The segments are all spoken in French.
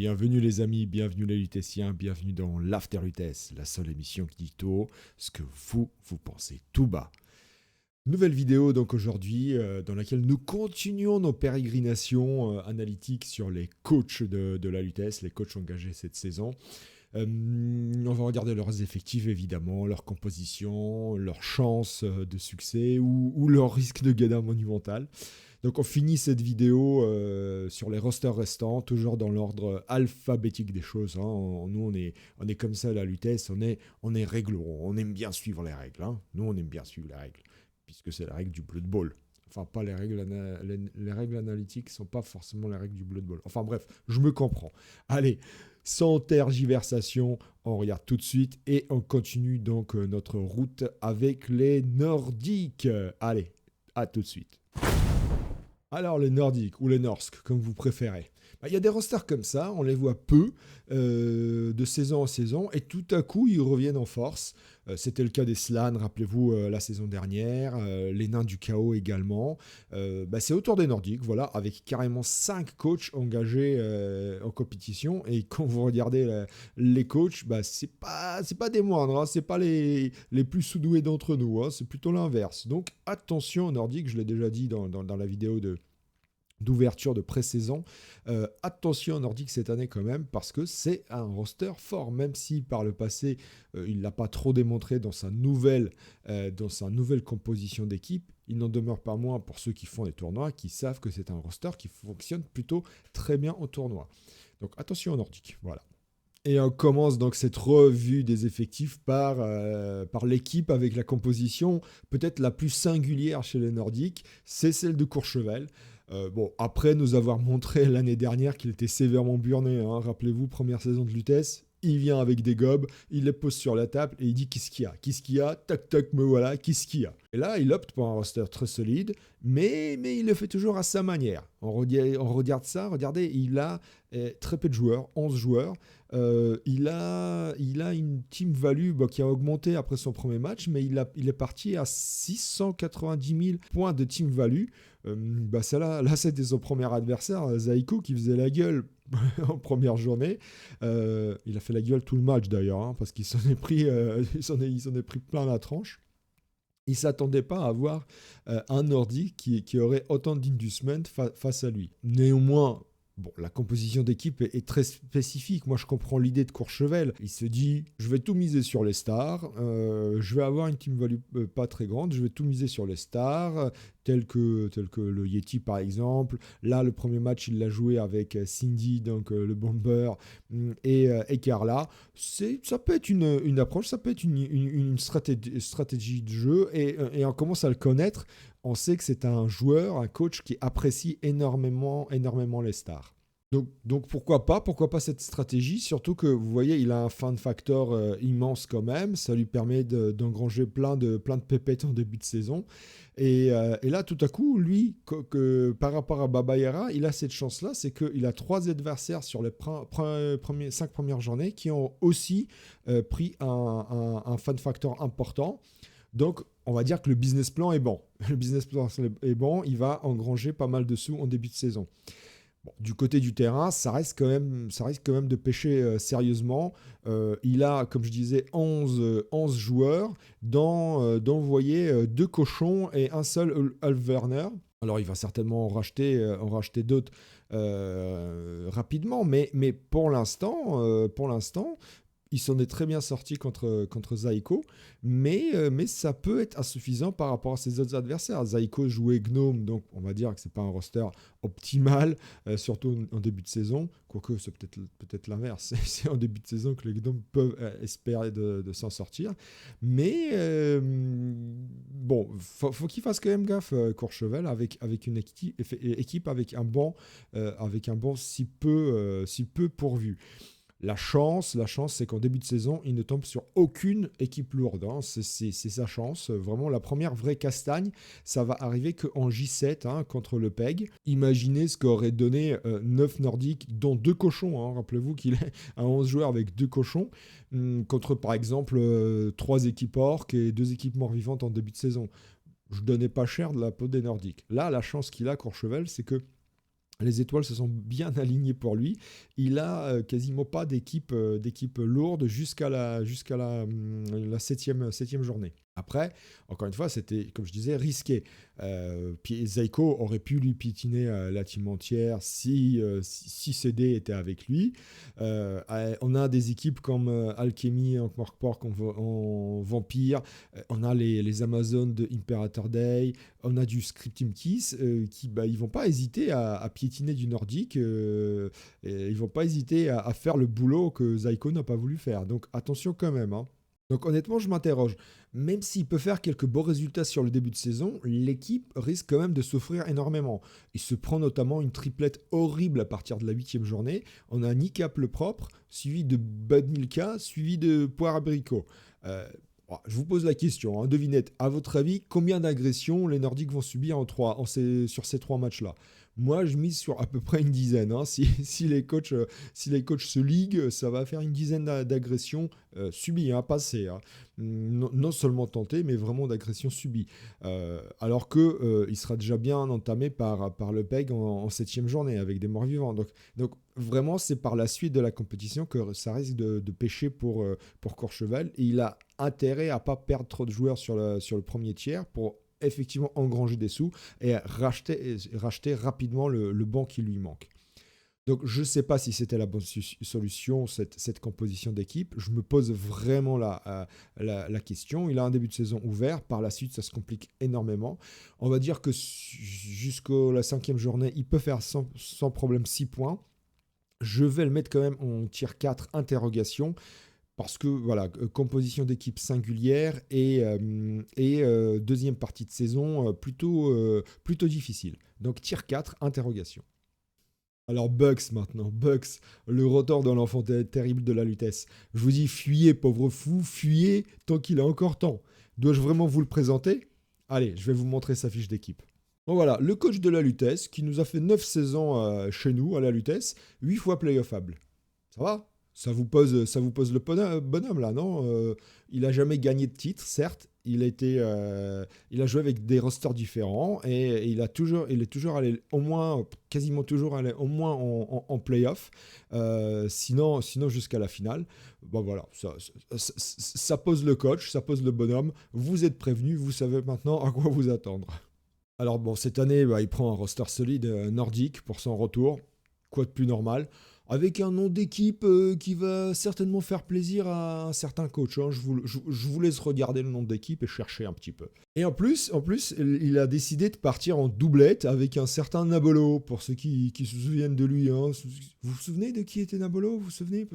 Bienvenue les amis, bienvenue les lutétiens, bienvenue dans l'After Lutèce, la seule émission qui dit tout haut ce que vous pensez tout bas. Nouvelle vidéo donc aujourd'hui dans laquelle nous continuons nos pérégrinations analytiques sur les coachs de la Lutèce, les coachs engagés cette saison. On va regarder leurs effectifs évidemment, leur composition, leurs chances de succès ou leur risque de gala monumental. Donc on finit cette vidéo sur les rosters restants, toujours dans l'ordre alphabétique des choses. Hein. Nous on est comme ça à la Lutèce, on est réglo, on aime bien suivre les règles. Hein. Nous on aime bien suivre les règles, puisque c'est la règle du Blood Bowl. Enfin pas les règles analytiques ne sont pas forcément les règles du Blood Bowl. Enfin bref, je me comprends. Allez, sans tergiversation, on regarde tout de suite et on continue donc notre route avec les Nordiques. Allez, à tout de suite. Alors les Nordiques ou les Norsk, comme vous préférez. Il y a des rosters comme ça, on les voit peu de saison en saison et tout à coup ils reviennent en force. C'était le cas des Slan, rappelez-vous la saison dernière, les Nains du Chaos également. C'est autour des Nordiques, voilà, avec carrément 5 coachs engagés en compétition. Et quand vous regardez les coachs, c'est pas des moindres, hein, c'est pas les plus sous-doués d'entre nous, hein, c'est plutôt l'inverse. Donc attention aux Nordiques, je l'ai déjà dit dans la vidéo d'ouverture de pré-saison. Attention aux Nordiques cette année quand même, parce que c'est un roster fort, même si par le passé, il ne l'a pas trop démontré dans sa nouvelle composition d'équipe. Il n'en demeure pas moins pour ceux qui font des tournois, qui savent que c'est un roster qui fonctionne plutôt très bien au tournoi. Donc attention aux Nordiques, voilà. Et on commence donc cette revue des effectifs par l'équipe avec la composition peut-être la plus singulière chez les Nordiques, c'est celle de Courchevel. Après nous avoir montré l'année dernière qu'il était sévèrement burné, hein, rappelez-vous, première saison de Lutèce, il vient avec des gobes, il les pose sur la table et il dit qu'est-ce qu'il y a, tac tac, me voilà, qu'est-ce qu'il y a. Et là, il opte pour un roster très solide, mais il le fait toujours à sa manière. On regarde ça, regardez, il a très peu de joueurs, 11 joueurs. Il a une team value qui a augmenté après son premier match, mais il est parti à 690 000 points de team value. Là, c'était son premier adversaire, Zaiko, qui faisait la gueule en première journée. Il a fait la gueule tout le match d'ailleurs, hein, parce qu'il s'en est pris plein la tranche. Il ne s'attendait pas à avoir un Nordique qui aurait autant d'inducement face à lui. Néanmoins, la composition d'équipe est très spécifique. Moi, je comprends l'idée de Courchevel. Il se dit, je vais tout miser sur les stars. Je vais avoir une team value pas très grande. Je vais tout miser sur les stars, tels que le Yeti, par exemple. Là, le premier match, il l'a joué avec Cindy, donc le Bomber, et Carla. Ça peut être une approche, ça peut être une stratégie de jeu. Et on commence à le connaître. On sait que c'est un joueur, un coach qui apprécie énormément les stars. Donc pourquoi pas cette stratégie, surtout que vous voyez, il a un fan factor immense quand même, ça lui permet d'engranger plein de pépettes en début de saison. Et là, tout à coup, lui, par rapport à Baba Yara, il a cette chance-là, c'est qu'il a 3 adversaires sur les 5 premières journées qui ont aussi pris un fan factor important. Donc, on va dire que le business plan est bon. Le business plan est bon, il va engranger pas mal de sous en début de saison. Du côté du terrain, ça risque quand même de pêcher sérieusement. Il a, comme je disais, 11 joueurs, dont vous voyez 2 cochons et un seul Ulf-Werner. Alors, il va certainement en racheter d'autres rapidement, mais pour l'instant, il s'en est très bien sorti contre Zaiko, mais ça peut être insuffisant par rapport à ses autres adversaires. Zaiko jouait Gnome, donc on va dire que c'est pas un roster optimal, surtout en début de saison, quoique c'est peut-être l'inverse. C'est en début de saison que les Gnomes peuvent espérer de s'en sortir. Mais faut qu'il fasse quand même gaffe, Courchevel, avec une équipe avec un banc si peu pourvu. La chance, c'est qu'en début de saison, il ne tombe sur aucune équipe lourde. Hein. C'est sa chance. Vraiment, la première vraie castagne, ça va arriver qu'en J7 contre le PEG. Imaginez ce qu'aurait donné 9 Nordiques, dont 2 cochons. Hein. Rappelez-vous qu'il est à 11 joueurs avec 2 cochons, contre par exemple 3 équipes orques et 2 équipes morts-vivantes en début de saison. Je donnais pas cher de la peau des Nordiques. Là, la chance qu'il a, Courchevel, c'est que Les étoiles se sont bien alignées pour lui. Il a quasiment pas d'équipe lourde jusqu'à la septième journée. Après, encore une fois, c'était, comme je disais, risqué. Zaiko aurait pu lui piétiner la team entière si CD était avec lui. On a des équipes comme Alchemy, Ankh-Morpork en Vampire. On a les Amazones de Imperator Day. On a du Scripting Kiss qui, ils vont pas hésiter à piétiner du nordique. Et ils vont pas hésiter à faire le boulot que Zaiko n'a pas voulu faire. Donc attention quand même, hein. Donc honnêtement, je m'interroge. Même s'il peut faire quelques beaux résultats sur le début de saison, l'équipe risque quand même de souffrir énormément. Il se prend notamment une triplette horrible à partir de la 8e journée. On a Nicap le propre, suivi de Bud Milka, suivi de Poire Abricot. Je vous pose la question, hein, devinette, à votre avis, combien d'agressions les Nordiques vont subir sur ces 3 matchs-là? Moi, je mise sur à peu près une dizaine, hein. Si les coachs se liguent, ça va faire une dizaine d'agressions subies, hein, passées, hein. Non seulement tentées, mais vraiment d'agressions subies. Alors qu'il sera déjà bien entamé par le PEG en 7e journée, avec des morts vivants. Donc vraiment, c'est par la suite de la compétition que ça risque de pêcher pour Courchevel. Et il a intérêt à ne pas perdre trop de joueurs sur le premier tiers pour effectivement engranger des sous et racheter rapidement le banc qui lui manque. Donc je ne sais pas si c'était la bonne solution, cette composition d'équipe. Je me pose vraiment la question. Il a un début de saison ouvert. Par la suite, ça se complique énormément. On va dire que jusqu'à la 5e journée, il peut faire sans problème 6 points. Je vais le mettre quand même en tier 4, interrogation. Parce que voilà, composition d'équipe singulière et deuxième partie de saison plutôt difficile. Donc tier 4, interrogation. Alors Bucks maintenant, Bucks, le retour dans l'enfant terrible de la Lutèce. Je vous dis, fuyez pauvre fou, fuyez tant qu'il a encore temps. Dois-je vraiment vous le présenter? Allez, je vais vous montrer sa fiche d'équipe. Bon voilà, le coach de la Lutèce qui nous a fait 9 saisons chez nous à la Lutèce, 8 fois playoffable. Ça va? Ça vous pose le bonhomme là, non? Il n'a jamais gagné de titre, certes. Il a joué avec des rosters différents et il est toujours allé quasiment toujours allé au moins en playoff, sinon jusqu'à la finale. Bon voilà, ça pose le coach, ça pose le bonhomme. Vous êtes prévenus, vous savez maintenant à quoi vous attendre. Alors bon, cette année, il prend un roster solide nordique pour son retour. Quoi de plus normal? Avec un nom d'équipe qui va certainement faire plaisir à un certain coach, hein. Je vous laisse regarder le nom d'équipe et chercher un petit peu. Et en plus, il a décidé de partir en doublette avec un certain Nabolo, pour ceux qui se souviennent de lui, hein. Vous vous souvenez de qui était Nabolo? Vous vous souvenez?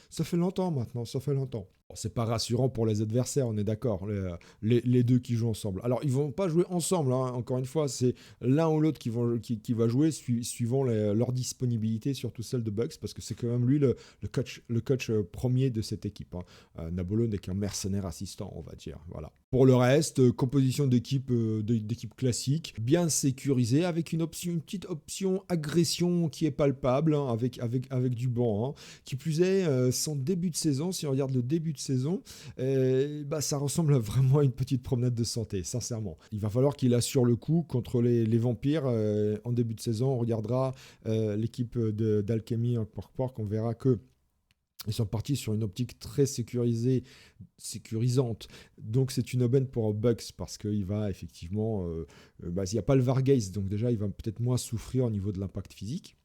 Ça fait longtemps maintenant, ça fait longtemps. Bon, c'est pas rassurant pour les adversaires, on est d'accord, les deux qui jouent ensemble. Alors, ils vont pas jouer ensemble, hein. Encore une fois, c'est l'un ou l'autre qui va jouer suivant leur disponibilité, surtout celle de Bucks, parce que c'est quand même lui le coach premier de cette équipe, hein. Nabolo n'est qu'un mercenaire assistant, on va dire. Voilà. Pour le reste, composition d'équipe classique, bien sécurisée, avec une petite option agression qui est palpable, hein, avec du bon, hein. Qui plus est, son début de saison, si on regarde le début de saison, ça ressemble vraiment à une petite promenade de santé, sincèrement. Il va falloir qu'il assure le coup contre les vampires en début de saison. On regardera l'équipe d'Alchemy en Pork, on verra que ils sont partis sur une optique très sécurisante. Donc c'est une aubaine pour Bucks parce qu'il va effectivement... il n'y a pas le Varghese, donc déjà il va peut-être moins souffrir au niveau de l'impact physique.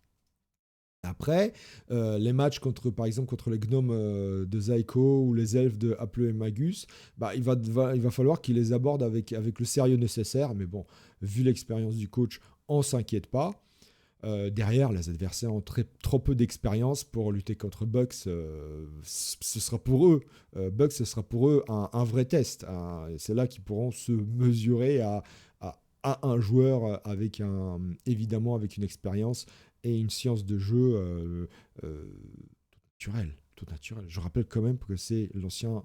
Après, les matchs par exemple contre les gnomes de Zaiko ou les elfes de Aple et Magus, il va falloir qu'il les aborde avec le sérieux nécessaire. Mais bon, vu l'expérience du coach, on ne s'inquiète pas. Derrière, les adversaires ont trop peu d'expérience pour lutter contre Bucks. Ce sera pour eux un vrai test, hein. C'est là qu'ils pourront se mesurer à un joueur évidemment avec une expérience et une science de jeu tout naturel. Je rappelle quand même que c'est l'ancien,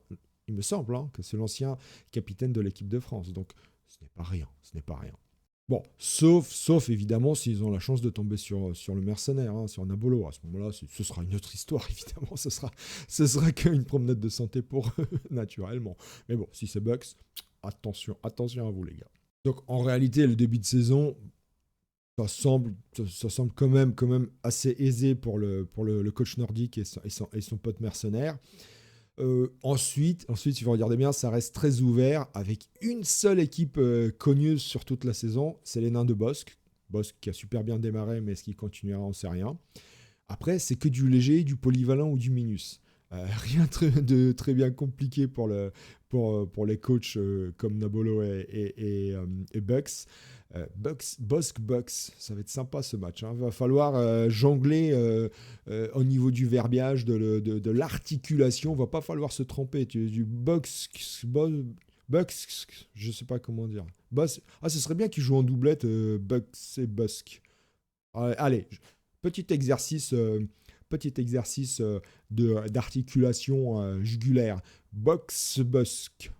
il me semble, hein, que c'est l'ancien capitaine de l'équipe de France. Donc ce n'est pas rien. Bon, sauf évidemment s'ils ont la chance de tomber sur le mercenaire, hein, sur Nabolo. À ce moment-là, ce sera une autre histoire, évidemment. Ce sera qu'une promenade de santé pour eux, naturellement. Mais bon, si c'est Bucks, attention à vous, les gars. Donc, en réalité, le début de saison, Ça semble quand même assez aisé pour le coach nordique et son pote mercenaire. Ensuite, si vous regardez bien, ça reste très ouvert avec une seule équipe cogneuse sur toute la saison, c'est les nains de Bosque. Bosque qui a super bien démarré, mais est-ce qu'il continuera, on ne sait rien. Après, c'est que du léger, du polyvalent ou du minus. Rien de très bien compliqué pour les coachs comme Nabolo et Bucks. Bucks, ça va être sympa ce match. Hein. Va falloir jongler au niveau du verbiage, de l'articulation. Va pas falloir se tromper. Du Bucks, je sais pas comment dire. Ce serait bien qu'ils jouent en doublette Bucks et Busk. Allez, petit exercice d'articulation jugulaire. Bzosk.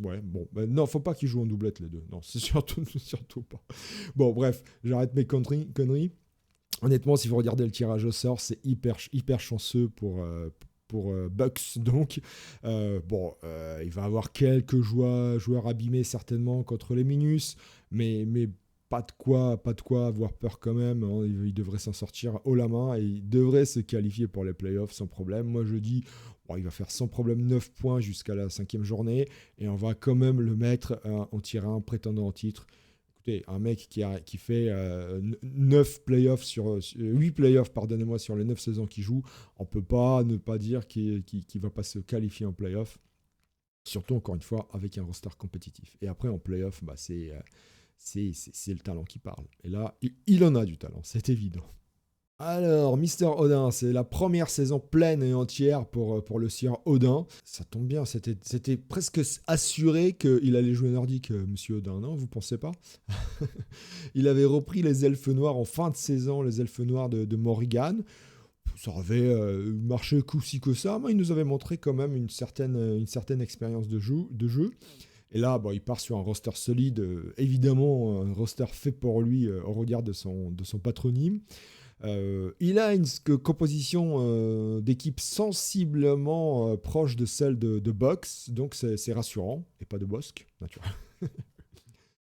Ouais, bon. Non, faut pas qu'ils jouent en doublette les deux. Non, c'est surtout pas. Bon, bref, j'arrête mes conneries. Honnêtement, si vous regardez le tirage au sort, c'est hyper chanceux pour Bucks. Donc, il va avoir quelques joueurs abîmés certainement contre les Minus, mais pas de quoi avoir peur quand même. Hein. Il devrait s'en sortir haut la main et il devrait se qualifier pour les playoffs sans problème. Moi, je dis, il va faire sans problème 9 points jusqu'à la 5e journée et on va quand même le mettre en tirant un prétendant en titre. Écoutez, un mec qui fait 9 playoffs 8 playoffs, pardonnez-moi, sur les 9 saisons qu'il joue, on ne peut pas ne pas dire qu'il ne va pas se qualifier en playoffs. Surtout, encore une fois, avec un roster compétitif. Et après, en playoff, c'est le talent qui parle. Et là, il en a du talent, c'est évident. Alors, Mister Odin, c'est la première saison pleine et entière pour le sieur Odin. Ça tombe bien, c'était presque assuré qu'il allait jouer nordique, Monsieur Odin, non? Vous pensez pas? Il avait repris les elfes noirs en fin de saison, les elfes noirs de Morrigan. Ça avait marché coup-ci que ça, mais il nous avait montré quand même une certaine expérience de jeu. Et là, il part sur un roster solide, évidemment un roster fait pour lui au regard de son patronyme. Il a une composition d'équipe sensiblement proche de celle de Box, donc c'est rassurant, et pas de Bosque, naturellement.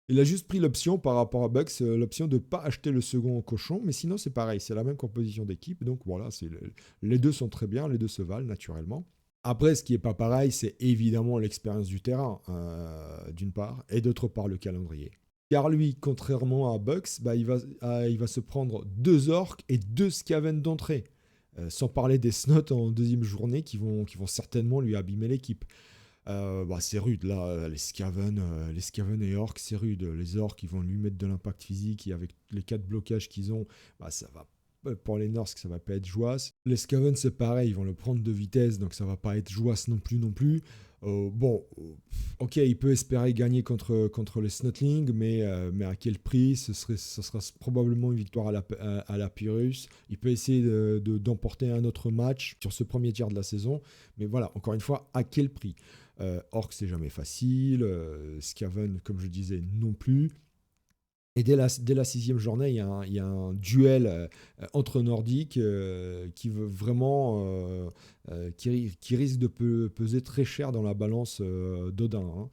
Il a juste pris l'option par rapport à Bucks, l'option de ne pas acheter le second cochon, mais sinon c'est pareil, c'est la même composition d'équipe, donc voilà, les deux sont très bien, les deux se valent naturellement. Après, ce qui n'est pas pareil, c'est évidemment l'expérience du terrain, d'une part, et d'autre part le calendrier. Car lui, contrairement à Bucks, il va se prendre 2 orques et 2 Skaven d'entrée, sans parler des snots en deuxième journée qui vont certainement lui abîmer l'équipe. C'est rude là, les Skaven et orques, c'est rude. Les orques, ils vont lui mettre de l'impact physique et avec les 4 blocages qu'ils ont, ça va. Pour les Norsk, ça va pas être jouasse. Les Skaven, c'est pareil, ils vont le prendre de vitesse, donc ça va pas être jouasse non plus. Ok, il peut espérer gagner contre les Snotling, mais à quel prix? Ce sera probablement une victoire à la Pyrrhus. Il peut essayer d'emporter un autre match sur ce premier tiers de la saison, mais voilà, encore une fois, à quel prix? Orc, c'est jamais facile. Skaven, comme je disais, non plus. Et dès la 6e journée, il y a un duel entre Nordiques qui veut vraiment qui risque de peser très cher dans la balance d'Odin. Hein.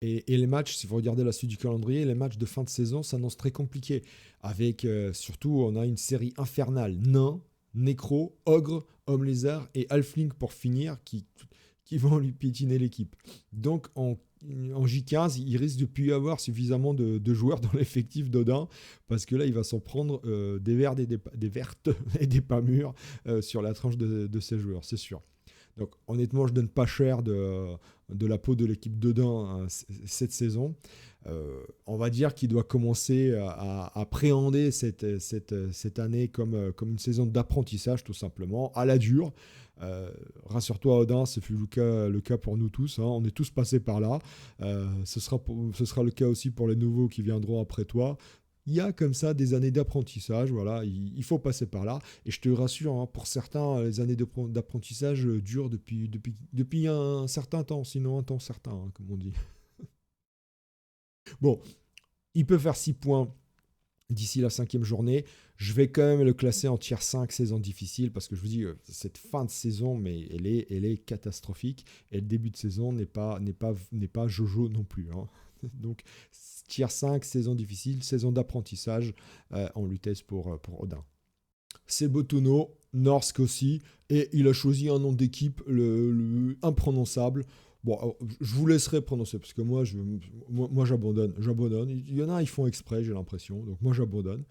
Et les matchs, si vous regardez la suite du calendrier, les matchs de fin de saison s'annoncent très compliqués. Avec surtout, on a une série infernale. Nains, Nécro, Ogre, Homme Lézard et Halfling pour finir qui vont lui piétiner l'équipe. Donc en J15, il risque de plus y avoir suffisamment de joueurs dans l'effectif d'Odin, parce que là, il va s'en prendre des vertes et des pas mûres sur la tranche de ses joueurs, c'est sûr. Donc honnêtement, je donne pas cher de la peau de l'équipe d'Odin cette saison. On va dire qu'il doit commencer à appréhender cette année comme une saison d'apprentissage, tout simplement, à la dure. Rassure-toi, Odin, ce fut le cas pour nous tous. Hein. On est tous passés par là. Ce sera le cas aussi pour les nouveaux qui viendront après toi. Il y a comme ça des années d'apprentissage, voilà, il faut passer par là. Et je te rassure, hein, pour certains, les années d'apprentissage durent depuis un certain temps, sinon un temps certain, hein, comme on dit. Bon, il peut faire 6 points d'ici la 5e journée. Je vais quand même le classer en tier 5, saison difficile, parce que je vous dis, cette fin de saison, mais elle est catastrophique. Et le début de saison n'est pas Jojo non plus. Hein. Donc, tier 5, saison difficile, saison d'apprentissage en Lutèce pour Odin. C'est Botuno, Norsk aussi, et il a choisi un nom d'équipe imprononçable. Bon, alors, je vous laisserai prononcer, parce que moi j'abandonne. Il y en a, ils font exprès, j'ai l'impression, donc moi j'abandonne.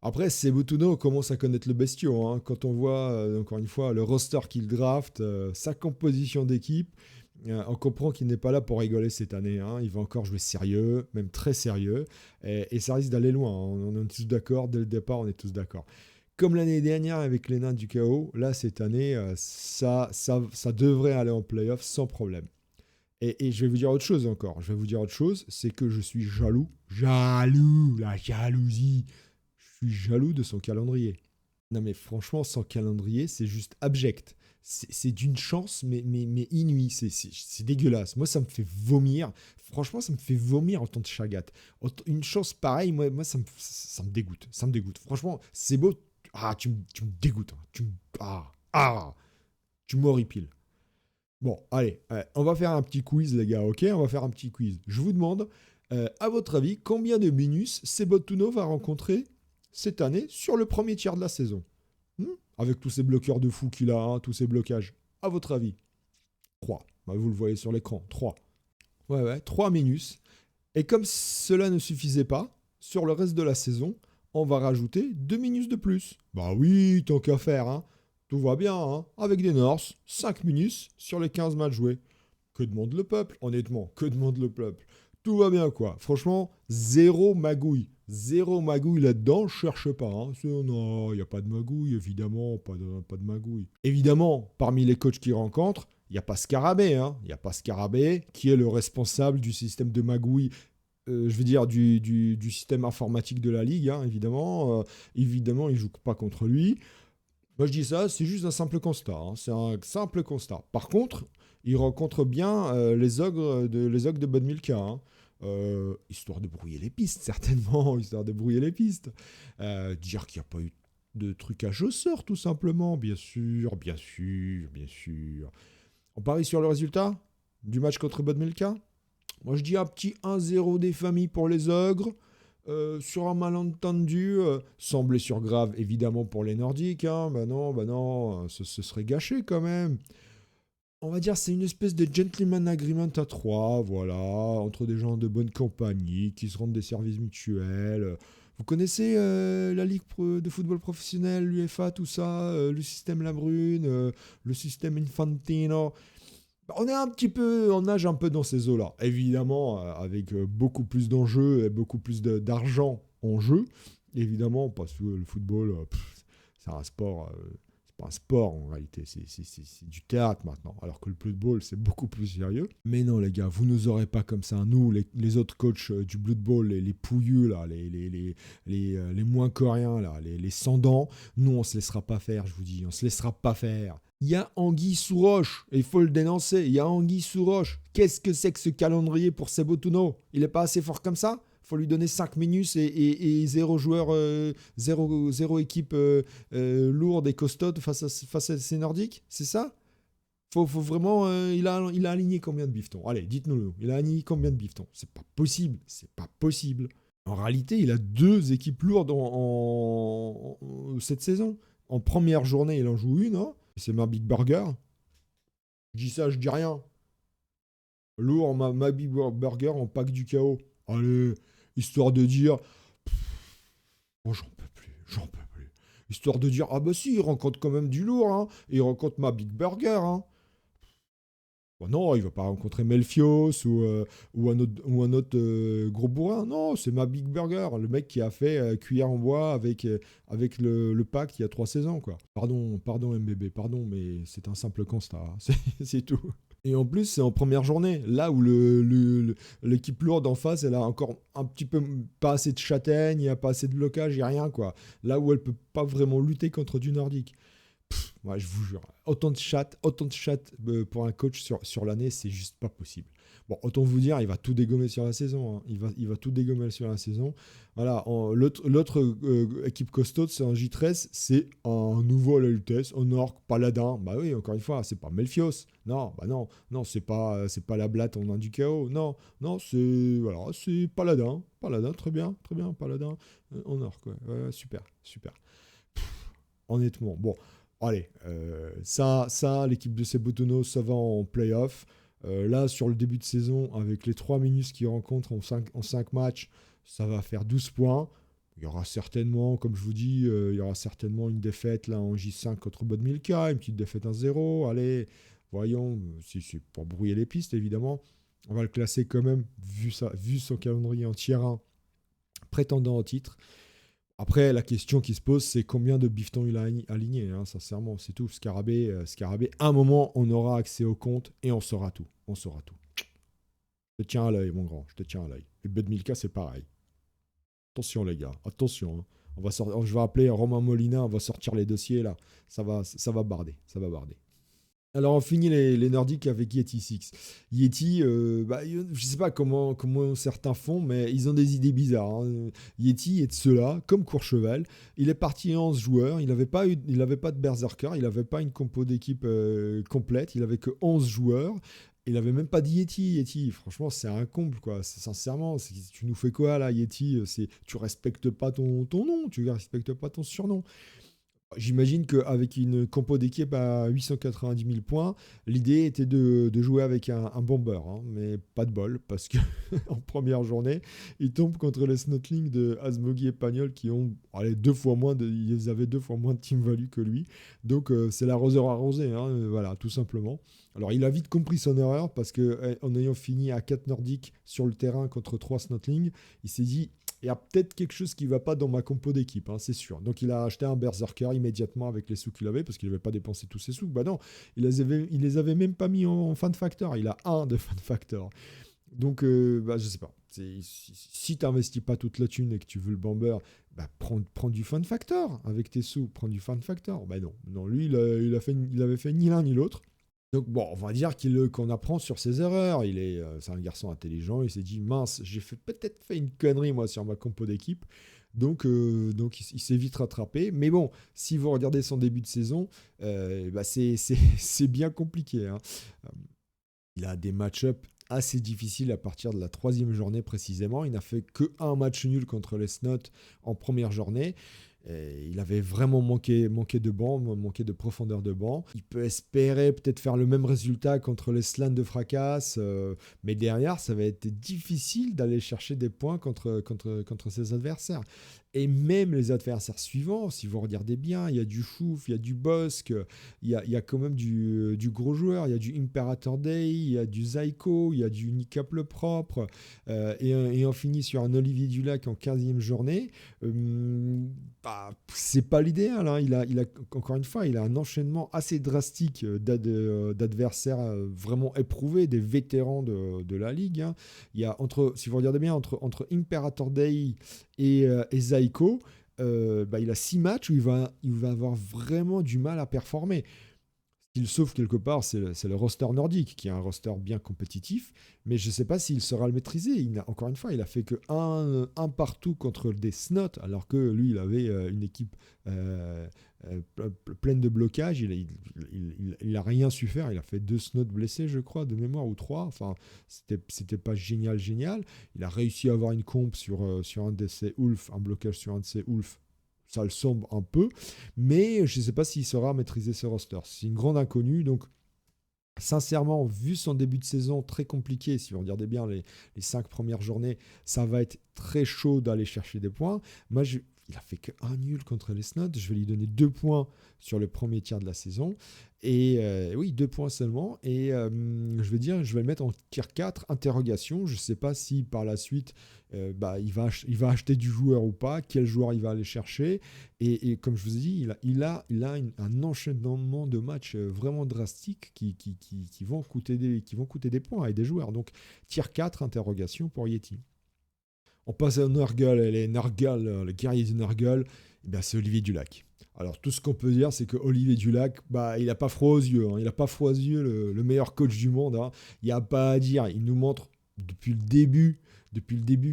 Après, c'est Botuno, on commence à connaître le bestiau. Hein. Quand on voit, encore une fois, le roster qu'il draft, sa composition d'équipe, on comprend qu'il n'est pas là pour rigoler cette année. Hein. Il va encore jouer sérieux, même très sérieux, et ça risque d'aller loin. Hein. On est tous d'accord, dès le départ, on est tous d'accord. Comme l'année dernière avec les nains du chaos, là, cette année, ça devrait aller en playoff sans problème. Et je vais vous dire autre chose encore. C'est que je suis jaloux. Jaloux, la jalousie. Je suis jaloux de son calendrier. Non mais franchement, son calendrier, c'est juste abject. C'est d'une chance, mais inouïe. C'est dégueulasse. Moi, ça me fait vomir. Franchement, ça me fait vomir en tant que Chagat. Une chance pareille, moi ça me dégoûte. Ça me dégoûte. Franchement, c'est beau. Ah, tu me dégoûtes. Tu m'horripiles. Bon, allez, on va faire un petit quiz, les gars, ok? On va faire un petit quiz. Je vous demande, à votre avis, combien de minus Sebotuno va rencontrer cette année sur le premier tiers de la saison? Avec tous ces bloqueurs de fou qu'il a, hein, tous ces blocages. À votre avis? 3. Bah, vous le voyez sur l'écran, 3. Ouais, 3 minus. Et comme cela ne suffisait pas, sur le reste de la saison, on va rajouter 2 minus de plus. Bah oui, tant qu'à faire, hein. Tout va bien, hein. Avec des Norse, 5 minus sur les 15 matchs joués. Que demande le peuple, honnêtement? Que demande le peuple? Tout va bien, quoi. Franchement, zéro magouille. Zéro magouille là-dedans, je cherche pas. Hein. Non, il n'y a pas de magouille, évidemment, pas de magouille. Évidemment, parmi les coachs qu'il rencontre, il n'y a pas Scarabée. Hein. Il n'y a pas Scarabée qui est le responsable du système de magouille, je veux dire du système informatique de la Ligue, hein, évidemment. Évidemment, il ne joue pas contre lui. Moi, je dis ça, c'est juste un simple constat. Hein. C'est un simple constat. Par contre, il rencontre bien les ogres de Bodmilka. Hein. Histoire de brouiller les pistes, certainement. Histoire de brouiller les pistes. Dire qu'il n'y a pas eu de truc à chausseur, tout simplement. Bien sûr. On parie sur le résultat du match contre Bodmilka? Moi, je dis un petit 1-0 des familles pour les ogres. Sur un malentendu, sans blessure grave évidemment pour les Nordiques, hein. Bah non, ce serait gâché quand même. On va dire c'est une espèce de gentleman agreement à 3, voilà, entre des gens de bonne compagnie qui se rendent des services mutuels. Vous connaissez la Ligue de football professionnel, l'UEFA, tout ça, le système Labrune, le système Infantino. On nage un peu dans ces eaux-là. Évidemment, avec beaucoup plus d'enjeux et beaucoup plus d'argent en jeu. Évidemment, parce que le football, c'est un sport. C'est pas un sport en réalité, c'est du théâtre maintenant. Alors que le football, c'est beaucoup plus sérieux. Mais non, les gars, vous nous aurez pas comme ça. Nous, les autres coachs du Blood Bowl, les pouilleux, là, les moins coréens, là, les sans-dents, nous, on se laissera pas faire, je vous dis. On se laissera pas faire. Il y a anguille sous roche, et il faut le dénoncer. Il y a anguille sous roche. Qu'est-ce que c'est que ce calendrier pour Sebotuno? Il n'est pas assez fort comme ça? Il faut lui donner 5 minus et 0 joueur, 0 équipe lourde et costaude face à ces Nordiques? C'est ça? Faut vraiment. Il a aligné combien de bifetons? Allez, dites-nous-le. Il a aligné combien de bifetons? C'est pas possible. C'est pas possible. En réalité, il a 2 équipes lourdes cette saison. En première journée, il en joue une, hein. C'est ma Big Burger. Je dis ça, je dis rien. Lourd, ma Big Burger en pack du chaos. Allez, histoire de dire... Bon, j'en peux plus. Histoire de dire, ah bah si, il rencontre quand même du lourd, hein. Et il rencontre ma Big Burger, hein. Bon, non, il va pas rencontrer Melfios ou un autre gros bourrin. Non, c'est ma Big Burger, le mec qui a fait cuillère en bois avec le pacte il y a 3 saisons, quoi. Pardon MBB, pardon, mais c'est un simple constat. Hein. C'est tout. Et en plus, c'est en première journée, là où l'équipe lourde en face, elle a encore un petit peu pas assez de châtaigne, il n'y a pas assez de blocage, il n'y a rien, quoi. Là où elle peut pas vraiment lutter contre du nordique. Ouais, je vous jure. Autant de chat pour un coach sur l'année, c'est juste pas possible. Bon, autant vous dire, il va tout dégommer sur la saison. Hein. Il va tout dégommer sur la saison. Voilà, l'autre équipe costaud, c'est un J13, c'est un nouveau à la Lutèce, un orc, paladin. Bah oui, encore une fois, c'est pas Melfios. Non, bah non, non, c'est pas la blatte en un du chaos. Non, non, c'est paladin. Paladin, très bien, paladin en orc. Ouais, super, super. Honnêtement, bon, allez, l'équipe de Sebotono, ça va en playoff. Là, sur le début de saison, avec les 3 minus qu'ils rencontrent en 5 matchs, ça va faire 12 points. Il y aura certainement, comme je vous dis, il y aura certainement une défaite là en J5 contre Bodmilka, une petite défaite 1-0. Allez, voyons, si c'est pour brouiller les pistes, évidemment. On va le classer quand même, vu son calendrier en tier 1, prétendant au titre. Après, la question qui se pose, c'est combien de bifetons il a aligné, hein, sincèrement, c'est tout. Scarabée, à un moment, on aura accès au compte et on saura tout. On saura tout. Je te tiens à l'œil, mon grand, je te tiens à l'œil. Et Budmilka, c'est pareil. Attention, les gars, attention. Hein. Je vais appeler Romain Molina, on va sortir les dossiers, là. Ça va barder, ça va barder. Alors on finit les Nordiques avec Yeti 6. Yeti, je sais pas comment certains font, mais ils ont des idées bizarres. Hein. Yeti est de ceux-là, comme Courchevel. Il est parti 11 joueurs, il n'avait pas de berserker, il n'avait pas une compo d'équipe complète, il avait que 11 joueurs. Il n'avait même pas dit Yeti. Franchement, c'est un comble, quoi. Sincèrement, tu nous fais quoi, là, Yeti? Tu respectes pas ton nom, tu respectes pas ton surnom. J'imagine qu'avec une compo d'équipe à 890 000 points, l'idée était de jouer avec un bomber, hein, mais pas de bol, parce que en première journée, ils tombent contre les Snotlings de Asmogi et Pagnol qui ont ils avaient 2 fois moins de team value que lui. Donc c'est l'arroseur arrosé, hein, voilà, tout simplement. Alors il a vite compris son erreur, parce qu'en ayant fini à 4 Nordiques sur le terrain contre 3 Snotlings, il s'est dit il y a peut-être quelque chose qui ne va pas dans ma compo d'équipe, hein, c'est sûr. Donc il a acheté un Berserker immédiatement avec les sous qu'il avait, parce qu'il n'avait pas dépensé tous ses sous. Bah non, il les avait même pas mis en fan factor. Il a un de fan factor. Donc je sais pas. Si tu n'investis pas toute la thune et que tu veux le bomber, prends du fan factor avec tes sous. Prends du fan factor. Bah non, lui il avait fait ni l'un ni l'autre. Donc bon, on va dire qu'on apprend sur ses erreurs. C'est un garçon intelligent. Il s'est dit mince, j'ai peut-être fait une connerie moi sur ma compo d'équipe. Donc il s'est vite rattrapé. Mais bon, si vous regardez son début de saison, c'est bien compliqué. Hein. Il a des match-ups assez difficiles à partir de la 3e journée précisément. Il n'a fait que un match nul contre les Snots en première journée. Et il avait vraiment manqué de banc, manqué de profondeur de banc. Il peut espérer peut-être faire le même résultat contre les Slans de Fracasse, mais derrière, ça va être difficile d'aller chercher des points contre ses adversaires. Et même les adversaires suivants, si vous regardez bien, il y a du Chouf, il y a du Bosque, il y a quand même du gros joueur, il y a du Imperator Day, il y a du Zyko, il y a du Nicap le propre, et on finit sur un Olivier Dulac en 15e journée. C'est pas l'idéal. Hein. Il a, encore une fois, il a un enchaînement assez drastique d'adversaires vraiment éprouvés, des vétérans de la ligue. Hein. Il y a si vous regardez bien, entre Imperator Day et Zyko, il a 6 matchs où il va avoir vraiment du mal à performer. Ce qu'il sauve quelque part, c'est le roster nordique, qui est un roster bien compétitif, mais je ne sais pas s'il saura le maîtriser. Encore une fois, il a fait que un partout contre des Snots, alors que lui, il avait une équipe pleine de blocages. Il a rien su faire. Il a fait 2 Snots blessés, je crois, de mémoire, ou 3. Enfin, c'était pas génial. Il a réussi à avoir une comp sur un de ses Ulf, un blocage sur un de ses Ulf. Ça le semble un peu, mais je ne sais pas s'il saura maîtriser ce roster. C'est une grande inconnue, donc sincèrement, vu son début de saison très compliqué, si vous regardez bien les 5 premières journées, ça va être très chaud d'aller chercher des points. Moi, il a fait qu'un nul contre les Snots. Je vais lui donner 2 points sur le premier tiers de la saison. Et oui, 2 points seulement. Et je vais le mettre en tier 4, interrogation. Je ne sais pas si par la suite, il va acheter du joueur ou pas, quel joueur il va aller chercher. Et comme je vous ai dit, il a un enchaînement de matchs vraiment drastiques qui vont coûter des points et des joueurs. Donc, tier 4, interrogation pour Yeti. On passe à Nurgle, les guerriers de Nurgle, c'est Olivier Dulac. Alors tout ce qu'on peut dire, c'est que Olivier Dulac, bah, il n'a pas froid aux yeux. Hein. Il n'a pas froid aux yeux, le meilleur coach du monde. Hein. Il n'y a pas à dire. Il nous montre depuis le début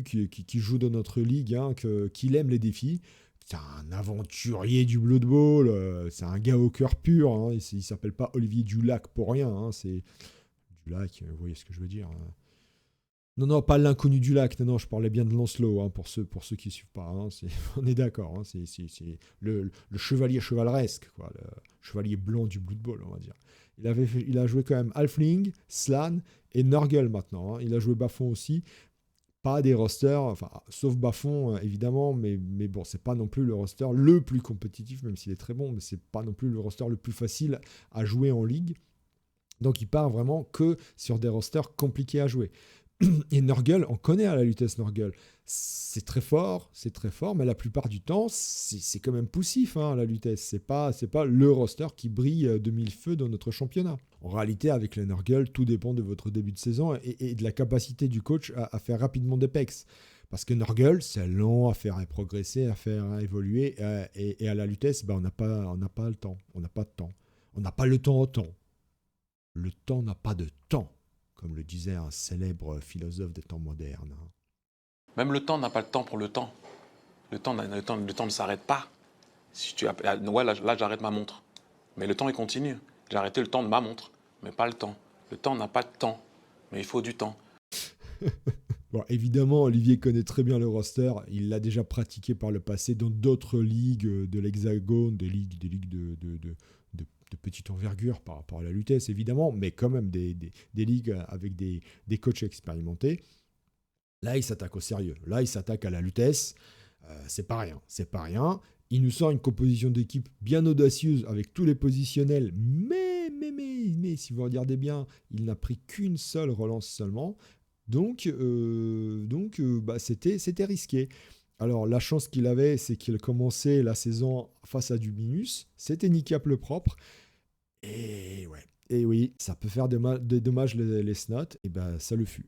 qu'il joue dans notre ligue, hein, qu'il aime les défis. C'est un aventurier du Blood Bowl. C'est un gars au cœur pur. Hein. Il ne s'appelle pas Olivier Dulac pour rien. Hein. C'est Dulac, vous voyez ce que je veux dire. Hein. Non, pas l'inconnu du lac. Non, je parlais bien de Lancelot, hein, pour ceux qui ne suivent pas. Hein, on est d'accord. Hein, c'est le chevalier chevaleresque, quoi, le chevalier blanc du Blood Bowl, on va dire. Il a joué quand même Halfling, Slann et Nurgle maintenant. Hein. Il a joué Bafon aussi. Pas des rosters, enfin, sauf Bafon, évidemment, mais bon, c'est pas non plus le roster le plus compétitif, même s'il est très bon, mais c'est pas non plus le roster le plus facile à jouer en ligue. Donc il part vraiment que sur des rosters compliqués à jouer. Et Nurgle, on connaît à la Lutèce Nurgle. C'est très fort, mais la plupart du temps, c'est quand même poussif, hein, la Lutèce. C'est pas le roster qui brille de mille feux dans notre championnat. En réalité, avec le Nurgle, tout dépend de votre début de saison et de la capacité du coach à faire rapidement des pecs. Parce que Nurgle, c'est long à faire progresser, à faire évoluer. Et à la Lutèce, on n'a pas le temps. On n'a pas de temps. On n'a pas le temps au temps. Le temps n'a pas de temps, comme le disait un célèbre philosophe des temps modernes. Même le temps n'a pas le temps pour le temps. Le temps ne s'arrête pas. Si tu là, j'arrête ma montre. Mais le temps, il continue. J'ai arrêté le temps de ma montre, mais pas le temps. Le temps n'a pas de temps, mais il faut du temps. Bon, évidemment, Olivier connaît très bien le roster. Il l'a déjà pratiqué par le passé dans d'autres ligues de l'Hexagone, des ligues de petite envergure par rapport à la Lutèce, évidemment, mais quand même des ligues avec des coachs expérimentés. Là, il s'attaque au sérieux. Là, il s'attaque à la Lutèce. C'est pas rien. Il nous sort une composition d'équipe bien audacieuse avec tous les positionnels, mais si vous regardez bien, il n'a pris qu'une seule relance seulement. Donc, c'était risqué. Alors, la chance qu'il avait, c'est qu'il commençait la saison face à du minus. C'était nickel le propre. Et oui, ça peut faire des dommages les snots. Et ça le fut.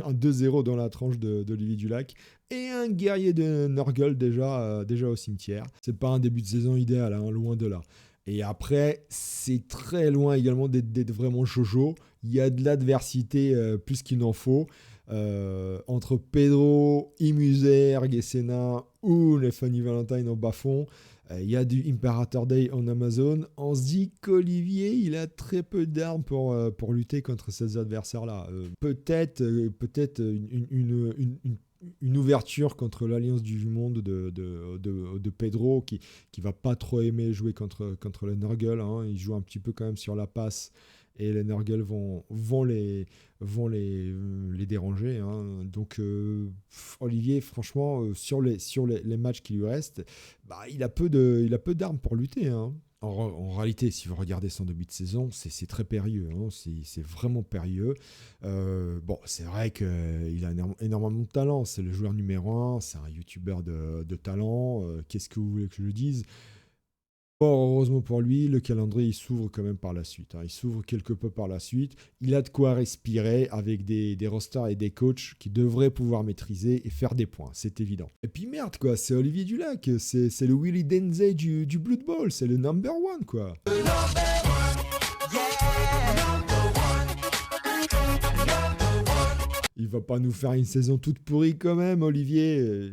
Un 2-0 dans la tranche d'Olivier Dulac. Et un guerrier de Nurgle déjà au cimetière. C'est pas un début de saison idéal, hein, loin de là. Et après, c'est très loin également d'être vraiment Jojo. Il y a de l'adversité plus qu'il n'en faut. Entre Pedro, Imuser, Gessena ou les Funny Valentine en bas-fond. Il y a du Imperator Day en Amazon. On se dit qu'Olivier, il a très peu d'armes pour lutter contre ces adversaires-là. Peut-être une ouverture contre l'Alliance du Monde de Pedro, qui va pas trop aimer jouer contre les Nurgle. Hein. Il joue un petit peu quand même sur la passe. Et les Nurgle vont les déranger. Hein. Donc, Olivier, franchement, sur les matchs qui lui restent, il a peu d'armes pour lutter. Hein. En réalité, si vous regardez son début de saison, c'est très périlleux. Hein. C'est vraiment périlleux. C'est vrai qu'il a énormément de talent. C'est le joueur numéro 1. C'est un youtubeur de talent. Qu'est-ce que vous voulez que je le dise ? Fort heureusement pour lui, le calendrier il s'ouvre quand même par la suite. Hein. Il s'ouvre quelque peu par la suite. Il a de quoi respirer avec des rosters et des coachs qui devraient pouvoir maîtriser et faire des points, c'est évident. Et puis merde quoi, c'est Olivier Dulac, c'est le Willy Denzey du Blood Bowl, c'est le number one quoi. Il va pas nous faire une saison toute pourrie quand même, Olivier.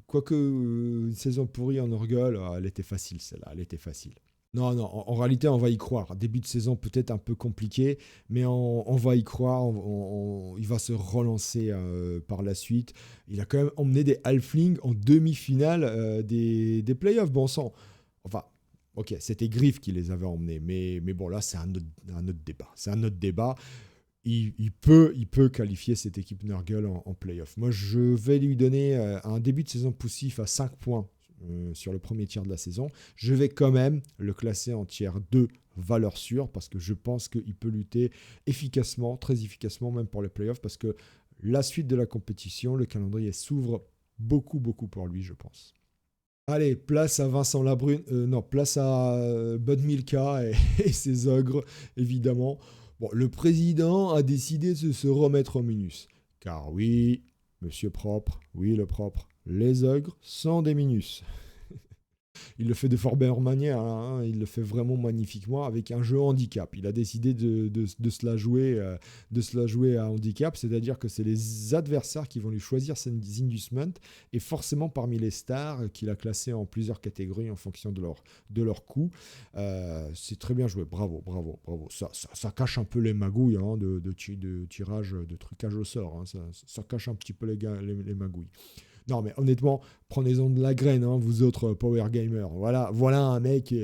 Quoique une saison pourrie en Nurgle, elle était facile celle-là, elle était facile. Non, en réalité, on va y croire. Début de saison peut-être un peu compliqué, mais on va y croire, il va se relancer par la suite. Il a quand même emmené des Halflings en demi-finale des playoffs, bon sang. Enfin, ok, c'était Griff qui les avait emmenés, mais bon, là, c'est un autre débat. C'est un autre débat. Il peut qualifier cette équipe Nurgle en play-off. Moi, je vais lui donner un début de saison poussif à 5 points sur le premier tiers de la saison. Je vais quand même le classer en tiers 2, valeur sûre, parce que je pense qu'il peut lutter efficacement, très efficacement, même pour les play-offs, parce que la suite de la compétition, le calendrier s'ouvre beaucoup pour lui, je pense. Allez, place à Vincent Labrune, place à Bud Milka et ses ogres, évidemment. Bon, le président a décidé de se remettre au minus. Car oui, monsieur propre, oui le propre, les ogres sont des minus. Il le fait de fort belle manière, hein. Il le fait vraiment magnifiquement avec un jeu handicap. Il a décidé de se la jouer à handicap, c'est-à-dire que c'est les adversaires qui vont lui choisir ses inducements et forcément parmi les stars qu'il a classés en plusieurs catégories en fonction de leur coût. C'est très bien joué, bravo. Ça cache un peu les magouilles, hein, de tirage, de trucage au sort, hein. Ça cache un petit peu les magouilles. Non, mais honnêtement, prenez-en de la graine, hein, vous autres power gamers. Voilà un mec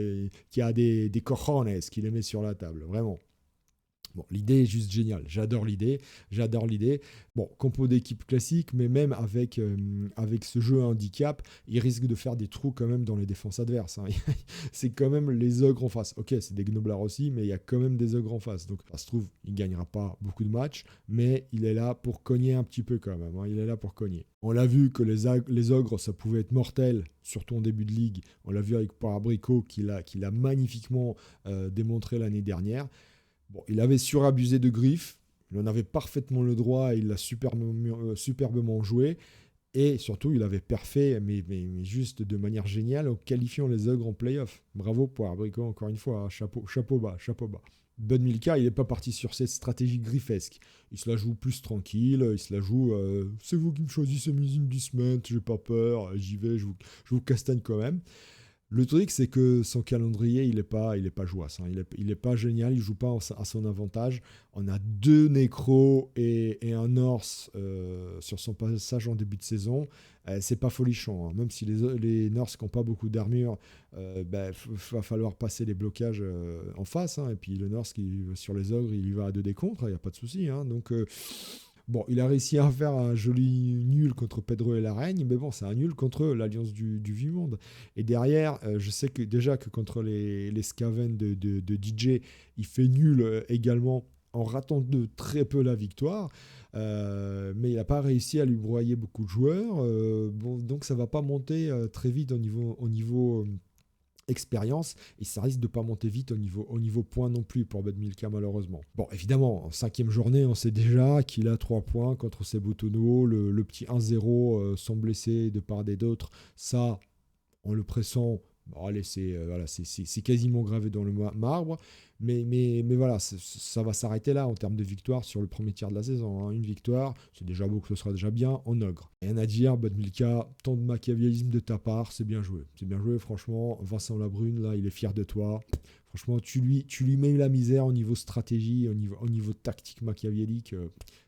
qui a des cojones, qui les met sur la table, vraiment. Bon, l'idée est juste géniale. J'adore l'idée. Bon, compo d'équipe classique, mais même avec ce jeu handicap, il risque de faire des trous quand même dans les défenses adverses, hein. C'est quand même les ogres en face. Ok, c'est des gnoblards aussi, mais il y a quand même des ogres en face. Donc, ça se trouve, il ne gagnera pas beaucoup de matchs, mais il est là pour cogner un petit peu quand même, hein. Il est là pour cogner. On l'a vu que les ogres, ça pouvait être mortel, surtout en début de ligue. On l'a vu avec Parabrico, qu'il a magnifiquement démontré l'année dernière. Bon, il avait surabusé de griffes, il en avait parfaitement le droit et il l'a superbement joué. Et surtout, il avait parfait, mais juste de manière géniale, en qualifiant les ogres en play-off. Bravo pour Abrico, encore une fois, hein. Chapeau bas. Bud Milka, il n'est pas parti sur cette stratégie griffesque. Il se la joue plus tranquille, il se la joue c'est vous qui me choisissez mes inducements, j'ai pas peur, j'y vais, je vous castagne quand même. Le truc, c'est que son calendrier, il est pas jouasse, hein. Il est pas génial, il joue pas à son avantage. On a 2 nécros et un Norse sur son passage en début de saison. C'est pas folichon, hein. Même si les Norse n'ont pas beaucoup d'armure, va falloir passer les blocages en face, hein. Et puis le Norse sur les ogres, il y va à 2 décomptes, il n'y a pas de souci, hein. Donc bon, il a réussi à faire un joli nul contre Pedro et la Reine, mais bon, c'est un nul contre l'Alliance du Vieux-Monde. Et derrière, je sais que déjà que contre les Skaven de DJ, il fait nul également en ratant de très peu la victoire. Mais il n'a pas réussi à lui broyer beaucoup de joueurs. Bon, donc ça ne va pas monter très vite au niveau expérience, et ça risque de pas monter vite au niveau points non plus pour Bud Milka, malheureusement. Bon, évidemment, en 5e journée, on sait déjà qu'il a 3 points contre Sebotono, le petit 1-0 sans blesser de part et d'autre. Ça, en le pressant, bon, allez, c'est quasiment gravé dans le marbre, mais voilà, ça va s'arrêter là en termes de victoire sur le premier tiers de la saison, hein. Une victoire, c'est déjà beau, que ce sera déjà bien en ogre. Rien à dire, Bud Milka, tant de machiavélisme de ta part, c'est bien joué, franchement. Vincent Labrune, là, il est fier de toi. Franchement, tu lui mets la misère au niveau stratégie, au niveau tactique machiavélique,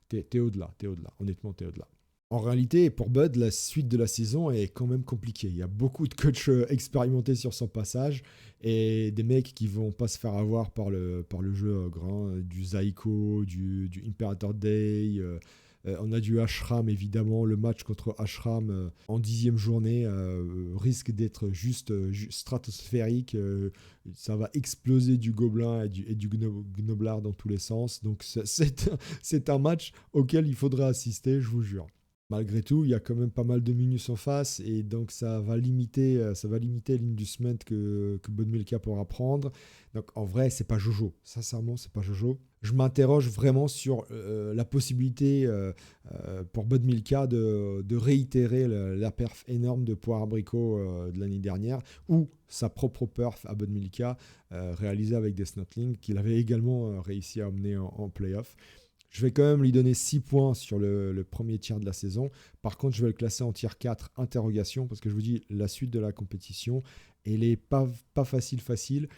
t'es au-delà, honnêtement, t'es au-delà. En réalité, pour Bud, la suite de la saison est quand même compliquée. Il y a beaucoup de coachs expérimentés sur son passage et des mecs qui vont pas se faire avoir par le jeu ogre, hein. Du Zaiko, du Imperator Day. On a du Ashram, évidemment. Le match contre Ashram en 10e journée risque d'être juste stratosphérique. Ça va exploser du gobelin et du gnoblard dans tous les sens. Donc c'est un match auquel il faudra assister, je vous jure. Malgré tout, il y a quand même pas mal de minus en face et donc ça va limiter l'inducement que Bud Milka pourra prendre. Donc en vrai, c'est pas Jojo. Sincèrement, c'est pas Jojo. Je m'interroge vraiment sur la possibilité pour Bud Milka de réitérer la perf énorme de Poire Abricot de l'année dernière ou sa propre perf à Bud Milka réalisée avec des Snotling qu'il avait également réussi à emmener en playoff. Je vais quand même lui donner 6 points sur le premier tiers de la saison. Par contre, je vais le classer en tier 4, interrogation, parce que je vous dis, la suite de la compétition, elle n'est pas facile.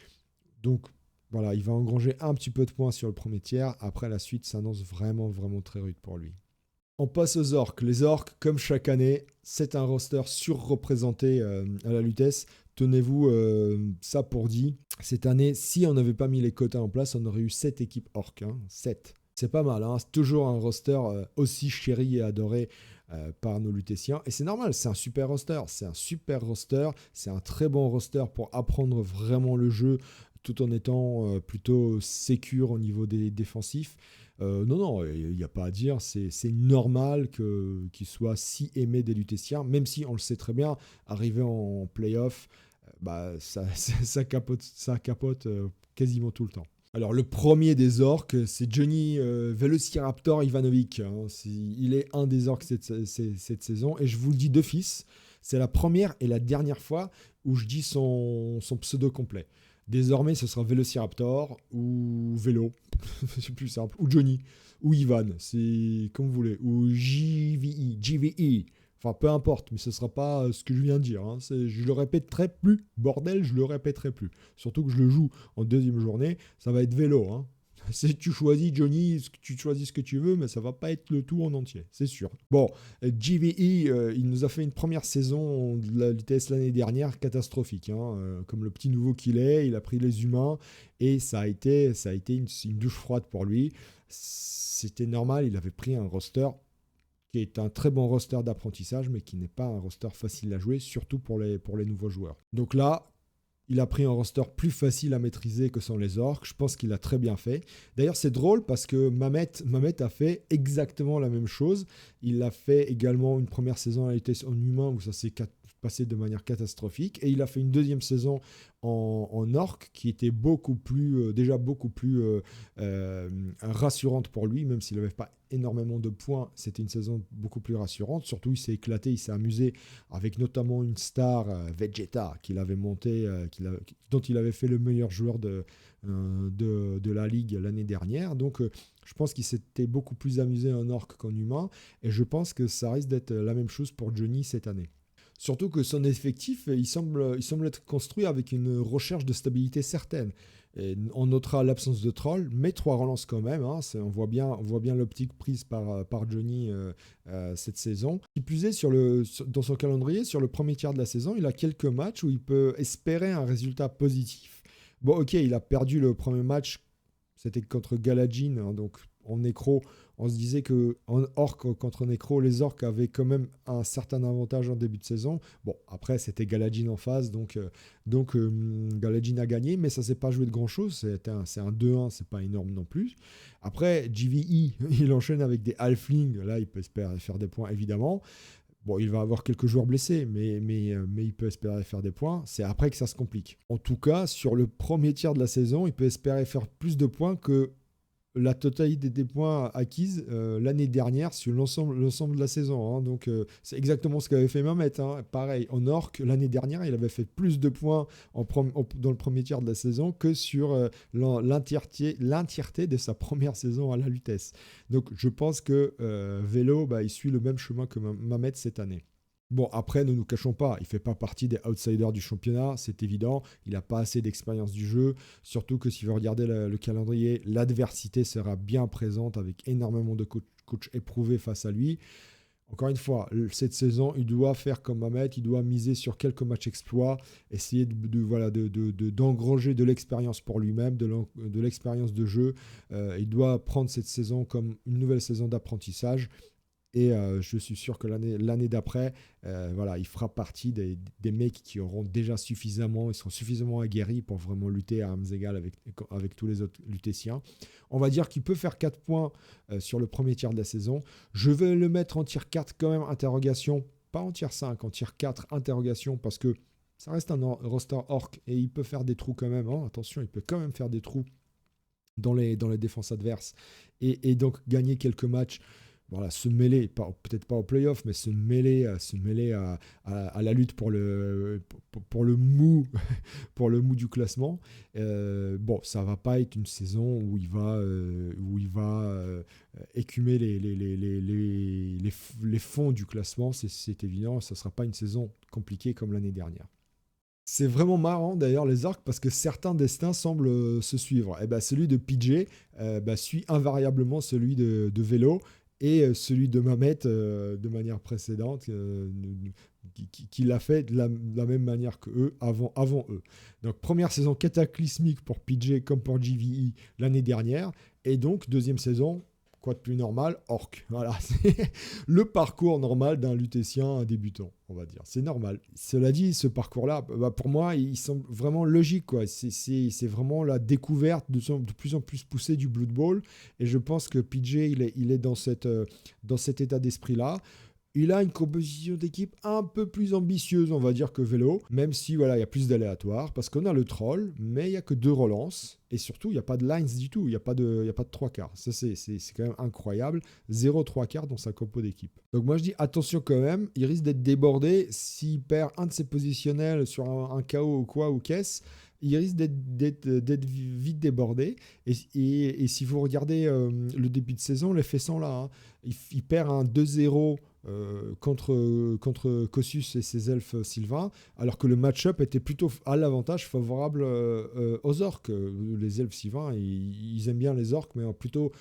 Donc, voilà, il va engranger un petit peu de points sur le premier tiers. Après, la suite s'annonce vraiment très rude pour lui. On passe aux orques. Les orques, comme chaque année, c'est un roster surreprésenté à la Lutèce. Tenez-vous ça pour dit. Cette année, si on n'avait pas mis les quotas en place, on aurait eu 7 équipes orques, hein, 7. C'est pas mal, hein. C'est toujours un roster aussi chéri et adoré par nos Lutétiens. Et c'est normal, c'est un super roster. C'est un très bon roster pour apprendre vraiment le jeu tout en étant plutôt sécure au niveau des défensifs. Non, il n'y a pas à dire. C'est normal qu'il soit si aimé des Lutétiens, même si on le sait très bien, arrivé en play-off, ça capote quasiment tout le temps. Alors, le premier des orques, c'est Johnny Velociraptor Ivanovic, hein. Il est un des orques cette saison. Et je vous le dis d'office, C'est la première et la dernière fois où je dis son pseudo complet. Désormais, ce sera Vélociraptor ou Vélo, c'est plus simple, ou Johnny, ou Ivan, c'est comme vous voulez, ou JVE. Enfin, peu importe, mais ce ne sera pas ce que je viens de dire. Hein. Je le répéterai plus. Bordel, je le répéterai plus. Surtout que je le joue en deuxième journée, ça va être vélo. Hein. Tu choisis Johnny, tu choisis ce que tu veux, mais ça va pas être le tout en entier, c'est sûr. Bon, JVE, il nous a fait une première saison de la l'UTS l'année dernière catastrophique. Hein. Comme le petit nouveau qu'il est, il a pris les humains et ça a été une douche froide pour lui. C'était normal, il avait pris un roster qui est un très bon roster d'apprentissage, mais qui n'est pas un roster facile à jouer, surtout pour les nouveaux joueurs. Donc là, il a pris un roster plus facile à maîtriser que sans les orques. Je pense qu'il a très bien fait. D'ailleurs, c'est drôle parce que Mamet a fait exactement la même chose. Il a fait également une première saison à l'UTS en humain où ça s'est passé de manière catastrophique. Et il a fait une deuxième saison en orc qui était déjà beaucoup plus rassurante pour lui, même s'il n'avait pas énormément de points. C'était une saison beaucoup plus rassurante. Surtout, il s'est éclaté, il s'est amusé avec notamment une star, Vegeta, qu'il avait monté, dont il avait fait le meilleur joueur de la ligue l'année dernière. Donc, je pense qu'il s'était beaucoup plus amusé en orc qu'en humain. Et je pense que ça risque d'être la même chose pour Johnny cette année. Surtout que son effectif, il semble être construit avec une recherche de stabilité certaine. Et on notera l'absence de troll, mais 3 relances quand même. Hein, on voit bien l'optique prise par Johnny cette saison. Qui plus est, dans son calendrier, sur le premier tiers de la saison, il a quelques matchs où il peut espérer un résultat positif. Bon, ok, il a perdu le premier match, c'était contre Galadjin, hein, donc en nécro. On se disait qu'en orc contre nécro, les orcs avaient quand même un certain avantage en début de saison. Bon, après, c'était Galadjin en face, donc Galadjin a gagné, mais ça ne s'est pas joué de grand-chose. C'est un 2-1, c'est pas énorme non plus. Après, JVE, il enchaîne avec des halflings. Là, il peut espérer faire des points, évidemment. Bon, il va avoir quelques joueurs blessés, mais il peut espérer faire des points. C'est après que ça se complique. En tout cas, sur le premier tiers de la saison, il peut espérer faire plus de points que la totalité des points acquises l'année dernière sur l'ensemble de la saison. Hein. Donc, c'est exactement ce qu'avait fait Mamet. Hein. Pareil, en orc, l'année dernière, il avait fait plus de points dans le premier tiers de la saison que sur l'entièreté de sa première saison à la Lutèce. Donc, je pense que Vélo, il suit le même chemin que Mamet cette année. Bon, après, ne nous cachons pas, il ne fait pas partie des outsiders du championnat, c'est évident. Il n'a pas assez d'expérience du jeu. Surtout que si vous regardez le calendrier, l'adversité sera bien présente avec énormément de coachs éprouvés face à lui. Encore une fois, cette saison, il doit faire comme Mamet, il doit miser sur quelques matchs exploits, essayer d'engranger de l'expérience pour lui-même, de l'expérience de jeu. Il doit prendre cette saison comme une nouvelle saison d'apprentissage. Et je suis sûr que l'année d'après, il fera partie des mecs qui auront déjà ils seront suffisamment aguerris pour vraiment lutter à armes égales avec tous les autres lutétiens. On va dire qu'il peut faire 4 points sur le premier tiers de la saison. Je vais le mettre en tier 4 quand même, interrogation. Pas en tier 5, en tier 4, interrogation, parce que ça reste un roster orc et il peut faire des trous quand même. Hein. Attention, il peut quand même faire des trous dans les défenses adverses et donc gagner quelques matchs. Voilà, se mêler, peut-être pas au playoff, mais se mêler à la lutte pour le mou pour le mou du classement. Ça va pas être une saison où il va écumer les fonds du classement, c'est évident. Ça sera pas une saison compliquée comme l'année dernière. C'est vraiment marrant d'ailleurs les orcs parce que certains destins semblent se suivre. Et celui de PJ suit invariablement celui de Vélo. Et celui de Mamet de manière précédente, qui l'a fait de la même manière qu'eux, avant eux. Donc première saison cataclysmique pour PJ comme pour JVE l'année dernière. Et donc deuxième saison, quoi de plus normal, orc. Voilà, c'est le parcours normal d'un lutétien débutant, on va dire. C'est normal. Cela dit, ce parcours-là, pour moi, il semble vraiment logique, quoi. C'est vraiment la découverte de plus en plus poussée du Blood Bowl. Et je pense que PJ, il est dans cet état d'esprit-là. Il a une composition d'équipe un peu plus ambitieuse, on va dire, que Vélo, même si voilà, il y a plus d'aléatoires, parce qu'on a le troll, mais il n'y a que 2 relances, et surtout, il n'y a pas de lines du tout, il n'y a pas de 3 quarts. Ça, c'est quand même incroyable. 0 3 quarts dans sa compo d'équipe. Donc moi, je dis attention quand même, il risque d'être débordé s'il perd un de ses positionnels sur un KO ou quoi, ou caisse. Il risque d'être vite débordé. Et si vous regardez le début de saison, les faits sont là. Hein. Il perd un 2-0 contre Kossus et ses elfes sylvains, alors que le match-up était plutôt à l'avantage favorable aux orques. Les elfes sylvains, ils aiment bien les orques, mais plutôt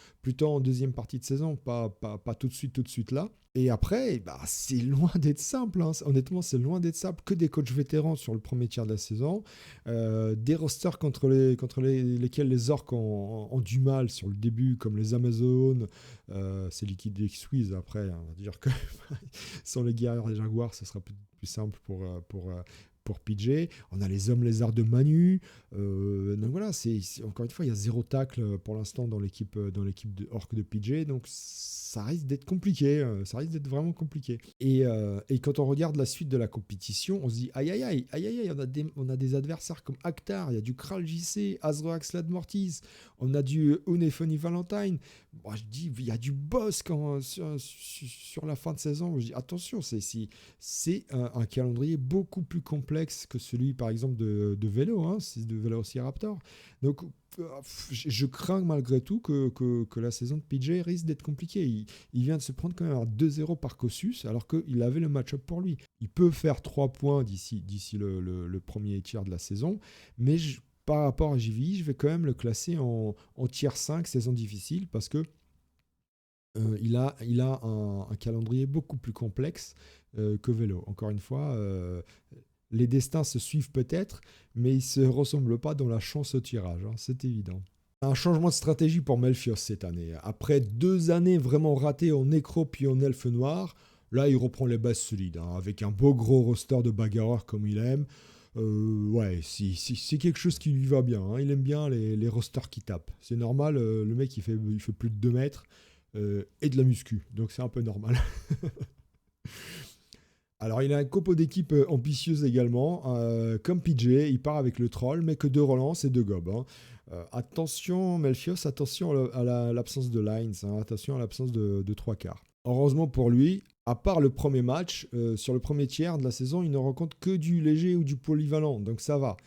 en deuxième partie de saison, pas tout de suite là. Et après, bah, c'est loin d'être simple. Hein. Honnêtement, c'est loin d'être simple. Que des coachs vétérans sur le premier tiers de la saison. Des rosters contre lesquels les orques ont du mal sur le début, comme les Amazones. C'est Liquid X-Squeeze après. Hein, on va dire que sans les guerriers des jaguars, ce sera plus simple pour PJ. On a les hommes lézards de Manu. Donc voilà, encore une fois, il y a 0 tacle pour l'instant dans l'équipe de orc de PJ. Donc ça risque d'être compliqué. Ça risque d'être vraiment compliqué. Et quand on regarde la suite de la compétition, on se dit aïe aïe aïe, aïe aïe aïe, on a des adversaires comme Actar, il y a du Kral JC, Azroax Ladmortis, on a du Unephony Valentine. Moi, je dis, il y a du boss sur la fin de saison. Je dis, attention, c'est un calendrier beaucoup plus complexe que celui, par exemple, de Vélo, hein, c'est de Velociraptor. Donc, je crains malgré tout que la saison de PJ risque d'être compliquée. Il vient de se prendre quand même à 2-0 par Kossus, alors qu'il avait le match-up pour lui. Il peut faire 3 points d'ici le premier tiers de la saison, mais par rapport à JVI, je vais quand même le classer en tier 5, saison difficile, parce que il a un calendrier beaucoup plus complexe que Vélo. Encore une fois, les destins se suivent peut-être, mais ils ne se ressemblent pas dans la chance au tirage, hein, c'est évident. Un changement de stratégie pour Melfios cette année. Après 2 années vraiment ratées en nécro puis en elfe noir, là il reprend les bases solides, hein, avec un beau gros roster de bagarreurs comme il aime. Ouais, c'est quelque chose qui lui va bien. Hein. Il aime bien les rosters qui tapent. C'est normal, le mec il fait plus de 2 mètres et de la muscu, donc c'est un peu normal. Alors il a un copo d'équipe ambitieuse également, comme PJ, il part avec le troll, mais que 2 relances et 2 gobs. Hein. Attention Melfios, attention à l'absence de lines, hein, attention à l'absence de 3 quarts. Heureusement pour lui, à part le premier match, sur le premier tiers de la saison, il ne rencontre que du léger ou du polyvalent, donc ça va.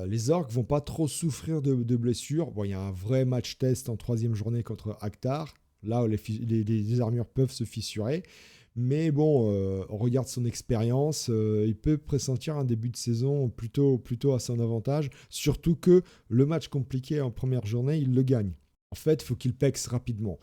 Les orques vont pas trop souffrir de blessures. Bon, il y a un vrai match test en 3e journée contre Actar, là où les armures peuvent se fissurer. Mais bon, on regarde son expérience, il peut pressentir un début de saison plutôt à son avantage, surtout que le match compliqué en première journée, il le gagne. En fait, il faut qu'il pexe rapidement.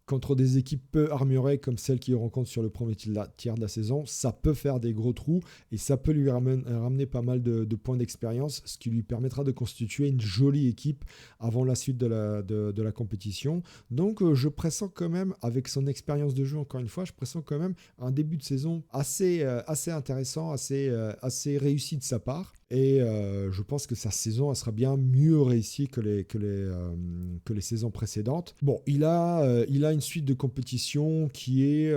Contre des équipes peu armurées comme celles qu'il rencontre sur le premier tiers de la saison, ça peut faire des gros trous et ça peut lui ramener pas mal de points d'expérience, ce qui lui permettra de constituer une jolie équipe avant la suite de la compétition. Donc je pressens quand même, avec son expérience de jeu encore une fois, je pressens quand même un début de saison assez intéressant, assez réussi de sa part. Et je pense que sa saison elle sera bien mieux réussie que les saisons précédentes. Bon, il a une suite de compétitions qui est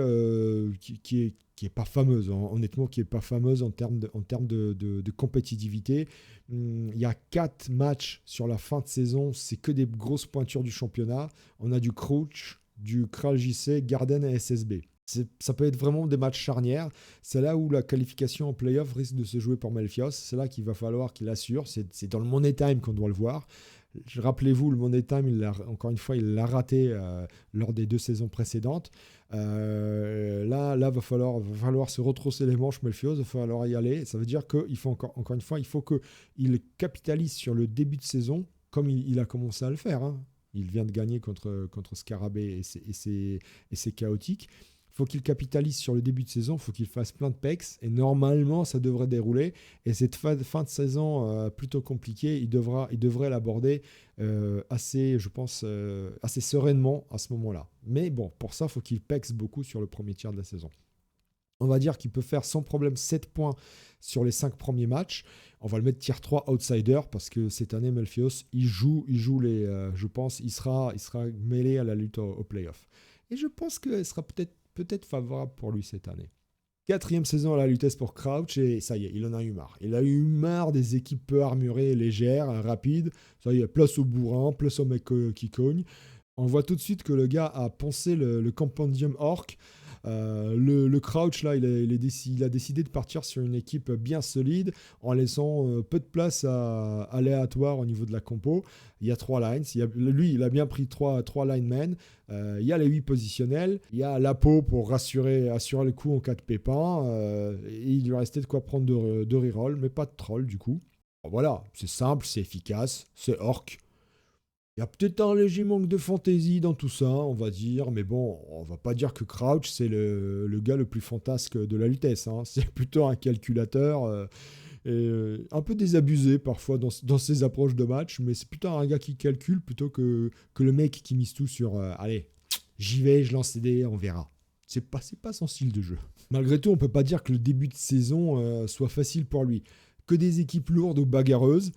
pas fameuse, hein. Honnêtement, qui est pas fameuse en termes de compétitivité. Il y a 4 matchs sur la fin de saison, c'est que des grosses pointures du championnat. On a du Crouch, du Kral JC, Garden et SSB. Ça peut être vraiment des matchs charnières. C'est là où la qualification en playoff risque de se jouer pour Melfios. C'est là qu'il va falloir qu'il assure. C'est dans le Money Time qu'on doit le voir. Rappelez-vous, le Money Time, encore une fois, il l'a raté lors des 2 saisons précédentes. Là, va falloir se retrousser les manches, Melfios. Il va falloir y aller. Ça veut dire qu'il faut encore une fois, il faut qu'il capitalise sur le début de saison, comme il a commencé à le faire. Hein. Il vient de gagner contre Scarabée et c'est chaotique. Il faut qu'il capitalise sur le début de saison, il faut qu'il fasse plein de pecs, et normalement, ça devrait dérouler. Et cette fin de saison plutôt compliquée, il devrait l'aborder assez sereinement à ce moment-là. Mais bon, pour ça, il faut qu'il pexe beaucoup sur le premier tiers de la saison. On va dire qu'il peut faire sans problème 7 points sur les 5 premiers matchs. On va le mettre tier 3 outsider parce que cette année, Melfios, il joue je pense, il sera mêlé à la lutte au playoff. Et je pense qu'il sera peut-être peut-être favorable pour lui cette année. 4e saison à la Lutèce pour Crouch et ça y est, il en a eu marre. Il a eu marre des équipes peu armurées, légères, rapides. Ça y est, place au bourrin, place au mec qui cogne. On voit tout de suite que le gars a poncé le Compendium Orc. Le Crouch, là, il a décidé de partir sur une équipe bien solide en laissant peu de place aléatoire au niveau de la compo. Il y a 3 lines. Lui, il a bien pris 3 linemen. Il y a les 8 positionnels. Il y a la peau pour assurer le coup en cas de pépin. Et il lui restait de quoi prendre de reroll, mais pas de troll du coup. Bon, voilà, c'est simple, c'est efficace, c'est orc. Il y a peut-être un léger manque de fantaisie dans tout ça, on va dire, mais bon, on va pas dire que Crouch, c'est le gars le plus fantasque de la Lutèce. Hein. C'est plutôt un calculateur, un peu désabusé parfois dans ses approches de match, mais c'est plutôt un gars qui calcule plutôt que le mec qui mise tout sur allez, j'y vais, je lance des dés, on verra. C'est pas son style de jeu. Malgré tout, on peut pas dire que le début de saison soit facile pour lui. Que des équipes lourdes ou bagarreuses.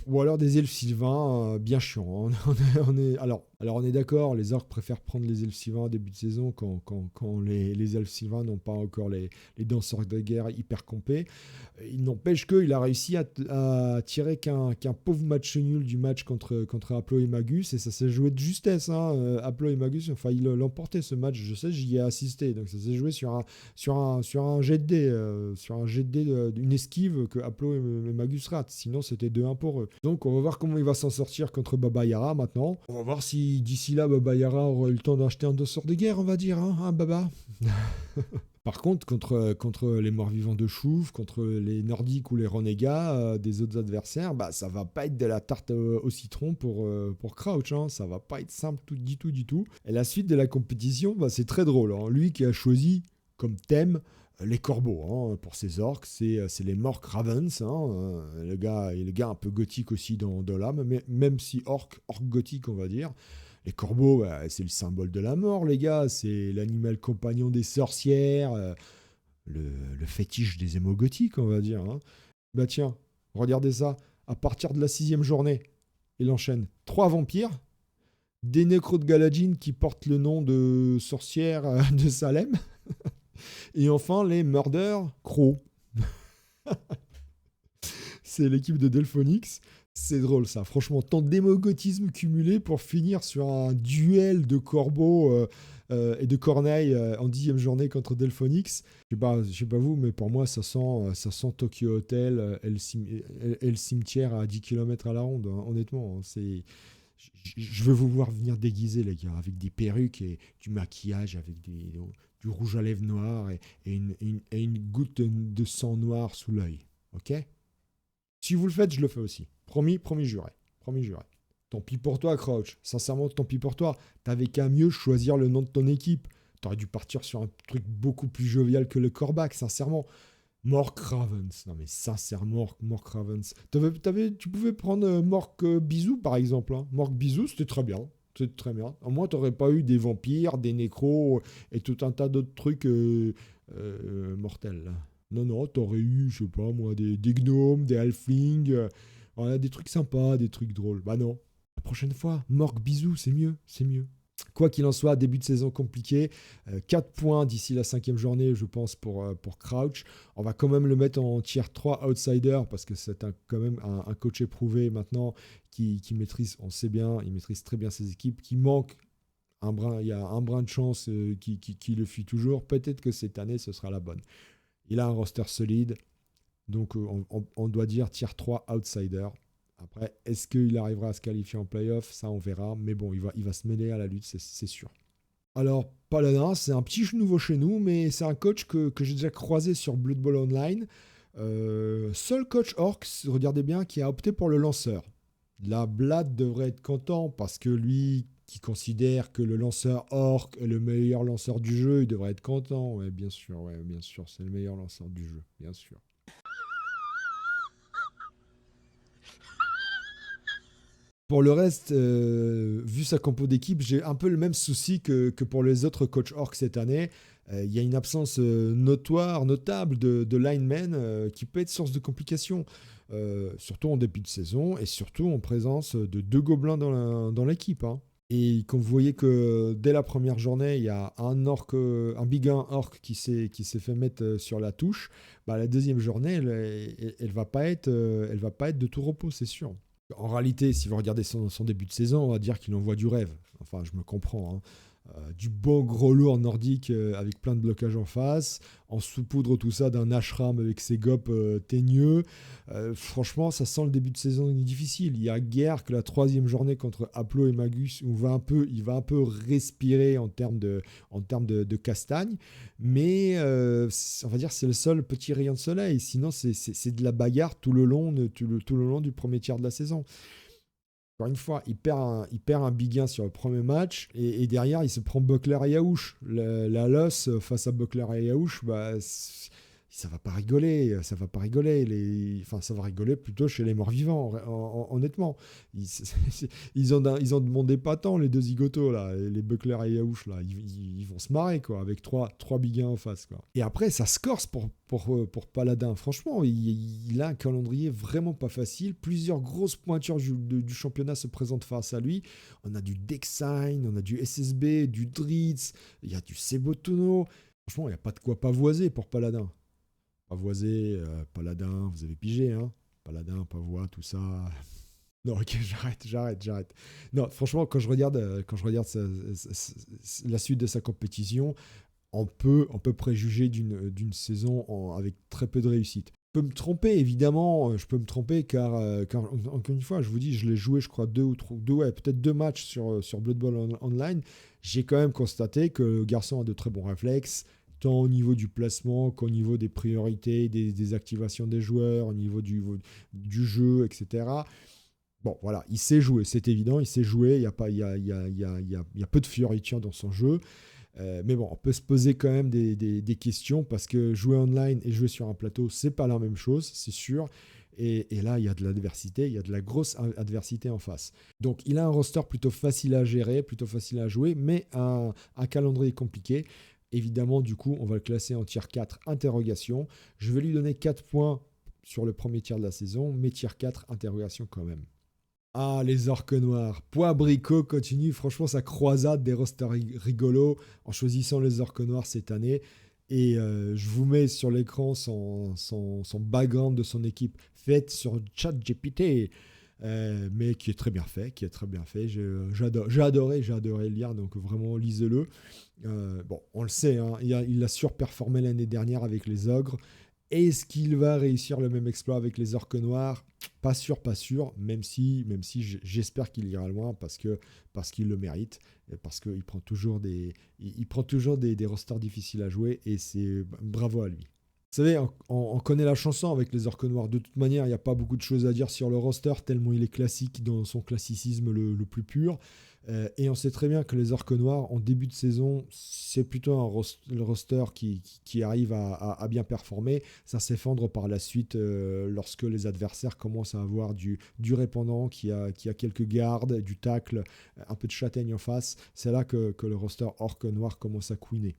Ou alors des elfes sylvains bien chiants. Alors on est d'accord, les orques préfèrent prendre les elfes sylvains au début de saison quand les elfes sylvains n'ont pas encore les danseurs de guerre hyper compés. Il n'empêche qu'il a réussi à tirer qu'un pauvre match nul du match contre Aplo et Magus, et ça s'est joué de justesse. Hein. Aplo et Magus ont failli l'emporter ce match, je sais, j'y ai assisté. Donc ça s'est joué sur un jet de dés, une esquive que Aplo et Magus ratent. Sinon c'était 2-1 pour eux. Donc on va voir comment il va s'en sortir contre Baba Yara maintenant. On va voir si d'ici là Baba Yara aura eu le temps d'acheter un danseur de guerre, on va dire, hein Baba. Par contre, contre les morts-vivants de Chouf, contre les Nordiques ou les renégats des autres adversaires, bah, ça va pas être de la tarte au citron pour Crouch. Hein. Ça va pas être simple du tout. Et la suite de la compétition, bah, c'est très drôle. Hein. Lui qui a choisi comme thème les corbeaux. Hein. Pour ses orques, c'est les Mork Ravens. Hein. Le gars un peu gothique aussi dans l'âme, mais même si orc gothique, on va dire. Les corbeaux, c'est le symbole de la mort, les gars. C'est l'animal compagnon des sorcières, le fétiche des émaux gothiques, on va dire. Hein. Bah tiens, regardez ça. À partir de la 6e journée, il enchaîne 3 vampires, des nécros de Galadjin qui portent le nom de sorcières de Salem, et enfin les Murder Crow. C'est l'équipe de Delphonix. C'est drôle ça, franchement, tant d'émogotisme cumulé pour finir sur un duel de corbeaux et de corneilles en 10e journée contre Delphonix. Je sais pas vous, mais pour moi ça sent Tokyo Hotel et le cimetière à 10 km à la ronde, hein, honnêtement. Hein, je veux vous voir venir déguiser les gars, avec des perruques et du maquillage, avec du rouge à lèvres noir et une goutte de sang noir sous l'œil, ok ? Si vous le faites, je le fais aussi. Promis, juré. Tant pis pour toi, Crouch. Sincèrement, tant pis pour toi. T'avais qu'à mieux choisir le nom de ton équipe. T'aurais dû partir sur un truc beaucoup plus jovial que le Corbac, sincèrement. Mork Ravens. Non mais sincèrement, Mork Ravens. Tu pouvais prendre Mork Bisou, par exemple. Hein. Mork Bisou, c'était très bien. C'était très bien. Au moins, t'aurais pas eu des vampires, des nécros et tout un tas d'autres trucs mortels, là. Non, t'aurais eu, je sais pas moi, des gnomes, des halflings, voilà, des trucs sympas, des trucs drôles. Bah non. La prochaine fois, Mork Bisou, c'est mieux. Quoi qu'il en soit, début de saison compliqué. 4 points d'ici la 5e journée, je pense, pour Crouch. On va quand même le mettre en tier 3 outsider parce que c'est quand même un coach éprouvé maintenant qui maîtrise, on sait bien, il maîtrise très bien ses équipes, qui manque il y a un brin de chance qui le fuit toujours. Peut-être que cette année, ce sera la bonne. Il a un roster solide, donc on doit dire tier 3 outsider. Après, est-ce qu'il arrivera à se qualifier en playoff? Ça, on verra. Mais bon, il va se mêler à la lutte, c'est sûr. Alors, Paladin, c'est un petit nouveau chez nous, mais c'est un coach que j'ai déjà croisé sur Blood Bowl Online. Seul coach Orcs, regardez bien, qui a opté pour le lanceur. La Blad devrait être content parce que lui, qui considère que le lanceur Orc est le meilleur lanceur du jeu, il devrait être content. Ouais, bien sûr, c'est le meilleur lanceur du jeu, bien sûr. Pour le reste, vu sa compo d'équipe, j'ai un peu le même souci que pour les autres coachs Orcs cette année. Il y a une absence notable de linemen qui peut être source de complications. Surtout en début de saison et surtout en présence de 2 gobelins dans l'équipe. Hein. Et quand vous voyez que dès la première journée, il y a un big 1 orc qui s'est fait mettre sur la touche, bah, la deuxième journée, elle va pas être, elle va pas être de tout repos, c'est sûr. En réalité, si vous regardez son début de saison, on va dire qu'il envoie du rêve. Enfin, je me comprends, hein. Du bon gros lourd nordique avec plein de blocages en face, en saupoudre tout ça d'un ashram avec ses gopes teigneux. Franchement, ça sent le début de saison difficile. Il y a guère que la troisième journée contre Aplo et Magus, où il va un peu respirer en termes de castagne, mais on va dire c'est le seul petit rayon de soleil. Sinon, c'est de la bagarre tout le long du premier tiers de la saison. Encore une fois, il perd un big 1 sur le premier match et derrière, il se prend Buckler et Yaouch. La loss face à Buckler et Yaouch, bah, ça va pas rigoler. Ça va pas rigoler. Enfin, ça va rigoler plutôt chez les morts-vivants, honnêtement. Ils ont demandé pas tant, les deux zigotos, là, les Buckler et Yaouch, là. Ils vont se marrer, quoi, avec trois big 1 en face, quoi. Et après, ça se corse pour Paladin. Franchement, il a un calendrier vraiment pas facile. Plusieurs grosses pointures du championnat se présentent face à lui. On a du Dexine, on a du SSB, du Dritz, il y a du Sebotono. Franchement, il n'y a pas de quoi pavoiser pour Paladin. Pavoiser, Paladin, vous avez pigé, hein? Paladin, Pavois, tout ça. Non, ok, j'arrête. Non, franchement, quand je regarde la suite de sa compétition, on peut préjuger d'une saison avec très peu de réussite. Je peux me tromper, évidemment, car encore une fois, je vous dis, je l'ai joué, je crois, peut-être deux matchs sur Blood Bowl Online. J'ai quand même constaté que le garçon a de très bons réflexes, tant au niveau du placement qu'au niveau des priorités, des activations des joueurs, au niveau du jeu, etc. Bon, voilà, il sait jouer, c'est évident, il sait jouer, il y a peu de fioritures dans son jeu. Mais bon, on peut se poser quand même des questions parce que jouer online et jouer sur un plateau, c'est pas la même chose, c'est sûr. Et là, il y a de l'adversité, il y a de la grosse adversité en face. Donc, il a un roster plutôt facile à gérer, plutôt facile à jouer, mais un calendrier compliqué. Évidemment, du coup, on va le classer en tier 4, interrogation. Je vais lui donner 4 points sur le premier tiers de la saison, mais tier 4, interrogation quand même. Ah, les orques noirs. Poibricot continue, franchement, sa croisade des rosters rigolos en choisissant les orques noirs cette année. Et je vous mets sur l'écran son background de son équipe faite sur ChatGPT, mais qui est très bien fait, J'ai adoré le lire, donc vraiment lisez-le. Bon, on le sait, hein, il a surperformé l'année dernière avec les ogres. Est-ce qu'il va réussir le même exploit avec les orques noirs? Pas sûr, même si j'espère qu'il ira loin parce qu'il le mérite, et parce qu'il prend toujours des rosters difficiles à jouer et c'est bravo à lui. Vous savez, on connaît la chanson avec les orques noirs. De toute manière, il n'y a pas beaucoup de choses à dire sur le roster, tellement il est classique dans son classicisme le plus pur. Et on sait très bien que les orques noirs, en début de saison, c'est plutôt le roster qui arrive à bien performer. Ça s'effondre par la suite lorsque les adversaires commencent à avoir du répondant, qui a quelques gardes, du tacle, un peu de châtaigne en face. C'est là que le roster orque noir commence à couiner.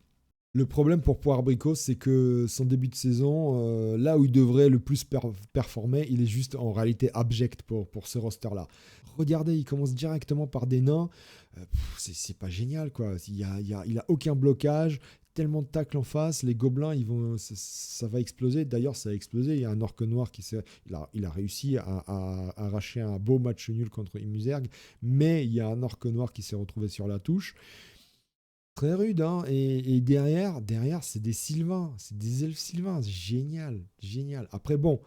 Le problème pour Poire-Abricot, c'est que son début de saison, là où il devrait le plus performer, il est juste en réalité abject pour ce roster-là. Regardez, il commence directement par des nains. C'est pas génial, quoi. Il a aucun blocage, tellement de tacles en face. Les gobelins, ça va exploser. D'ailleurs, ça a explosé. Il y a un orque noir il a réussi à arracher un beau match nul contre Immuserg, mais il y a un orque noir qui s'est retrouvé sur la touche. Très rude, hein. Et derrière, c'est des Sylvains, c'est des elfes Sylvains, c'est génial. Après, bon,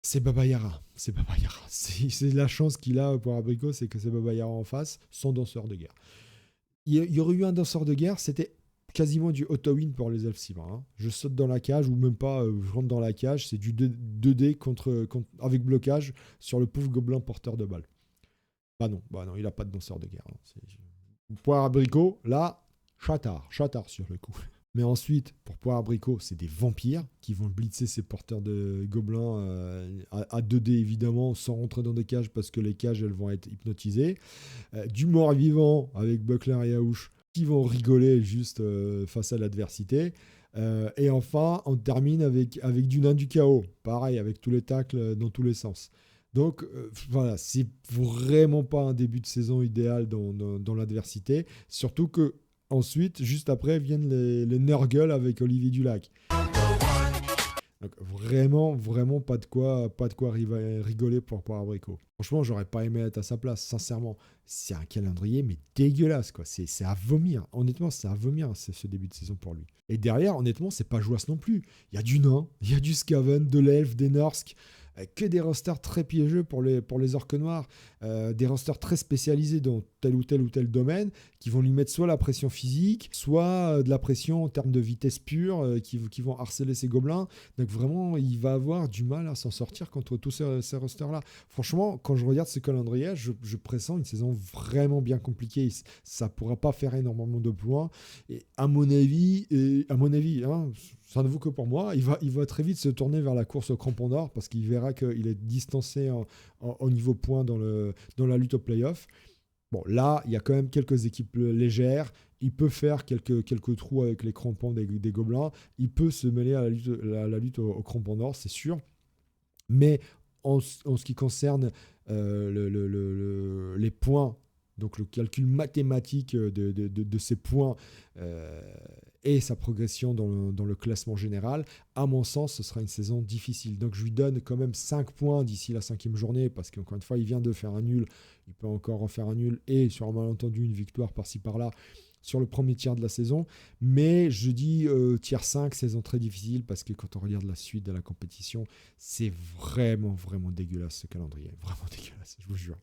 c'est Baba Yaga. C'est la chance qu'il a pour Abricot, c'est que c'est Baba Yaga en face, son danseur de guerre. Il y aurait eu un danseur de guerre, c'était quasiment du auto-win pour les elfes Sylvains, hein. Je saute dans la cage, ou même pas, je rentre dans la cage, c'est du 2D avec blocage sur le pauvre gobelin porteur de balles. Bah non, il a pas de danseur de guerre, hein. Poire abricot, là, chatard sur le coup. Mais ensuite, pour poire abricot, c'est des vampires qui vont blitzer ces porteurs de gobelins à 2D évidemment, sans rentrer dans des cages parce que les cages elles vont être hypnotisées. Du mort-vivant avec Buckler et Yaouch qui vont rigoler juste face à l'adversité. Et enfin, on termine avec du nain du chaos. Pareil, avec tous les tacles dans tous les sens. Donc voilà, c'est vraiment pas un début de saison idéal dans l'adversité. Surtout que ensuite, juste après, viennent les Nurgle avec Olivier Dulac. Donc vraiment, vraiment pas de quoi rigoler pour Abricot. Franchement, j'aurais pas aimé être à sa place, sincèrement. C'est un calendrier, mais dégueulasse, quoi. C'est à vomir. Honnêtement, c'est à vomir, ce début de saison pour lui. Et derrière, honnêtement, c'est pas jouasse non plus. Il y a du nain, il y a du Skaven, de l'elfe, des Norsk, que des rosters très piégeux pour les orques noirs, des rosters très spécialisés dans tel ou tel domaine, qui vont lui mettre soit la pression physique, soit de la pression en termes de vitesse pure, qui vont harceler ses gobelins. Donc vraiment, il va avoir du mal à s'en sortir contre tous ces rosters-là. Franchement, quand je regarde ce calendrier, je pressens une saison vraiment bien compliquée. Ça ne pourra pas faire énormément de points. Et à mon avis, hein, ça ne vaut que pour moi, il va très vite se tourner vers la course au crampon d'or parce qu'il verra qu'il est distancé au niveau points dans la lutte au playoff. Bon, là, il y a quand même quelques équipes légères. Il peut faire quelques trous avec les crampons des gobelins. Il peut se mêler à la lutte au crampon d'or, c'est sûr. Mais en ce qui concerne les points, donc le calcul mathématique de ces points et sa progression dans le classement général, à mon sens, ce sera une saison difficile. Donc je lui donne quand même 5 points d'ici la 5e journée, parce qu'encore une fois, il vient de faire un nul, il peut encore en faire un nul, et sur un malentendu, une victoire par-ci par-là, sur le premier tiers de la saison. Mais je dis tiers 5, saison très difficile, parce que quand on regarde la suite de la compétition, c'est vraiment, vraiment dégueulasse ce calendrier. Vraiment dégueulasse, je vous jure.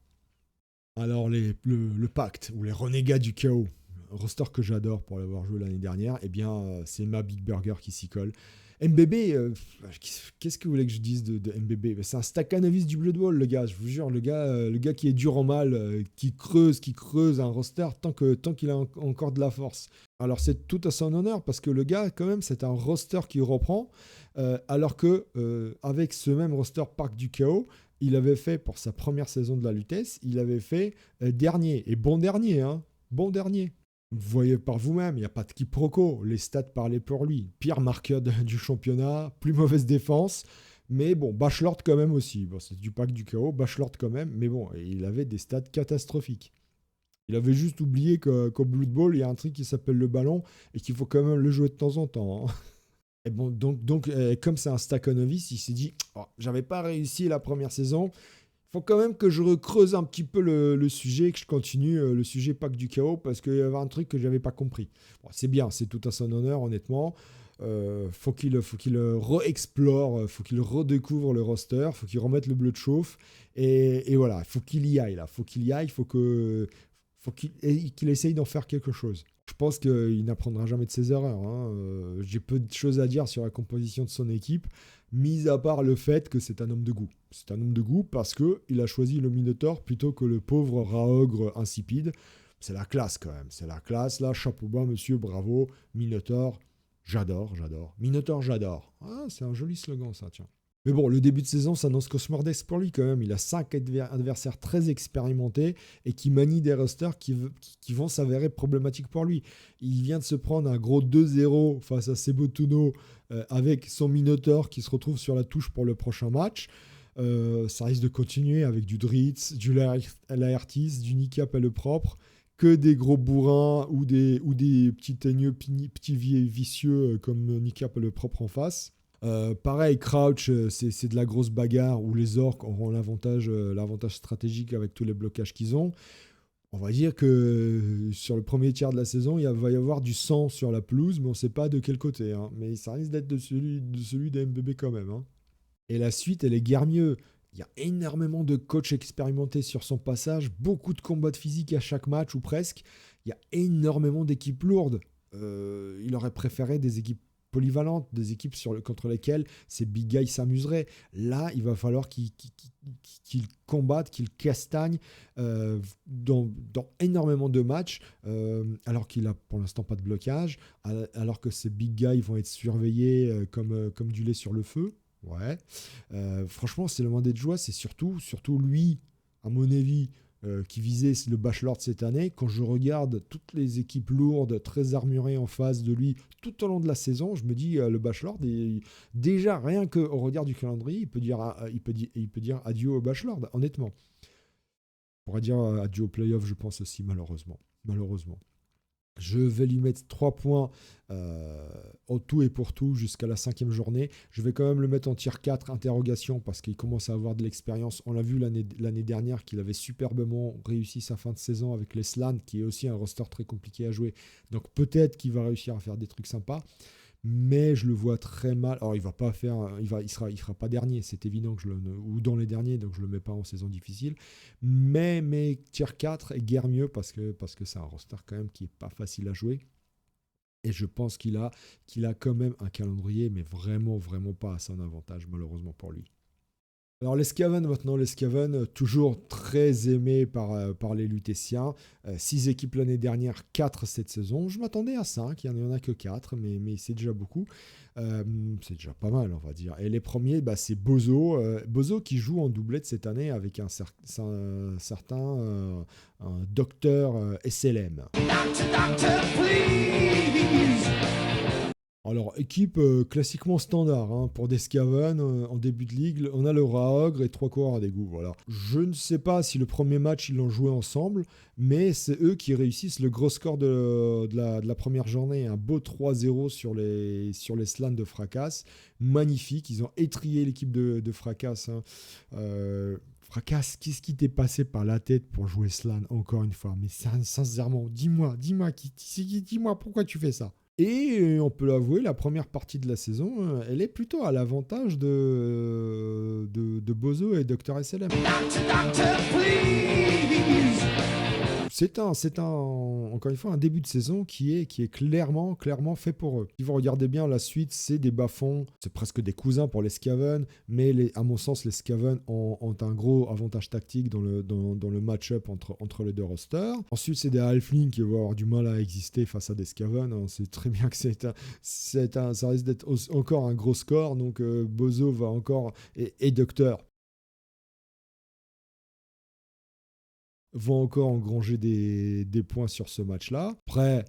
Alors le pacte, ou les renégats du chaos, roster que j'adore pour l'avoir joué l'année dernière, eh bien c'est ma Big Burger qui s'y colle. MBB, qu'est-ce que vous voulez que je dise de MBB? C'est un Stakhanovich du Blood Bowl, le gars, je vous jure, le gars qui est dur en mal, qui creuse un roster tant qu'il a encore de la force. Alors c'est tout à son honneur, parce que le gars, quand même, c'est un roster qui reprend, alors que avec ce même roster Parc du Chaos, il avait fait, pour sa première saison de la Lutèce, il avait fait dernier, et bon dernier, hein, bon dernier. Vous voyez par vous-même, il n'y a pas de quiproquo. Les stats parlaient pour lui. Pire marqueur du championnat, plus mauvaise défense. Mais bon, Bachelord quand même aussi. Bon, c'est du pack du chaos, Bachelord quand même. Mais bon, il avait des stats catastrophiques. Il avait juste oublié qu'au Blood Bowl, il y a un truc qui s'appelle le ballon et qu'il faut quand même le jouer de temps en temps, hein. Et bon, donc comme c'est un Stakhanovich, il s'est dit oh, j'avais pas réussi la première saison. Faut quand même que je recreuse un petit peu le sujet, que je continue le sujet Pack du Chaos, parce qu'il y avait un truc que j'avais pas compris. Bon, c'est bien, c'est tout à son honneur, honnêtement. Faut qu'il re-explore, faut qu'il redécouvre le roster, faut qu'il remette le bleu de chauffe, et voilà, faut qu'il y aille là, faut qu'il y aille, faut qu'il essaye d'en faire quelque chose. Je pense qu'il n'apprendra jamais de ses erreurs, hein. J'ai peu de choses à dire sur la composition de son équipe, mis à part le fait que c'est un homme de goût. C'est un homme de goût parce qu'il a choisi le Minotaur plutôt que le pauvre Raogre insipide. C'est la classe quand même, c'est la classe là, chapeau bas monsieur, bravo, Minotaur, j'adore. Minotaur, j'adore. Ah, c'est un joli slogan ça, tiens. Mais bon, le début de saison s'annonce cauchemardesque pour lui quand même. Il a 5 adversaires très expérimentés et qui manient des rosters qui vont s'avérer problématiques pour lui. Il vient de se prendre un gros 2-0 face à Sebotuno avec son Minotaur qui se retrouve sur la touche pour le prochain match. Ça risque de continuer avec du Dritz, du Laertis, du Nicap à le propre, que des gros bourrins ou des petits teigneux, petits vicieux comme Nicap à le propre en face. Pareil, Crouch, c'est de la grosse bagarre où les orques auront l'avantage stratégique avec tous les blocages qu'ils ont. On va dire que sur le premier tiers de la saison, il va y avoir du sang sur la pelouse, mais on ne sait pas de quel côté, hein. Mais ça risque d'être de celui des MBB quand même, hein. Et la suite, elle est guère mieux. Il y a énormément de coachs expérimentés sur son passage, beaucoup de combats de physique à chaque match ou presque. Il y a énormément d'équipes lourdes. Il aurait préféré des équipes polyvalentes, des équipes contre lesquelles ces big guys s'amuseraient. Là, il va falloir qu'ils combattent, qu'ils castagnent dans énormément de matchs, alors qu'il n'a pour l'instant pas de blocage, alors que ces big guys vont être surveillés comme du lait sur le feu. Ouais. Franchement, c'est le moment d'être joie, c'est surtout lui, à mon avis, qui visait le Bachelor de cette année. Quand je regarde toutes les équipes lourdes, très armurées en face de lui tout au long de la saison, je me dis le Bachelor, déjà rien qu'au regard du calendrier, il peut dire adieu au Bachelor, honnêtement. On pourrait dire adieu au playoff, je pense aussi, malheureusement. Je vais lui mettre 3 points en tout et pour tout jusqu'à la 5e journée. Je vais quand même le mettre en tier 4, interrogation, parce qu'il commence à avoir de l'expérience. On l'a vu l'année dernière qu'il avait superbement réussi sa fin de saison avec les Slans, qui est aussi un roster très compliqué à jouer. Donc peut-être qu'il va réussir à faire des trucs sympas. Mais je le vois très mal. Alors, il sera pas dernier, c'est évident, ou dans les derniers, donc je le mets pas en saison difficile. Mais tier 4 est guère mieux parce que c'est un roster quand même qui est pas facile à jouer. Et je pense qu'il a quand même un calendrier, mais vraiment, vraiment pas à son avantage, malheureusement pour lui. Alors les Scaven maintenant, toujours très aimés par les Lutétiens. 6 équipes l'année dernière, 4 cette saison. Je m'attendais à 5, il n'y en a que 4, mais c'est déjà beaucoup. C'est déjà pas mal, on va dire. Et les premiers, c'est Bozo. Bozo qui joue en doublette cette année avec un certain un docteur SLM. Alors, équipe classiquement standard pour des Scaven en début de ligue. On a le Raogre et 3 coureurs à d'égout. Voilà. Je ne sais pas si le premier match ils l'ont joué ensemble, mais c'est eux qui réussissent le gros score de la première journée. Un beau 3-0 sur les Slans de Fracas. Magnifique. Ils ont étrié l'équipe de Fracas. Fracas, qu'est-ce qui t'est passé par la tête pour jouer Slan encore une fois? Mais sincèrement, dis-moi pourquoi tu fais ça? Et on peut l'avouer, la première partie de la saison, elle est plutôt à l'avantage de Bozo et Dr. SLM. C'est encore une fois un début de saison qui est clairement fait pour eux. Si vous regardez bien la suite, c'est des bas-fonds, c'est presque des cousins pour les Scaven, mais à mon sens, les Scaven ont un gros avantage tactique dans le match-up entre les deux rosters. Ensuite, c'est des Halflings qui vont avoir du mal à exister face à des Scaven. On sait très bien que ça risque d'être encore un gros score, donc Bozo va encore, et Docteur vont encore engranger des points sur ce match-là. Après,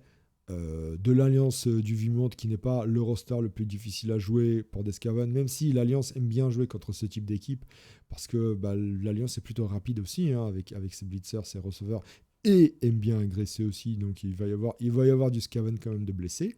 de l'Alliance du Vimonde qui n'est pas le roster le plus difficile à jouer pour des Scaven, même si l'Alliance aime bien jouer contre ce type d'équipe, parce que l'Alliance est plutôt rapide aussi, avec ses blitzers, ses receveurs, et aime bien agresser aussi, donc il va y avoir du Scaven quand même de blessés.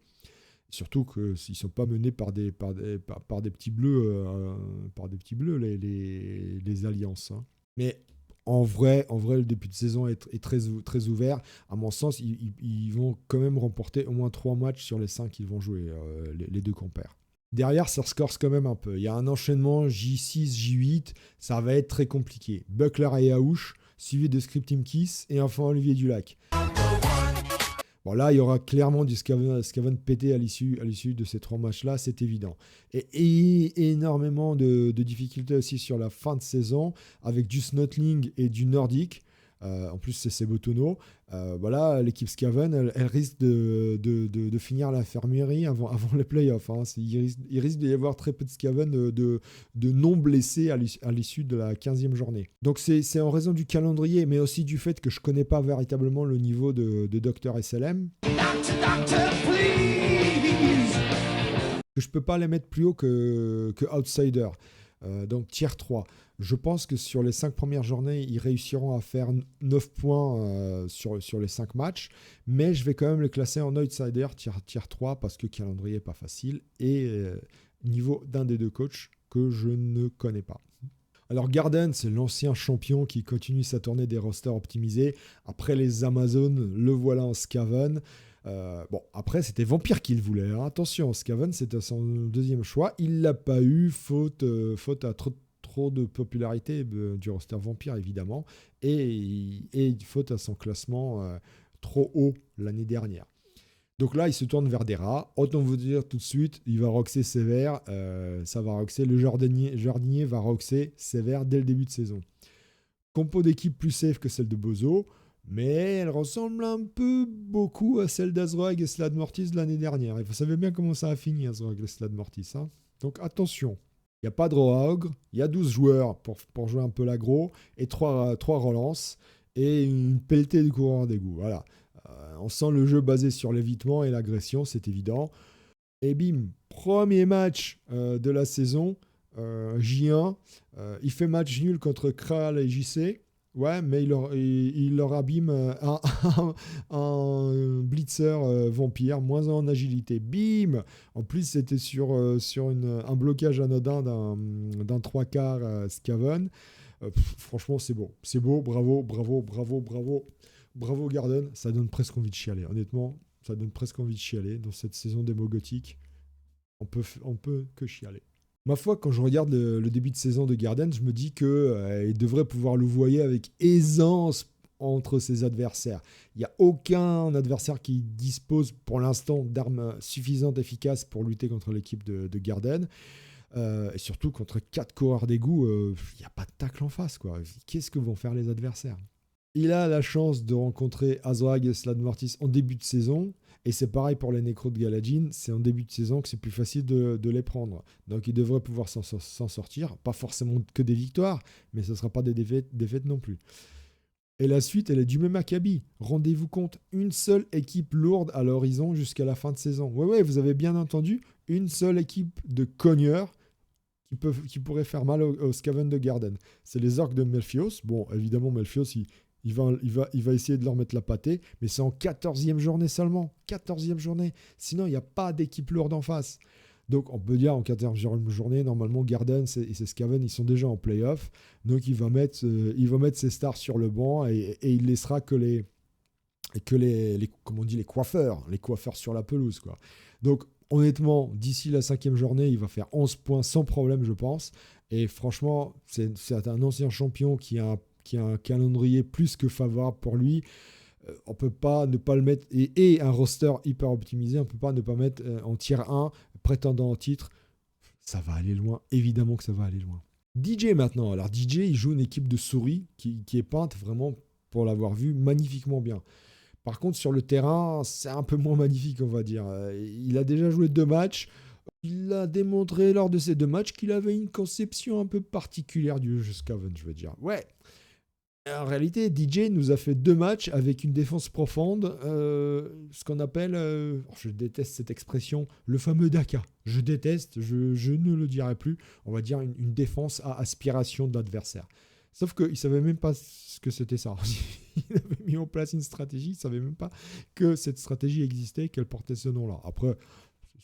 Surtout qu'ils ne sont pas menés par des petits bleus, les alliances. Mais en vrai, le début de saison est très, très ouvert. À mon sens, ils vont quand même remporter au moins 3 matchs sur les 5 qu'ils vont jouer, les deux compères. Derrière, ça score quand même un peu. Il y a un enchaînement J6, J8. Ça va être très compliqué. Buckler et Aouche, suivi de Scripting Kiss, et enfin Olivier Dulac. Bon, là, il y aura clairement du Scaven pété à l'issue de ces 3 matchs-là, c'est évident. Et énormément de difficultés aussi sur la fin de saison, avec du Snotling et du Nordique. En plus, c'est Sebotono. Voilà, l'équipe Scaven, elle risque de finir à l'infirmerie avant les playoffs. Il risque d'y avoir très peu de Scaven de non blessés à l'issue de la 15e journée. Donc, c'est en raison du calendrier, mais aussi du fait que je ne connais pas véritablement le niveau de Dr. SLM. Que je ne peux pas les mettre plus haut que Outsider. Donc tier 3. Je pense que sur les 5 premières journées, ils réussiront à faire 9 points sur les 5 matchs, mais je vais quand même les classer en outsider tier 3 parce que le calendrier n'est pas facile et niveau d'un des deux coachs que je ne connais pas. Alors Garden, c'est l'ancien champion qui continue sa tournée des rosters optimisés. Après les Amazones, le voilà en Scaven. Bon, après, c'était Vampire qu'il voulait. Attention, Scaven, c'était son deuxième choix. Il l'a pas eu, faute à trop de popularité du roster Vampire, évidemment, et faute à son classement trop haut l'année dernière. Donc là, il se tourne vers des rats. Autant vous dire tout de suite, il va roxer sévère. Ça va roxer. Le jardinier va roxer sévère dès le début de saison. Compo d'équipe plus safe que celle de Bozo, mais elle ressemble un peu beaucoup à celle d'Azroag et Slad Mortis de l'année dernière. Et vous savez bien comment ça a fini, Azroag et Slad Mortis. Donc attention, il n'y a pas de Roaogre, il y a 12 joueurs pour jouer un peu l'aggro, et 3 relances. et une pelletée de coureurs d'égout. Voilà. On sent le jeu basé sur l'évitement et l'agression, c'est évident. Et bim, premier match de la saison, J1. Il fait match nul contre Kral et JC. Ouais, mais il leur abîme un blitzer vampire, moins en agilité. Bim. En plus, c'était sur un blocage anodin d'un 3/4 Scaven. Franchement, c'est beau. C'est beau, bravo, bravo, bravo, bravo. Bravo Garden, ça donne presque envie de chialer. Honnêtement, ça donne presque envie de chialer. Dans cette saison démo gothique, on peut que chialer. Ma foi, quand je regarde le début de saison de Garden, je me dis qu'il devrait pouvoir le louvoyer avec aisance entre ses adversaires. Il n'y a aucun adversaire qui dispose pour l'instant d'armes suffisantes efficaces pour lutter contre l'équipe de Garden. Et surtout contre 4 coureurs d'égout, il n'y a pas de tacle en face, quoi. Qu'est-ce que vont faire les adversaires? Il a la chance de rencontrer Azrag et Sladmortis en début de saison. Et c'est pareil pour les Nécros de Galadjin, c'est en début de saison que c'est plus facile de les prendre. Donc il devrait pouvoir s'en sortir. Pas forcément que des victoires, mais ce ne sera pas des défaites non plus. Et la suite, elle est du même acabit. Rendez-vous compte, une seule équipe lourde à l'horizon jusqu'à la fin de saison. Ouais, vous avez bien entendu, une seule équipe de cogneurs qui pourrait faire mal aux Skaven de Garden. C'est les orques de Melfios. Bon, évidemment, Melfios, il va essayer de leur mettre la pâtée, mais c'est en 14e journée seulement. 14e journée. Sinon, il n'y a pas d'équipe lourde en face. Donc, on peut dire en 14e journée, normalement, Garden et ses Skaven, ils sont déjà en play-off. Donc, il va mettre ses stars sur le banc et il laissera que les comment on dit, les coiffeurs sur la pelouse, quoi. Donc, honnêtement, d'ici la 5e journée, il va faire 11 points sans problème, je pense. Et franchement, c'est un ancien champion qui a un calendrier plus que favorable pour lui. On peut pas ne pas le mettre, et un roster hyper optimisé, on peut pas ne pas mettre en tier 1, prétendant au titre. Ça va aller loin, évidemment que ça va aller loin. DJ maintenant. Alors DJ, il joue une équipe de souris qui est peinte vraiment, pour l'avoir vu, magnifiquement bien. Par contre, sur le terrain, c'est un peu moins magnifique, on va dire. Il a déjà joué 2 matchs. Il a démontré lors de ces 2 matchs qu'il avait une conception un peu particulière du jeu Skaven, je veux dire. Ouais. En réalité, DJ nous a fait 2 matchs avec une défense profonde, ce qu'on appelle, je déteste cette expression, le fameux Daka. Je déteste, je ne le dirai plus. On va dire une défense à aspiration de l'adversaire. Sauf qu'il ne savait même pas ce que c'était ça. Il avait mis en place une stratégie, il ne savait même pas que cette stratégie existait, qu'elle portait ce nom-là. Après,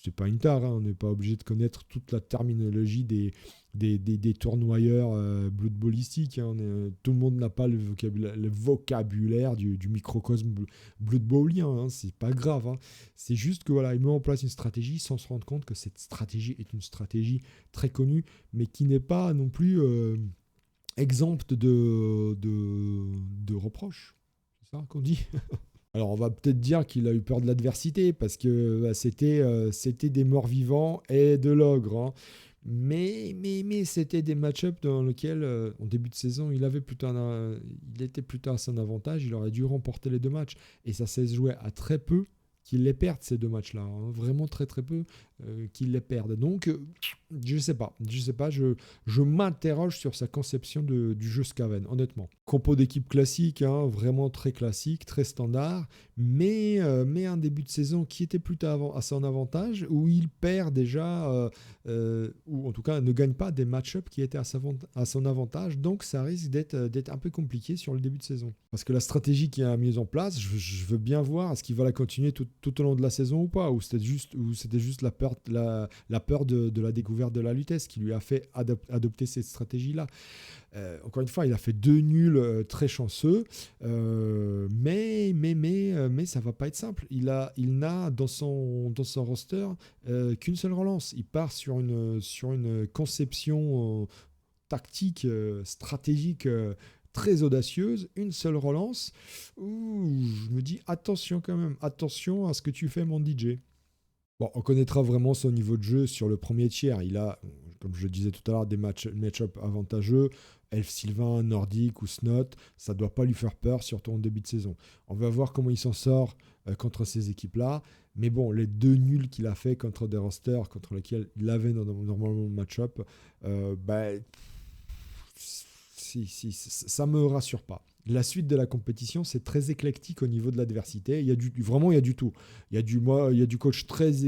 c'est pas une tare, hein, on n'est pas obligé de connaître toute la terminologie des tournoyeurs blood ballistiques. Hein, tout le monde n'a pas le vocabulaire du microcosme blood bowlien, hein, c'est pas grave. Hein. C'est juste que voilà, il met en place une stratégie sans se rendre compte que cette stratégie est une stratégie très connue, mais qui n'est pas non plus exempte de reproches. C'est ça qu'on dit. Alors on va peut-être dire qu'il a eu peur de l'adversité parce que c'était des morts vivants et de l'ogre. Hein. Mais c'était des match-ups dans lesquels, en début de saison, il était plutôt à son avantage. Il aurait dû remporter les 2 matchs. Et ça s'est joué à très peu qu'il les perde, ces 2 matchs-là. Hein. Vraiment très très peu qu'il les perde. Donc, je sais pas. Je m'interroge sur sa conception du jeu Skaven, honnêtement. Compo d'équipe classique, hein, vraiment très classique, très standard, mais un début de saison qui était plutôt à son avantage, où il perd déjà, ou en tout cas ne gagne pas des match-ups qui étaient à son avantage, donc ça risque d'être un peu compliqué sur le début de saison. Parce que la stratégie qu'il a mise en place, je veux bien voir, est-ce qu'il va la continuer tout au long de la saison ou pas, ou c'était juste la peur de la découverte de la Lutèce qui lui a fait adopter cette stratégie-là. Encore une fois, il a fait 2 nuls très chanceux, mais ça va pas être simple. Il n'a dans son roster qu'une seule relance. Il part sur une conception tactique, stratégique très audacieuse, une seule relance. Ouh, je me dis attention quand même, attention à ce que tu fais, mon DJ. Bon, on connaîtra vraiment son niveau de jeu sur le premier tiers. Il a, comme je le disais tout à l'heure, des match-up avantageux. Elf Sylvain, Nordique ou Snot, ça ne doit pas lui faire peur, surtout en début de saison. On va voir comment il s'en sort contre ces équipes-là. Mais bon, les 2 nuls qu'il a fait contre des rosters contre lesquels il avait normalement le match-up, ça me rassure pas. La suite de la compétition, c'est très éclectique au niveau de l'adversité. Il y a vraiment, il y a du tout. Il y a du coach très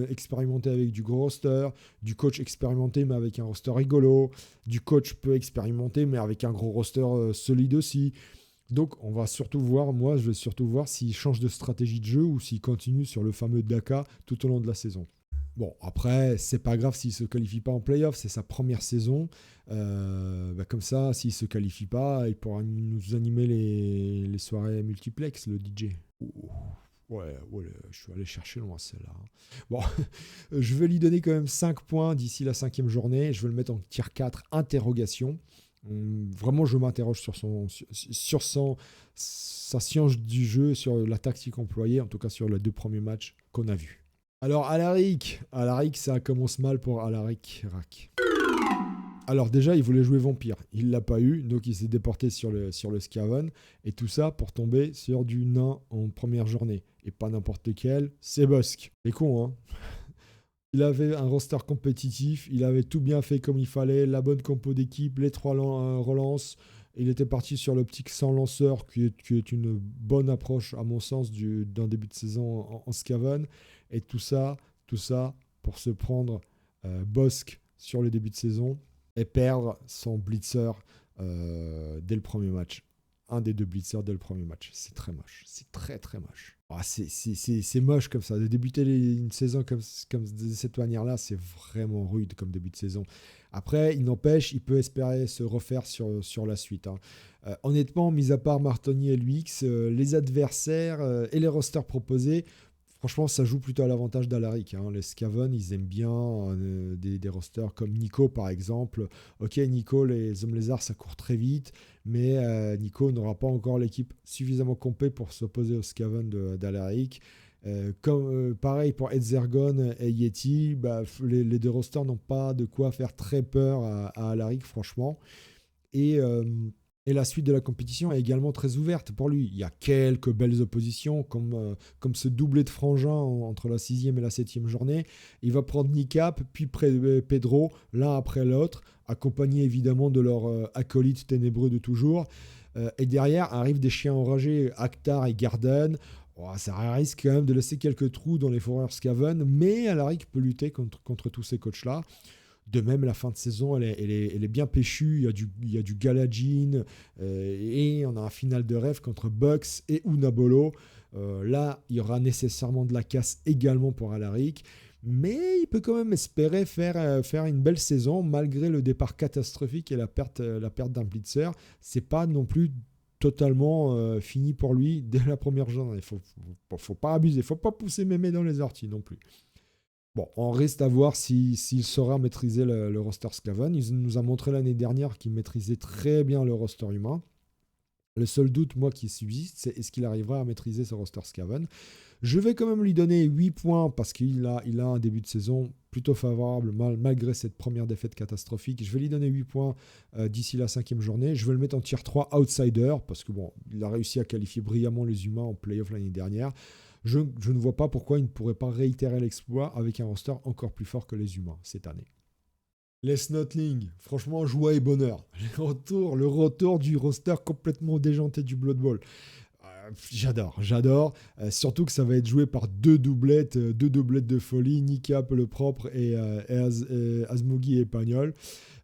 expérimenté avec du gros roster, du coach expérimenté mais avec un roster rigolo, du coach peu expérimenté mais avec un gros roster solide aussi. Donc, on va surtout voir, moi, je vais surtout voir s'il change de stratégie de jeu ou s'il continue sur le fameux Daka tout au long de la saison. Bon, après, c'est pas grave s'il ne se qualifie pas en playoff, c'est sa première saison. Comme ça, s'il ne se qualifie pas, il pourra nous animer les soirées multiplex, le DJ. Ouh. Ouais, je suis allé chercher loin celle-là. Bon, je vais lui donner quand même 5 points d'ici la 5e journée. Je vais le mettre en tier 4, interrogation. Vraiment, je m'interroge sur sa science du jeu, sur la tactique employée, en tout cas sur les 2 premiers matchs qu'on a vus. Alors, Alaric, ça commence mal pour Alaric Rack. Alors déjà, il voulait jouer vampire. Il ne l'a pas eu, donc il s'est déporté sur le Skaven. Et tout ça pour tomber sur du nain en première journée. Et pas n'importe lequel, c'est Bossk. C'est con, hein. Il avait un roster compétitif, il avait tout bien fait comme il fallait, la bonne compo d'équipe, les 3 relances. Il était parti sur l'optique sans lanceur, qui est une bonne approche, à mon sens, d'un début de saison en Skaven. Et tout ça pour se prendre Bossk sur le début de saison et perdre son blitzer dès le premier match. Un des 2 blitzers dès le premier match. C'est très moche. C'est très très moche. C'est moche comme ça. De débuter une saison comme de cette manière-là, c'est vraiment rude comme début de saison. Après, il n'empêche, il peut espérer se refaire sur la suite. Honnêtement, mis à part Martoni et l'UX, les adversaires et les rosters proposés, franchement, ça joue plutôt à l'avantage d'Alaric. Les Skaven, ils aiment bien des rosters comme Nico, par exemple. Ok, Nico, les hommes lézards, ça court très vite, mais Nico n'aura pas encore l'équipe suffisamment complet pour s'opposer aux Skaven d'Alaric. Pareil pour Edzergon et Yeti, les 2 rosters n'ont pas de quoi faire très peur à Alaric, franchement. Et la suite de la compétition est également très ouverte pour lui. Il y a quelques belles oppositions, comme ce doublé de frangin entre la 6e et la 7e journée. Il va prendre Nicap, puis Pedro, l'un après l'autre, accompagné évidemment de leur acolyte ténébreux de toujours. Et derrière arrivent des chiens enragés, Actar et Garden. Ça risque quand même de laisser quelques trous dans les fourrures Skaven, mais Alaric peut lutter contre tous ces coachs-là. De même, la fin de saison, elle est bien péchue. Il y a du Galadjin et on a un final de rêve contre Bucks et Unabolo. Là, il y aura nécessairement de la casse également pour Alaric. Mais il peut quand même espérer faire une belle saison malgré le départ catastrophique et la perte d'un blitzer. C'est pas non plus totalement fini pour lui dès la première journée. Faut pas abuser. Faut pas pousser mémé dans les orties non plus. Bon, on reste à voir s'il saura maîtriser le roster Skaven. Il nous a montré l'année dernière qu'il maîtrisait très bien le roster humain. Le seul doute, moi, qui subsiste, c'est est-ce qu'il arrivera à maîtriser ce roster Skaven. Je vais quand même lui donner 8 points parce qu'il a un début de saison plutôt favorable malgré cette première défaite catastrophique. Je vais lui donner 8 points d'ici la 5e journée. Je vais le mettre en tier 3 outsider parce que bon, il a réussi à qualifier brillamment les humains en playoff l'année dernière. Je ne vois pas pourquoi il ne pourrait pas réitérer l'exploit avec un roster encore plus fort que les humains cette année. Les Snotling, franchement, joie et bonheur. Le retour du roster complètement déjanté du Blood Bowl. J'adore. Surtout que ça va être joué par 2 doublettes de folie, Nicap le propre et Asmogi et Pagnol.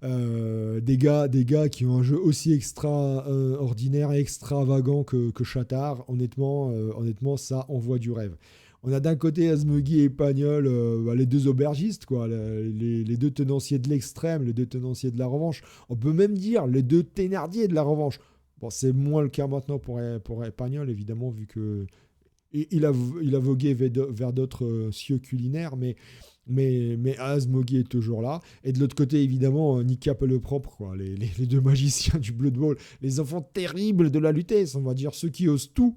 Des gars qui ont un jeu aussi extraordinaire et extravagant que Chatard. Honnêtement, ça envoie du rêve. On a d'un côté Asmogi et Pagnol, les 2 aubergistes, quoi, les 2 tenanciers de l'extrême, les 2 tenanciers de la revanche. On peut même dire les 2 Thénardier de la revanche. Bon, c'est moins le cas maintenant pour Pagnol, évidemment, vu qu'il a vogué vers d'autres cieux culinaires, mais Asmogi est toujours là. Et de l'autre côté, évidemment, Nicap le propre, quoi, les 2 magiciens du Blood Bowl, les enfants terribles de la lutte, on va dire, ceux qui osent tout,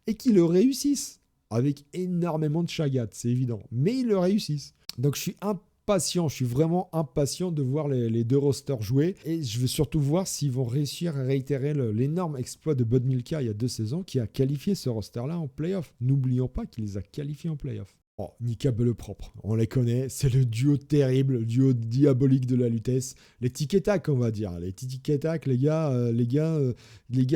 et qui le réussissent. Avec énormément de chagat, c'est évident. Mais ils le réussissent. Donc je suis vraiment impatient de voir les 2 rosters jouer. Et je veux surtout voir s'ils vont réussir à réitérer l'énorme exploit de Bud Milka il y a 2 saisons qui a qualifié ce roster-là en playoff. N'oublions pas qu'il les a qualifiés en playoff. Oh, Nika Bellepropre, on les connaît, c'est le duo terrible, le duo diabolique de la Lutèce. Les tic-et-tac, on va dire. Les tic-et-tac, les gars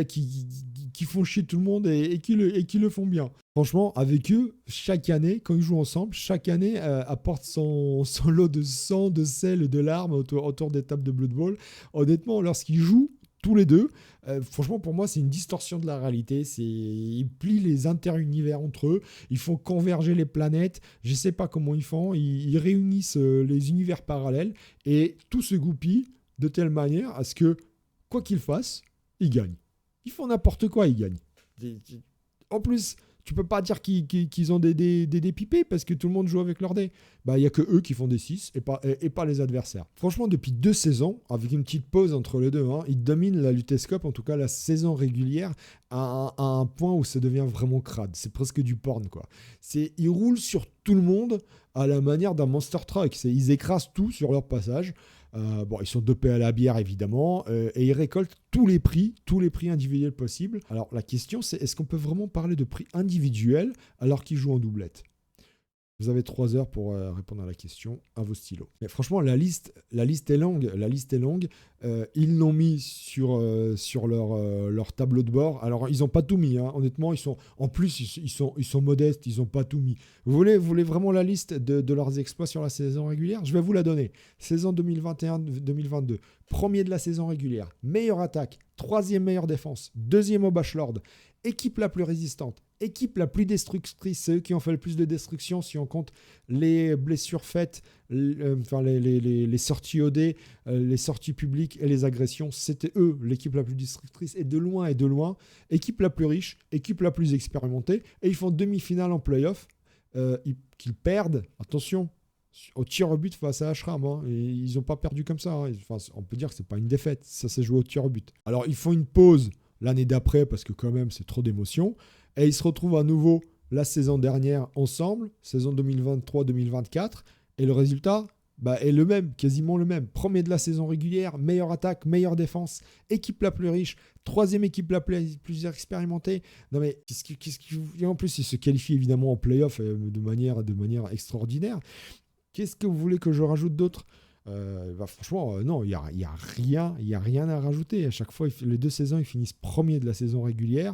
qui font chier tout le monde et qui le font bien. Franchement, avec eux, chaque année, quand ils jouent ensemble, chaque année apporte son lot de sang, de sel et de larmes autour des tables de Blood Bowl. Honnêtement, lorsqu'ils jouent, tous les deux, franchement pour moi c'est une distorsion de la réalité. Ils plient les interunivers entre eux, ils font converger les planètes, je sais pas comment ils font, ils réunissent les univers parallèles et tout se goupille de telle manière à ce que quoi qu'ils fassent, ils gagnent. Ils font n'importe quoi, ils gagnent. En plus, tu peux pas dire qu'ils ont des dés pipés parce que tout le monde joue avec leurs dés. Bah, il n'y a que eux qui font des 6 et pas les adversaires. Franchement, depuis 2 saisons, avec une petite pause entre les deux, ils dominent la Lutèce Cup, en tout cas la saison régulière, à un point où ça devient vraiment crade. C'est presque du porn, quoi. Ils roulent sur tout le monde à la manière d'un Monster Truck. Ils écrasent tout sur leur passage. Ils sont dopés à la bière évidemment et ils récoltent tous les prix individuels possibles. Alors la question c'est, est-ce qu'on peut vraiment parler de prix individuels alors qu'ils jouent en doublette ? Vous avez 3 heures pour répondre à la question, à vos stylos. Mais franchement, la liste est longue. Ils l'ont mis sur leur tableau de bord. Alors, ils n'ont pas tout mis. Honnêtement, ils sont modestes. Ils n'ont pas tout mis. Vous voulez vraiment la liste de leurs exploits sur la saison régulière ? Je vais vous la donner. Saison 2021-2022. Premier de la saison régulière. Meilleure attaque. 3e meilleure défense. 2e au Bachelor. Équipe la plus résistante. Équipe la plus destructrice, c'est eux qui ont fait le plus de destruction si on compte les blessures faites, les sorties OD, les sorties publiques et les agressions. C'était eux, l'équipe la plus destructrice et de loin. Équipe la plus riche, équipe la plus expérimentée. Et ils font demi-finale en play-off qu'ils perdent, attention, au tir au but face à Ashram. Et ils n'ont pas perdu comme ça. On peut dire que ce n'est pas une défaite, ça s'est joué au tir au but. Alors ils font une pause l'année d'après parce que quand même c'est trop d'émotions. Et ils se retrouvent à nouveau la saison dernière ensemble, saison 2023-2024. Et le résultat est le même, quasiment le même. Premier de la saison régulière, meilleure attaque, meilleure défense, équipe la plus riche, 3e équipe la plus expérimentée. Non mais, en plus, ils se qualifient évidemment en play-off de manière extraordinaire. Qu'est-ce que vous voulez que je rajoute d'autre ? Franchement, non, il y a rien à rajouter. À chaque fois, les 2 saisons, ils finissent premier de la saison régulière.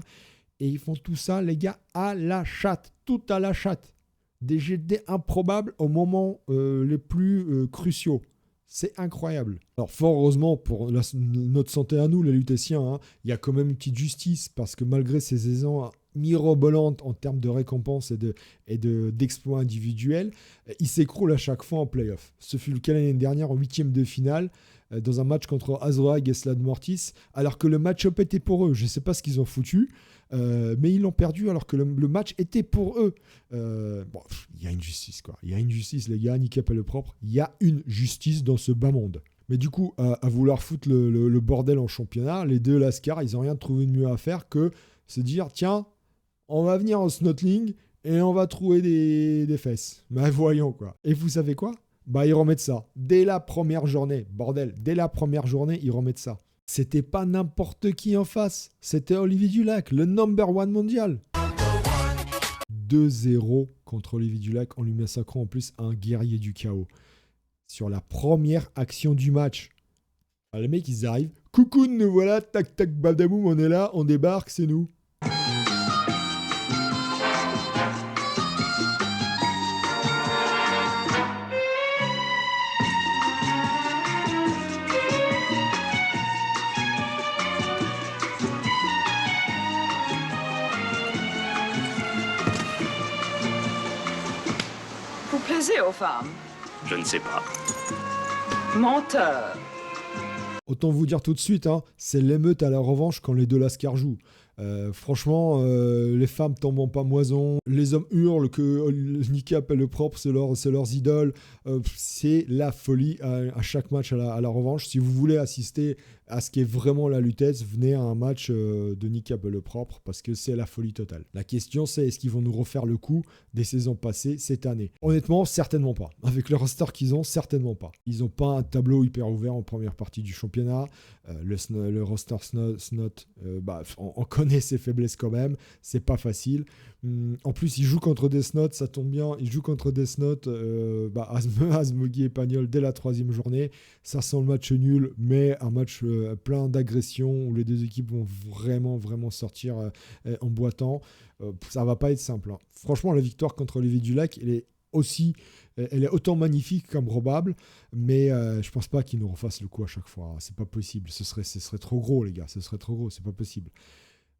Et ils font tout ça, les gars, à la chatte. Tout à la chatte. Des GD improbables au moment les plus cruciaux. C'est incroyable. Alors, fort heureusement, pour notre santé à nous, les Lutétiens, il y a quand même une petite justice. Parce que malgré ces saisons mirobolantes en termes de récompenses et d'exploits individuels, ils s'écroulent à chaque fois en play-off. Ce fut le cas l'année dernière en 8e de finale. Dans un match contre Azroag et Slade Mortis, alors que le match-up était pour eux. Je ne sais pas ce qu'ils ont foutu, mais ils l'ont perdu alors que le match était pour eux. Il y a une justice, quoi. Il y a une justice, les gars, Nika Bellepropre. Il y a une justice dans ce bas monde. Mais du coup, à vouloir foutre le bordel en championnat, les deux Lascar, ils n'ont rien trouvé de mieux à faire que se dire, tiens, on va venir en snotling et on va trouver des fesses. Mais voyons, quoi. Et vous savez quoi ? Ils remettent ça. Dès la première journée, bordel, dès la première journée, ils remettent ça. C'était pas n'importe qui en face. C'était Olivier Dulac, le number 1 mondial. 2-0 contre Olivier Dulac en lui massacrant en plus un guerrier du chaos. Sur la première action du match. Les mecs, ils arrivent. Coucou, nous voilà, tac tac badaboum, on est là, on débarque, c'est nous. Aux femmes. Je ne sais pas. Menteur. Autant vous dire tout de suite, c'est l'émeute à la revanche quand les deux Lascar jouent. Franchement, les femmes tombent en pamoison, les hommes hurlent que Nika Bellepropre, c'est leurs idoles. C'est la folie à chaque match à la revanche. Si vous voulez assister à ce qui est vraiment la Lutèce, venez à un match de Nika Bellepropre parce que c'est la folie totale. La question c'est, est-ce qu'ils vont nous refaire le coup des saisons passées cette année ? Honnêtement, certainement pas. Avec le roster qu'ils ont, certainement pas. Ils n'ont pas un tableau hyper ouvert en première partie du championnat. Le roster Snot, on connaît ses faiblesses quand même. C'est pas facile. En plus, il joue contre Death Note, ça tombe bien. Il joue contre Death Note, Azmogi et Pagnol dès la 3e journée. Ça sent le match nul, mais un match plein d'agressions où les deux équipes vont vraiment, vraiment sortir en boitant. Ça va pas être simple. Hein. Franchement, la victoire contre Lévis du Lac, elle est autant magnifique qu'improbable, mais je pense pas qu'ils nous refassent le coup à chaque fois. C'est pas possible. Ce serait trop gros, les gars. Ce serait trop gros. C'est pas possible.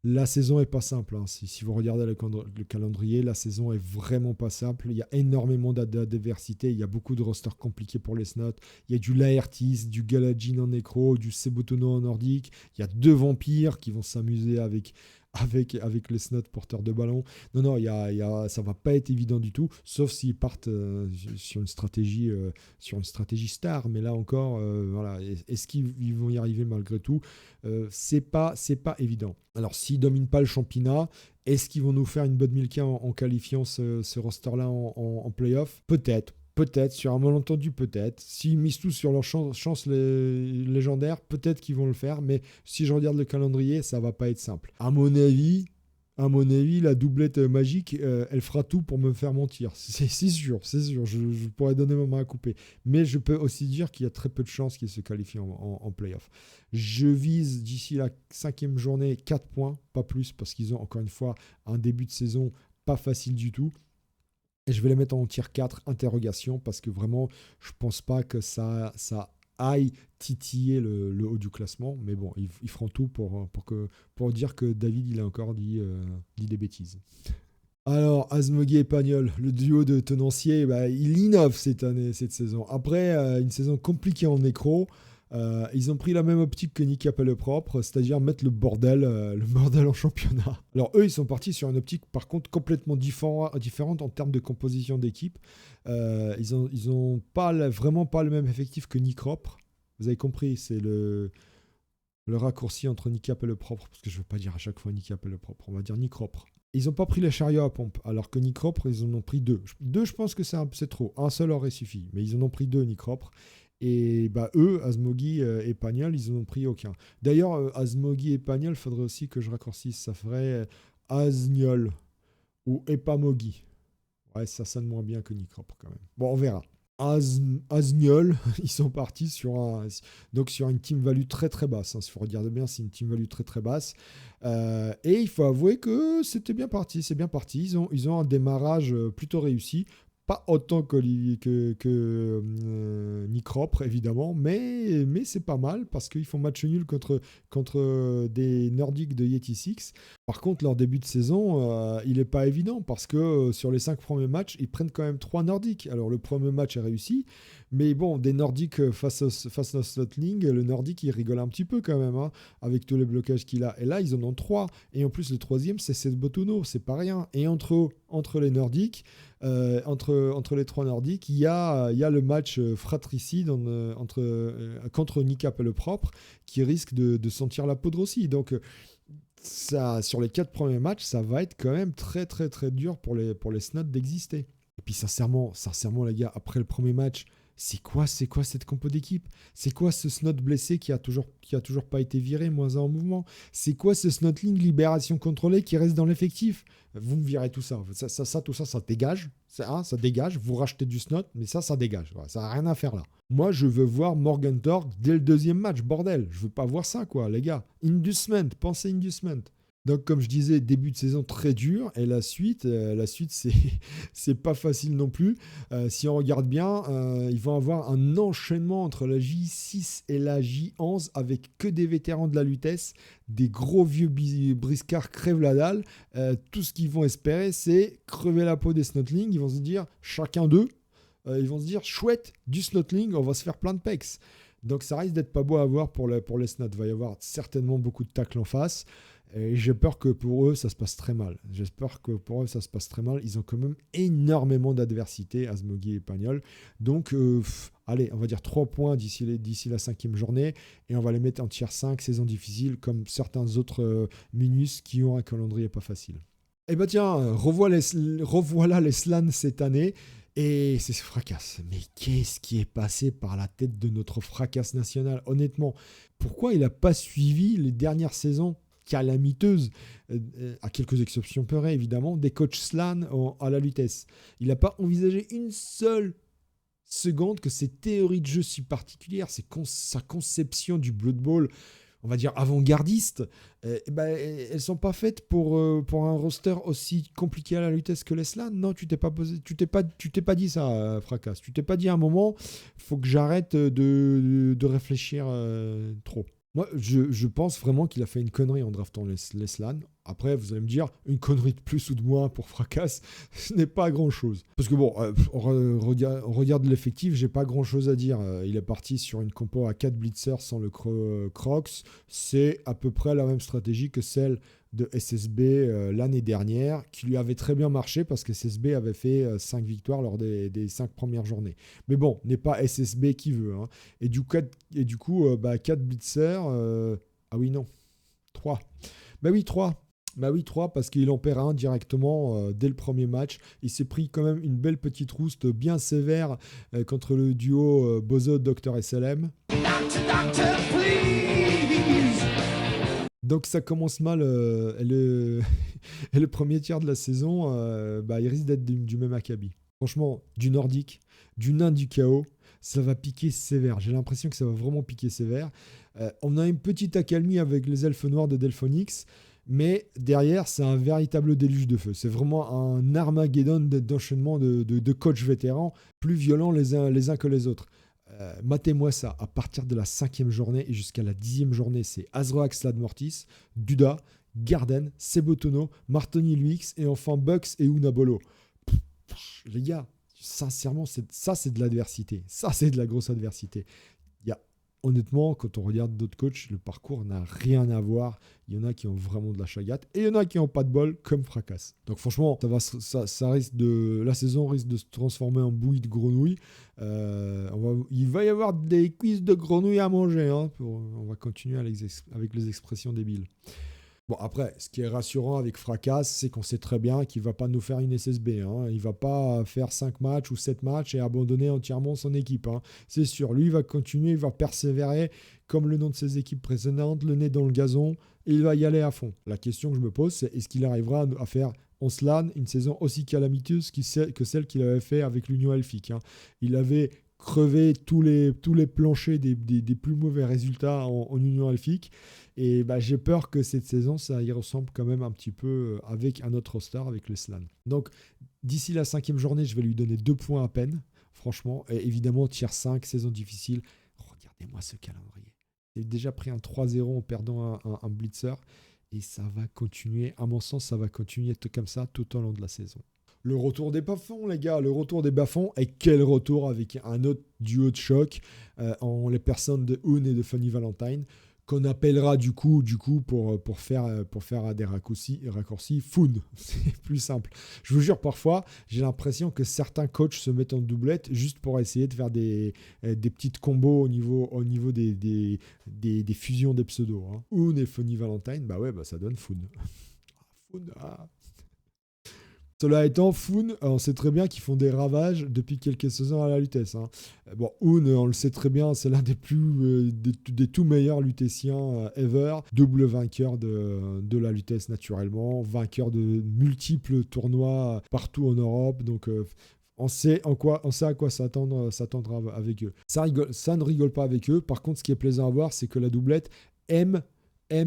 La saison est pas simple. Hein. Si vous regardez le calendrier, la saison est vraiment pas simple. Il y a énormément d'adversité. Il y a beaucoup de rosters compliqués pour les Snots. Il y a du Laertis, du Galadjin en nécro, du Sebotono en nordique. Il y a 2 vampires qui vont s'amuser avec les Snots porteurs de ballon. Non, ça va pas être évident du tout, sauf s'ils partent sur une stratégie star. Mais là encore, voilà, est-ce qu'ils vont y arriver malgré tout? C'est pas évident. Alors, s'ils dominent pas le championnat, est-ce qu'ils vont nous faire une bonne Milka en qualifiant ce roster-là en play-off? Peut-être, sur un malentendu, peut-être. S'ils misent tous sur leur chance légendaire, peut-être qu'ils vont le faire, mais si je regarde le calendrier, ça va pas être simple. À mon avis, la doublette magique, elle fera tout pour me faire mentir. C'est sûr. Je pourrais donner ma main à couper. Mais je peux aussi dire qu'il y a très peu de chances qu'ils se qualifient en play-off. Je vise d'ici la 5e journée 4 points, pas plus, parce qu'ils ont encore une fois un début de saison pas facile du tout. Et je vais les mettre en tier 4, interrogation, parce que vraiment, je pense pas que ça aille titiller le haut du classement. Mais bon, ils feront tout pour dire que David, il a encore dit des bêtises. Alors, Azmogi et Pagnol, le duo de tenanciers, il innove cette saison. Après une saison compliquée en nécro, ils ont pris la même optique que Nick Appel propre, c'est-à-dire mettre le bordel en championnat. Alors eux, ils sont partis sur une optique par contre complètement différente en termes de composition d'équipe. Ils ont vraiment pas le même effectif que Nick Propre. Vous avez compris, c'est le raccourci entre Nick Appel propre, parce que je ne veux pas dire à chaque fois Nick Appel propre, on va dire Nick Propre. Ils n'ont pas pris les chariots à pompe, alors que Nick Propre, ils en ont pris 2. 2, je pense que c'est trop. Un seul aurait suffi, mais ils en ont pris 2, Nick Propre. Et eux, Azmogi et Pagnol, ils n'en ont pris aucun. D'ailleurs, Azmogi et Pagnol, il faudrait aussi que je raccourcisse. Ça ferait Aznol ou Epamogi. Ouais, ça sonne moins bien que Nicropre quand même. Bon, on verra. Aznol, ils sont partis sur une team value très très basse. Il faut regarder bien, c'est une team value très très basse. Et il faut avouer que c'était bien parti. C'est bien parti. Ils ont un démarrage plutôt réussi. Pas autant que Nicropre, évidemment, mais c'est pas mal parce qu'ils font match nul contre des Nordiques de Yeti 6. Par contre, leur début de saison, il n'est pas évident parce que sur les 5 premiers matchs, ils prennent quand même 3 Nordiques. Alors, le premier match est réussi, mais bon, des Nordiques face à Slotling, le Nordique, il rigole un petit peu quand même, hein, avec tous les blocages qu'il a. Et là, ils en ont 3. Et en plus, le troisième, c'est Sebotono, c'est pas rien. Et entre les Nordiques, entre les 3 Nordiques, il y a le match fratricide contre Nick Appel propre qui risque de sentir la poudre aussi. Donc, ça, sur les 4 premiers matchs, ça va être quand même très très très dur pour les Snots d'exister. Et puis sincèrement les gars, après le premier match, c'est quoi cette compo d'équipe? C'est quoi ce Snot blessé qui a toujours pas été viré, moins 1 en mouvement? C'est quoi ce Snotling libération contrôlée qui reste dans l'effectif? Vous me virez tout ça. Tout ça dégage. Ça dégage. Vous rachetez du Snot, mais ça dégage. Voilà, ça n'a rien à faire là. Moi, je veux voir Morgenthau dès le 2e match, bordel. Je veux pas voir ça, quoi, les gars. Inducement, pensez inducement. Donc, comme je disais, début de saison très dur. Et la suite c'est pas facile non plus. Si on regarde bien, ils vont avoir un enchaînement entre la J6 et la J11 avec que des vétérans de la Lutèce, des gros vieux briscards crèvent la dalle. Tout ce qu'ils vont espérer, c'est crever la peau des Snotlings. Ils vont se dire, chacun d'eux, ils vont se dire, chouette, du Snotling, on va se faire plein de pecs. Donc, ça risque d'être pas beau à voir pour les Snots. Il va y avoir certainement beaucoup de tacles en face. Et j'ai peur que pour eux, ça se passe très mal. Ils ont quand même énormément d'adversité, Azmogi et Pagnol. Donc, allez, on va dire 3 points d'ici la 5e journée. Et on va les mettre en tier 5, saison difficile, comme certains autres Minus qui ont un calendrier pas facile. Et bah tiens, revoilà les Slans cette année. Et c'est ce fracasse. Mais qu'est-ce qui est passé par la tête de notre fracasse nationale? Honnêtement, pourquoi il n'a pas suivi les dernières saisons? calamiteuse, à quelques exceptions près évidemment, des coachs SLAN à la Lutèce. Il n'a pas envisagé une seule seconde que ses théories de jeu si particulières, sa conception du Blood Bowl, on va dire avant-gardiste, elles sont pas faites pour un roster aussi compliqué à la Lutèce que les SLAN. Non, tu t'es pas dit ça, Fracasse. Tu t'es pas dit à un moment, faut que j'arrête de réfléchir trop. Moi, je pense vraiment qu'il a fait une connerie en draftant les SLAN. Après, vous allez me dire, une connerie de plus ou de moins pour Fracasse, ce n'est pas grand-chose. Parce que bon, on regarde l'effectif, j'ai pas grand-chose à dire. Il est parti sur une compo à 4 blitzers sans le Crocs. C'est à peu près la même stratégie que celle de SSB l'année dernière, qui lui avait très bien marché parce que SSB avait fait 5 victoires lors des 5 premières journées. Mais bon, n'est pas SSB qui veut. Hein. Et du coup, 4 blitzers... ah oui, non. 3. Bah oui, 3. Bah oui, 3 parce qu'il en perd un directement dès le premier match. Il s'est pris quand même une belle petite rouste bien sévère contre le duo Bozo-Dr SLM. Donc ça commence mal et le premier tiers de la saison, il risque d'être du même acabit. Franchement, du nordique, du nain du chaos, ça va piquer sévère. J'ai l'impression que ça va vraiment piquer sévère. On a une petite accalmie avec les elfes noirs de Delphonix, mais derrière, c'est un véritable déluge de feu. C'est vraiment un Armageddon d'enchaînement de coachs vétérans, plus violents les uns que les autres. Matez-moi ça, à partir de la 5e journée et jusqu'à la 10e journée, c'est Azroax Ladmortis, Duda, Garden, Sebotono, Martoni Luix et enfin Bucks et Unabolo. Les gars, sincèrement, c'est de l'adversité. Ça, c'est de la grosse adversité. Honnêtement, quand on regarde d'autres coachs, le parcours n'a rien à voir. Il y en a qui ont vraiment de la chagate et il y en a qui n'ont pas de bol, comme Fracasse. Donc franchement, la saison risque de se transformer en bouillie de grenouilles. Il va y avoir des cuisses de grenouilles à manger. Hein, on va continuer avec les expressions débiles. Bon, après, ce qui est rassurant avec Fracasse, c'est qu'on sait très bien qu'il ne va pas nous faire une SSB. Hein. Il ne va pas faire 5 matchs ou 7 matchs et abandonner entièrement son équipe. Hein. C'est sûr, lui, il va continuer, il va persévérer, comme le nom de ses équipes précédentes, le nez dans le gazon, et il va y aller à fond. La question que je me pose, c'est est-ce qu'il arrivera à faire en SLAN une saison aussi calamiteuse que celle qu'il avait fait avec l'Union Elfique. Hein. Il avait crevé tous les planchers des plus mauvais résultats en Union Elfique. Et j'ai peur que cette saison, ça y ressemble quand même un petit peu avec un autre roster, avec le SLAN. Donc, d'ici la 5e journée, je vais lui donner 2 points à peine, franchement. Et évidemment, tier 5, saison difficile. Regardez-moi ce calendrier. J'ai déjà pris un 3-0 en perdant un blitzer. Et ça va continuer, à mon sens, ça va continuer comme ça tout au long de la saison. Le retour des bas-fonds, les gars, le retour des bas-fonds. Et quel retour avec un autre duo de choc en les personnes de Hoon et de Funny Valentine, qu'on appellera du coup pour faire des raccourcis Foon. C'est plus simple. Je vous jure, parfois, j'ai l'impression que certains coachs se mettent en doublette juste pour essayer de faire des petites combos au niveau des fusions des pseudos. Hein. Hoon et Funny Valentine, ça donne Foon. Foon, ah. Cela étant, Foon, on sait très bien qu'ils font des ravages depuis quelques saisons à la Lutèce. Hein. Bon, Hoon, on le sait très bien, c'est l'un des tout meilleurs lutéciens ever. Double vainqueur de la Lutèce naturellement, vainqueur de multiples tournois partout en Europe. Donc, on sait à quoi s'attendre avec eux. Ça ne rigole pas avec eux. Par contre, ce qui est plaisant à voir, c'est que la doublette aime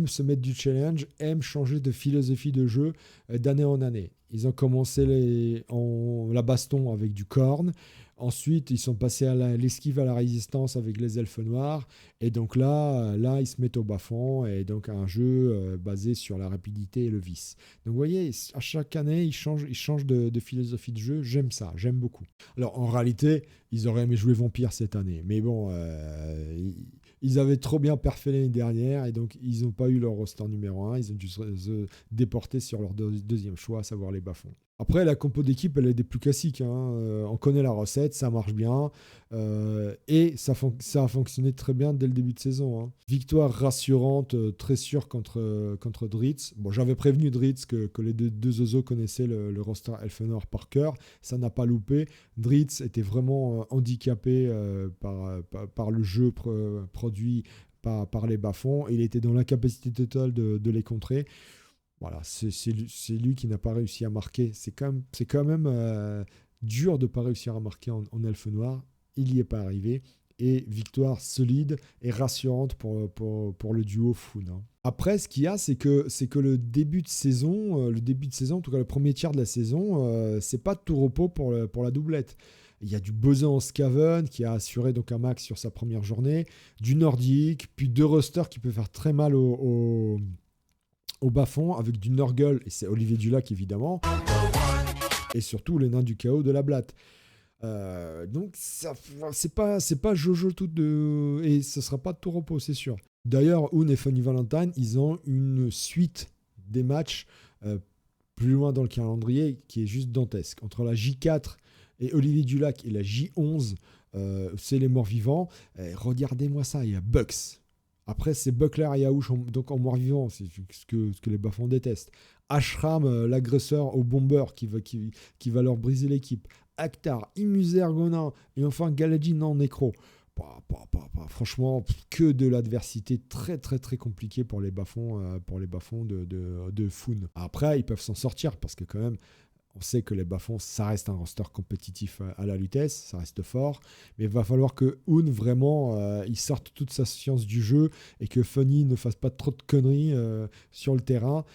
se mettre du challenge, aime changer de philosophie de jeu d'année en année. Ils ont commencé la baston avec du corn. Ensuite, ils sont passés à l'esquive à la résistance avec les elfes noirs. Et donc là ils se mettent au bas-fond. Et donc un jeu basé sur la rapidité et le vice. Donc vous voyez, à chaque année, ils changent de philosophie de jeu. J'aime ça, j'aime beaucoup. Alors en réalité, ils auraient aimé jouer Vampire cette année. Mais bon, ils avaient trop bien perfait l'année dernière. Et donc, ils n'ont pas eu leur roster numéro 1. Ils ont dû se déporter sur leur deuxième choix, à savoir les bas-fonds. Après, la compo d'équipe, elle est des plus classiques. Hein. On connaît la recette, ça marche bien. Et ça a fonctionné très bien dès le début de saison. Hein. Victoire rassurante, très sûre contre Dritz. Bon, j'avais prévenu Dritz que les deux oiseaux connaissaient le roster Elfenor par cœur. Ça n'a pas loupé. Dritz était vraiment handicapé par le jeu produit par les bas-fonds. Il était dans l'incapacité totale de les contrer. Voilà, c'est lui qui n'a pas réussi à marquer. C'est quand même dur de ne pas réussir à marquer en elfe noir. Il n'y est pas arrivé. Et victoire solide et rassurante pour le duo Foon. Hein. Après, ce qu'il y a, c'est que le début de saison, en tout cas le premier tiers de la saison, c'est pas de tout repos pour la doublette. Il y a du Boson en Skaven qui a assuré donc un max sur sa première journée, du Nordique, puis 2 rosters qui peuvent faire très mal au bas-fond avec du Nurgle, et c'est Olivier Dulac évidemment, et surtout les nains du chaos de la Blatte. Donc c'est pas Jojo tout de et ce sera pas de tout repos, c'est sûr. D'ailleurs, Oun et Funny Valentine, ils ont une suite des matchs plus loin dans le calendrier qui est juste dantesque. Entre la J4 et Olivier Dulac et la J11, c'est les morts vivants. Regardez-moi ça, il y a Bucks. Après, c'est Buckler et Yaouch donc en mort-vivant, c'est ce que les bas-fonds détestent. Ashram, l'agresseur au bomber qui va leur briser l'équipe. Akhtar, Imuser, Gonin, et enfin Galadjin en nécro. Franchement, que de l'adversité très très très compliquée pour les bas-fonds de Foon. Après, ils peuvent s'en sortir parce que quand même, on sait que les bas-fonds, ça reste un roster compétitif à la Lutèce, ça reste fort, mais il va falloir que Oun, vraiment, il sorte toute sa science du jeu et que Funny ne fasse pas trop de conneries sur le terrain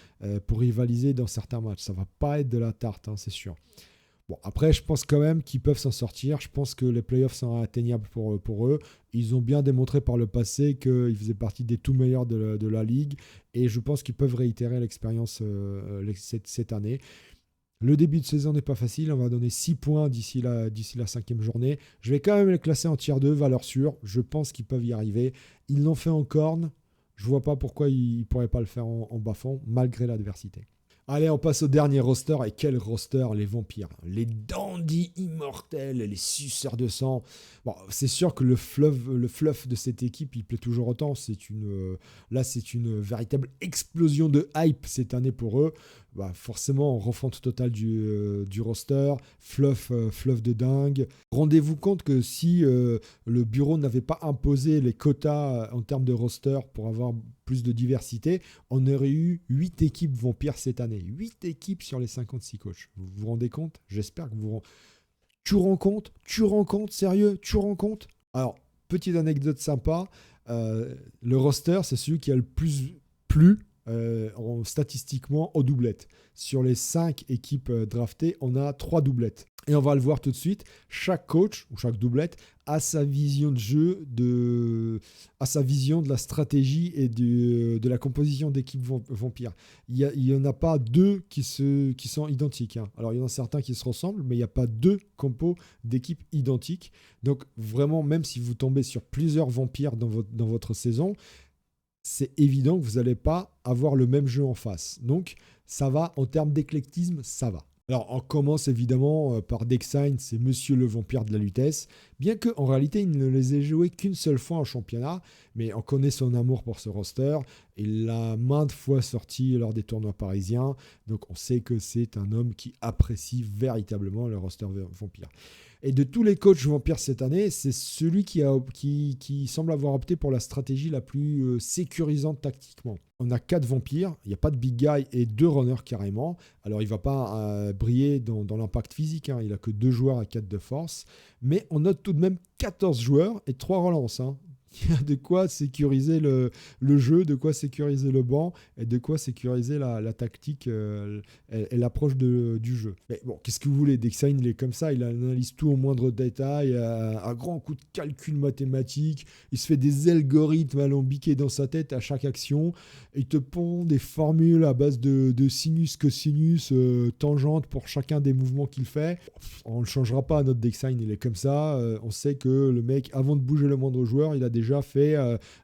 pour rivaliser dans certains matchs. Ça va pas être de la tarte, hein, c'est sûr. Bon, après, je pense quand même qu'ils peuvent s'en sortir. Je pense que les playoffs sont atteignables pour eux. Ils ont bien démontré par le passé qu'ils faisaient partie des tout meilleurs de la ligue et je pense qu'ils peuvent réitérer l'expérience cette année. Le début de saison n'est pas facile, on va donner 6 points d'ici la 5e journée. Je vais quand même les classer en tier 2, valeur sûre. Je pense qu'ils peuvent y arriver. Ils l'ont fait en corne. Je ne vois pas pourquoi ils ne pourraient pas le faire en bas-fond, malgré l'adversité. Allez, on passe au dernier roster. Et quel roster, les vampires. Les dandys immortels, les suceurs de sang. Bon, c'est sûr que le fluff de cette équipe, il plaît toujours autant. C'est une véritable explosion de hype cette année pour eux. Bah, forcément, refonte totale du roster, fluff de dingue. Rendez-vous compte que si le bureau n'avait pas imposé les quotas en termes de roster pour avoir plus de diversité, on aurait eu 8 équipes vampires cette année. 8 équipes sur les 56 coachs. Vous vous rendez compte? J'espère que vous vous rendez. Tu rends compte? Sérieux? Tu rends compte? Alors, petite anecdote sympa. Le roster, c'est celui qui a le plus plu statistiquement aux doublettes. Sur les 5 équipes draftées, on a 3 doublettes. Et on va le voir tout de suite. Chaque coach ou chaque doublette a sa vision de jeu, a sa vision de la stratégie et de la composition d'équipe vampire. Il n'y en a pas 2 qui sont identiques. Hein. Alors, il y en a certains qui se ressemblent, mais il n'y a pas 2 compos d'équipes identiques. Donc, vraiment, même si vous tombez sur plusieurs vampires dans votre saison, c'est évident que vous n'allez pas avoir le même jeu en face. Donc, ça va, en termes d'éclectisme, ça va. Alors, on commence évidemment par Dexine, c'est Monsieur le Vampire de la Lutèce, bien qu'en réalité, il ne les ait joués qu'une seule fois en championnat, mais on connaît son amour pour ce roster. Il l'a maintes fois sorti lors des tournois parisiens, donc on sait que c'est un homme qui apprécie véritablement le roster Vampire. Et de tous les coachs vampires cette année, c'est celui qui semble avoir opté pour la stratégie la plus sécurisante tactiquement. On a 4 vampires, il n'y a pas de big guy et 2 runners carrément. Alors il ne va pas briller dans l'impact physique, hein. Il n'a que 2 joueurs à 4 de force. Mais on note tout de même 14 joueurs et 3 relances. Hein. Il y a de quoi sécuriser le jeu, de quoi sécuriser le banc et de quoi sécuriser la tactique et l'approche du jeu. Mais bon, qu'est-ce que vous voulez? Dexine, il est comme ça, il analyse tout au moindre détail, un grand coup de calcul mathématique, il se fait des algorithmes alambiqués dans sa tête à chaque action, il te pond des formules à base de sinus, cosinus, tangente pour chacun des mouvements qu'il fait. On ne le changera pas, notre Dexine, il est comme ça. On sait que le mec, avant de bouger le moindre joueur, il a déjà fait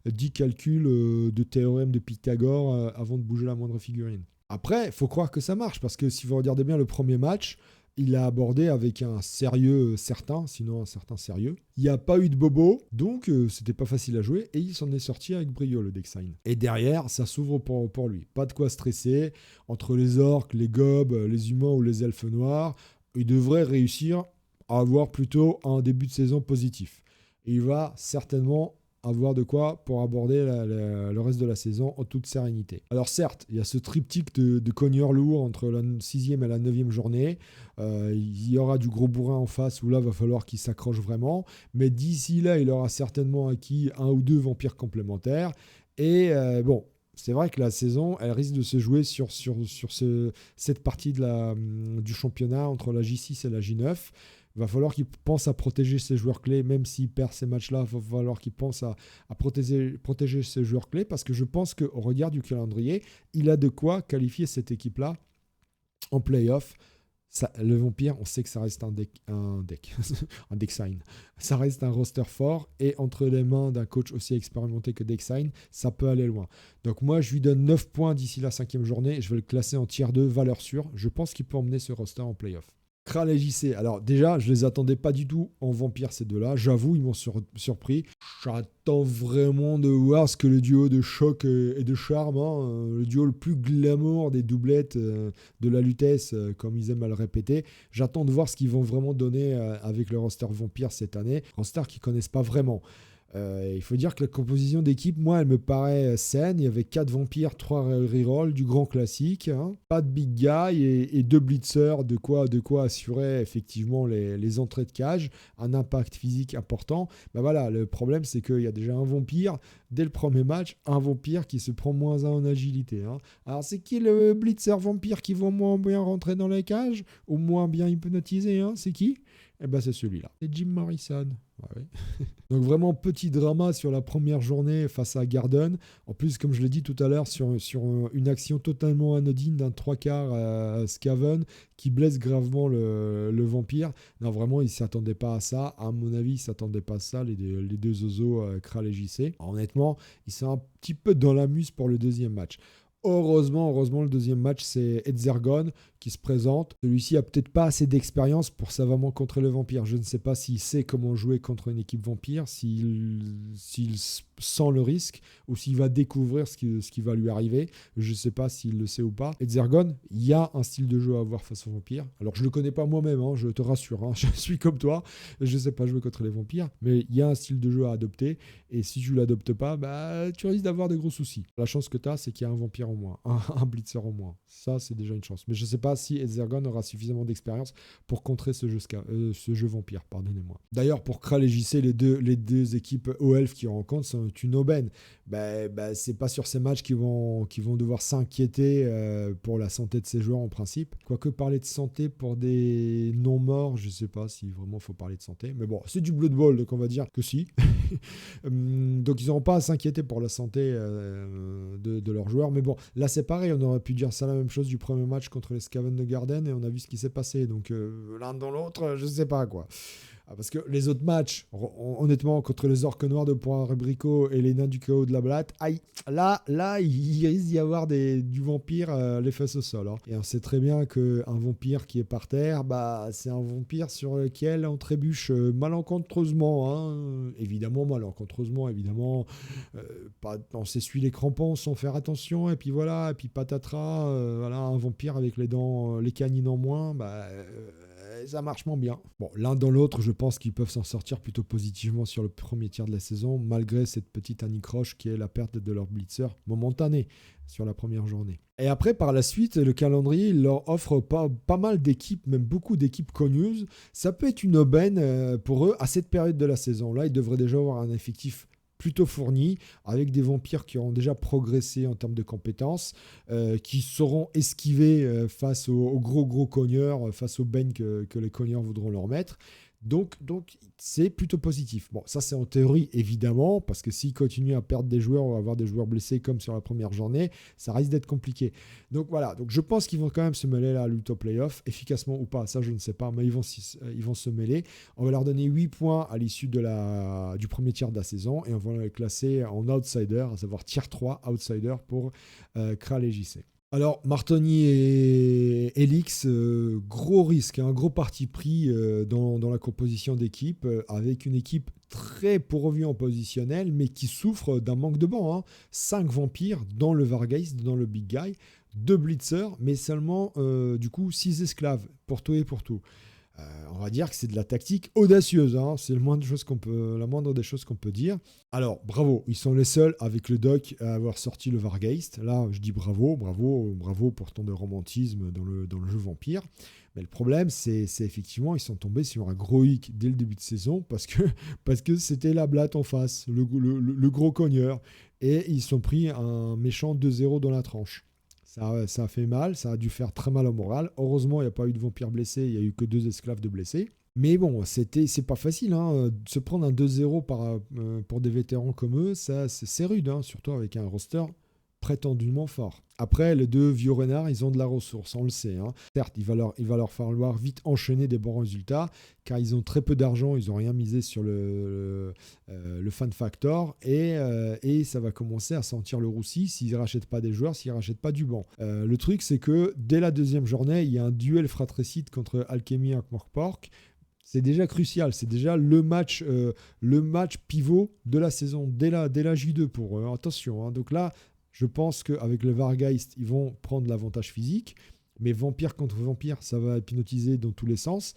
10 calculs de théorème de Pythagore avant de bouger la moindre figurine. Après, il faut croire que ça marche, parce que si vous regardez bien le premier match, il l'a abordé avec un sérieux certain, sinon un certain sérieux. Il n'y a pas eu de bobo, donc c'était pas facile à jouer, et il s'en est sorti avec brio, le Dexine. Et derrière, ça s'ouvre pour lui. Pas de quoi stresser. Entre les orques, les gobes, les humains ou les elfes noirs, il devrait réussir à avoir plutôt un début de saison positif. Et il va certainement avoir de quoi pour aborder le reste de la saison en toute sérénité. Alors certes, il y a ce triptyque de cogneurs lourds entre la 6e et la 9e journée. Il y aura du gros bourrin en face où là, il va falloir qu'il s'accroche vraiment. Mais d'ici là, il aura certainement acquis un ou deux vampires complémentaires. Et bon, c'est vrai que la saison, elle risque de se jouer sur cette partie du championnat entre la J6 et la J9. Il va falloir qu'il pense à protéger ses joueurs clés, même s'il perd ces matchs-là, il va falloir qu'il pense à protéger ses joueurs clés, parce que je pense qu'au regard du calendrier, il a de quoi qualifier cette équipe-là en play-off. Le Vampire, on sait que ça reste un deck sign. Ça reste un roster fort, et entre les mains d'un coach aussi expérimenté que deck sign, ça peut aller loin. Donc moi, je lui donne 9 points d'ici la 5e journée, et je vais le classer en tier 2, valeur sûre. Je pense qu'il peut emmener ce roster en play-off. Kral et JC, alors déjà, je les attendais pas du tout en Vampire, ces deux-là. J'avoue, ils m'ont surpris. J'attends vraiment de voir ce que le duo de choc et de charme, le duo le plus glamour des doublettes de la Lutèce, comme ils aiment à le répéter. J'attends de voir ce qu'ils vont vraiment donner avec le roster Vampire cette année. Roster qu'ils connaissent pas vraiment. Il faut dire que la composition d'équipe, moi, elle me paraît saine. Il y avait 4 vampires, 3 rerolls, du grand classique, pas de big guy et 2 blitzers, de quoi assurer effectivement les entrées de cage, un impact physique important. Ben voilà, le problème, c'est qu'il y a déjà un vampire, dès le premier match, un vampire qui se prend -1 en agilité. Alors, c'est qui le blitzer vampire qui va moins bien rentrer dans les cages, ou moins bien hypnotiser, C'est qui ? Eh ben, c'est celui-là. C'est Jim Morrison. Ouais. Donc vraiment petit drama sur la première journée face à Garden. En plus, comme je l'ai dit tout à l'heure, sur une action totalement anodine d'un 3/4 Skaven qui blesse gravement le vampire. Non, vraiment, ils ne s'attendaient pas à ça. À mon avis, ils ne s'attendaient pas à ça, les deux zozos Kral et JC. Honnêtement, ils sont un petit peu dans la muse pour le deuxième match. Heureusement, le deuxième match, c'est Edzergon qui se présente. Celui-ci a peut-être pas assez d'expérience pour savamment contrer le vampire. Je ne sais pas s'il sait comment jouer contre une équipe vampire, s'il sent le risque ou s'il va découvrir ce qui va lui arriver. Je ne sais pas s'il le sait ou pas. Edzergon, il y a un style de jeu à avoir face aux vampires. Alors, je ne le connais pas moi-même, je te rassure. Je suis comme toi, je ne sais pas jouer contre les vampires, mais il y a un style de jeu à adopter. Et si tu ne l'adoptes pas, tu risques d'avoir des gros soucis. La chance que tu as, c'est qu'il y a un vampire en moins, un blitzer en moins. Ça, c'est déjà une chance. Mais je ne sais pas si Edzergon aura suffisamment d'expérience pour contrer ce jeu vampire, pardonnez-moi. D'ailleurs, pour Kral et JC, les deux équipes OELF qui rencontrent sont une aubaine. C'est pas sur ces matchs qu'ils vont devoir s'inquiéter pour la santé de ces joueurs en principe. Quoique parler de santé pour des non-morts, je ne sais pas si vraiment il faut parler de santé. Mais bon, c'est du Blood Bowl, donc on va dire que si. Donc ils n'auront pas à s'inquiéter pour la santé de leurs joueurs. Mais bon, là c'est pareil, on aurait pu dire ça la même chose du premier match contre les Skaven de Garden et on a vu ce qui s'est passé. Donc l'un dans l'autre, je ne sais pas quoi. Parce que les autres matchs, honnêtement, contre les orques noirs de Poirier-Bricot et les nains du chaos de la Blatte, là, il risque d'y avoir du vampire les fesses au sol. Et on sait très bien qu'un vampire qui est par terre, c'est un vampire sur lequel on trébuche malencontreusement. Évidemment, on s'essuie les crampons sans faire attention, et puis voilà, et puis patatras, un vampire avec les dents, les canines en moins, ça marche moins bien. Bon, l'un dans l'autre, je pense qu'ils peuvent s'en sortir plutôt positivement sur le premier tiers de la saison, malgré cette petite anicroche qui est la perte de leur blitzer momentanée sur la première journée. Et après, par la suite, le calendrier il leur offre pas mal d'équipes, même beaucoup d'équipes connues. Ça peut être une aubaine pour eux à cette période de la saison. Là, ils devraient déjà avoir un effectif plutôt fourni, avec des vampires qui auront déjà progressé en termes de compétences, qui sauront esquiver face aux gros cogneurs, face aux bennes que les cogneurs voudront leur mettre. Donc c'est plutôt positif. Bon, ça c'est en théorie évidemment, parce que s'ils continuent à perdre des joueurs, on va avoir des joueurs blessés comme sur la première journée, ça risque d'être compliqué. Donc voilà, donc je pense qu'ils vont quand même se mêler à la lutte au playoff, efficacement ou pas, ça je ne sais pas, mais ils vont se mêler. On va leur donner 8 points à l'issue du premier tiers de la saison, et on va les classer en outsider, à savoir tier 3 outsider pour Kral et JC. Alors, Martoni et Elix, gros risque, un gros parti pris dans la composition d'équipe, avec une équipe très pourvue en positionnel, mais qui souffre d'un manque de banc. 5 vampires dans le Vargeist, dans le Big Guy, 2 blitzers, mais seulement, 6 esclaves, pour tout et pour tout. On va dire que c'est de la tactique audacieuse, hein. C'est la moindre des choses qu'on peut dire. Alors, bravo, ils sont les seuls avec le doc à avoir sorti le Vargeist. Là, je dis bravo pour tant de romantisme dans le jeu Vampire. Mais le problème, c'est effectivement, ils sont tombés sur un gros hic dès le début de saison parce que c'était la blatte en face, le gros cogneur. Et ils se sont pris un méchant 2-0 dans la tranche. Ça a fait mal, ça a dû faire très mal au moral. Heureusement, il n'y a pas eu de vampires blessés, il n'y a eu que 2 esclaves de blessés. Mais bon, c'est pas facile, hein. Se prendre un 2-0 pour des vétérans comme eux, c'est rude, hein, surtout avec un roster prétendument fort. Après, les 2 vieux renards, ils ont de la ressource, on le sait, hein. Certes, il va leur falloir vite enchaîner des bons résultats, car ils ont très peu d'argent, ils n'ont rien misé sur le fan factor, et ça va commencer à sentir le roussi s'ils ne rachètent pas des joueurs, s'ils ne rachètent pas du banc. Le truc, c'est que dès la 2e journée, il y a un duel fratricide contre Alchemy et Ankh-Morpork. C'est déjà crucial, c'est déjà le match pivot de la saison, dès la J2 pour eux. Attention, hein. Donc là, je pense qu'avec le Vargeist, ils vont prendre l'avantage physique, mais vampire contre vampire, ça va hypnotiser dans tous les sens.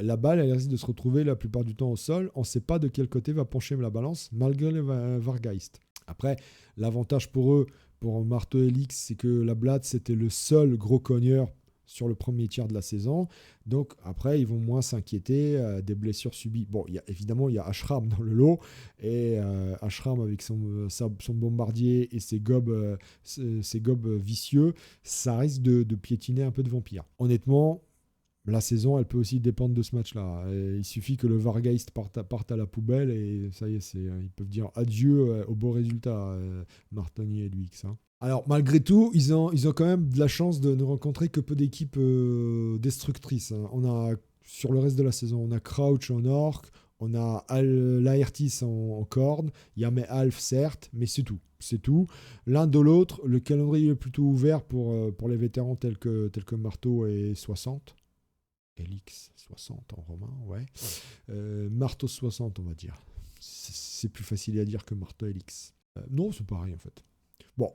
La balle, elle risque de se retrouver la plupart du temps au sol. On ne sait pas de quel côté va pencher la balance, malgré le Vargeist. Après, l'avantage pour eux, pour Marteau Helix, c'est que la Blatte, c'était le seul gros cogneur sur le premier tiers de la saison. Donc après, ils vont moins s'inquiéter des blessures subies. Bon, évidemment, il y a Ashram dans le lot. Et Ashram, avec son bombardier et ses gobes vicieux, ça risque de piétiner un peu de vampire. Honnêtement, la saison, elle peut aussi dépendre de ce match-là. Et il suffit que le Vargeist parte à la poubelle et ça y est, ils peuvent dire adieu au beau résultat, Martoni et Luix, hein. Alors, malgré tout, ils ont quand même de la chance de ne rencontrer que peu d'équipes destructrices, hein. On a, sur le reste de la saison, on a Crouch en Orc, on a Laertis en Corne, il y a Alf, certes, mais c'est tout. C'est tout. L'un de l'autre, le calendrier est plutôt ouvert pour les vétérans tels que Marteau et 60. Helix 60 en romain, ouais. Marteau 60, on va dire. C'est plus facile à dire que Marteau Helix. Non, c'est pareil en fait. Bon,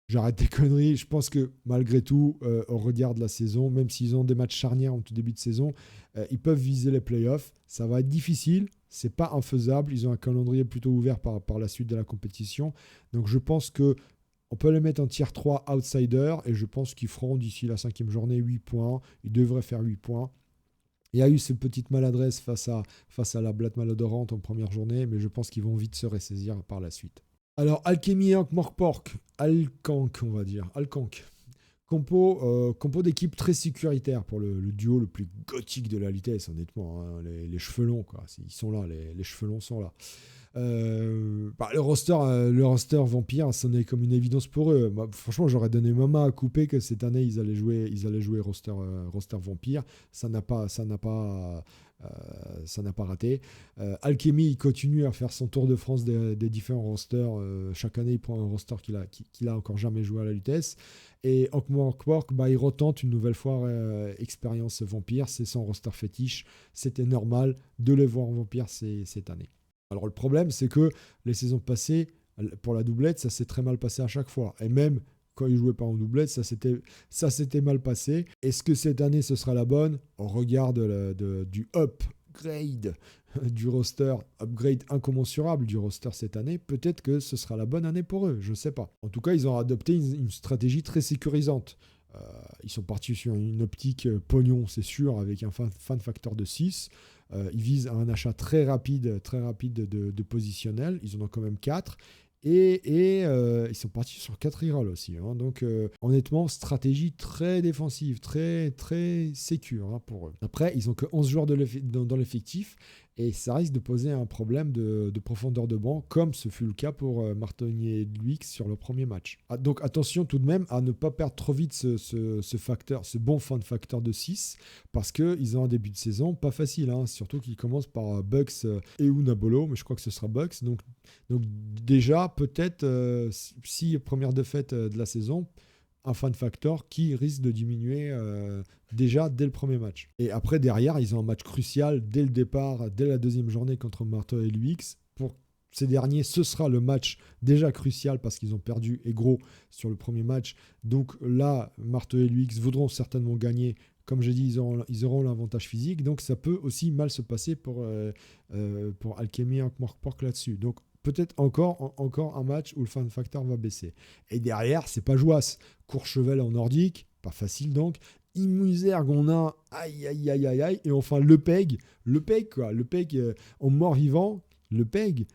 j'arrête les conneries. Je pense que malgré tout, au regard de la saison, même s'ils ont des matchs charnières en tout début de saison, ils peuvent viser les playoffs. Ça va être difficile, c'est pas infaisable. Ils ont un calendrier plutôt ouvert par la suite de la compétition. Donc je pense que on peut les mettre en tier 3 outsider et je pense qu'ils feront d'ici la 5e journée 8 points. Ils devraient faire 8 points. Il y a eu cette petite maladresse face à la Blatte malodorante en première journée, mais je pense qu'ils vont vite se ressaisir par la suite. Alors, Alchemy et Ankh-Morpork, Alkank, on va dire. Alkank. Compo d'équipe très sécuritaire pour le duo le plus gothique de la vitesse, honnêtement, hein. Les cheveux longs, quoi. Ils sont là, les cheveux longs sont là. Le roster Vampire, ça n'est comme une évidence pour eux. Franchement, j'aurais donné ma main à couper que cette année ils allaient jouer roster Vampire. Ça n'a pas raté. Alchemy, il continue à faire son tour de France des différents rosters. Chaque année, il prend un roster qu'il a encore jamais joué à la vitesse. Et Ankh-Morpork, il retente une nouvelle fois expérience Vampire. C'est son roster fétiche. C'était normal de les voir en Vampire cette année. Alors le problème, c'est que les saisons passées, pour la doublette, ça s'est très mal passé à chaque fois. Et même quand ils ne jouaient pas en doublette, ça s'était mal passé. Est-ce que cette année, ce sera la bonne? Au regard du upgrade du roster, upgrade incommensurable du roster cette année, peut-être que ce sera la bonne année pour eux, je ne sais pas. En tout cas, ils ont adopté une stratégie très sécurisante. Ils sont partis sur une optique pognon, c'est sûr, avec un fan factor de 6. Ils visent à un achat très rapide de positionnel. Ils en ont quand même 4. Et ils sont partis sur 4 rerolls aussi, hein. Donc honnêtement, stratégie très défensive, très très sécure, hein, pour eux. Après, ils n'ont que 11 joueurs dans l'effectif et ça risque de poser un problème de profondeur de banc, comme ce fut le cas pour Martonier et Luix sur le premier match. Donc attention tout de même à ne pas perdre trop vite ce bon fan factor de 6, parce qu'ils ont un début de saison pas facile, hein, surtout qu'ils commencent par Bucks et Unabolo, mais je crois que ce sera Bucks. Donc déjà, peut-être, si première défaite de la saison, un fan factor qui risque de diminuer déjà dès le premier match. Et après, derrière, ils ont un match crucial dès le départ, dès la 2e journée contre Marteau et Luix. Pour ces derniers, ce sera le match déjà crucial parce qu'ils ont perdu et gros sur le premier match. Donc là, Marteau et Luix voudront certainement gagner Comme j'ai dit, ils auront l'avantage physique, donc ça peut aussi mal se passer pour Alchemy et Ankh-Morpork là-dessus. Donc peut-être encore un match où le fan factor va baisser. Et derrière, c'est pas jouasse. Courchevel en nordique, pas facile donc. Immuserg, on a aïe. Et enfin, le PEG en mort-vivant, le PEG.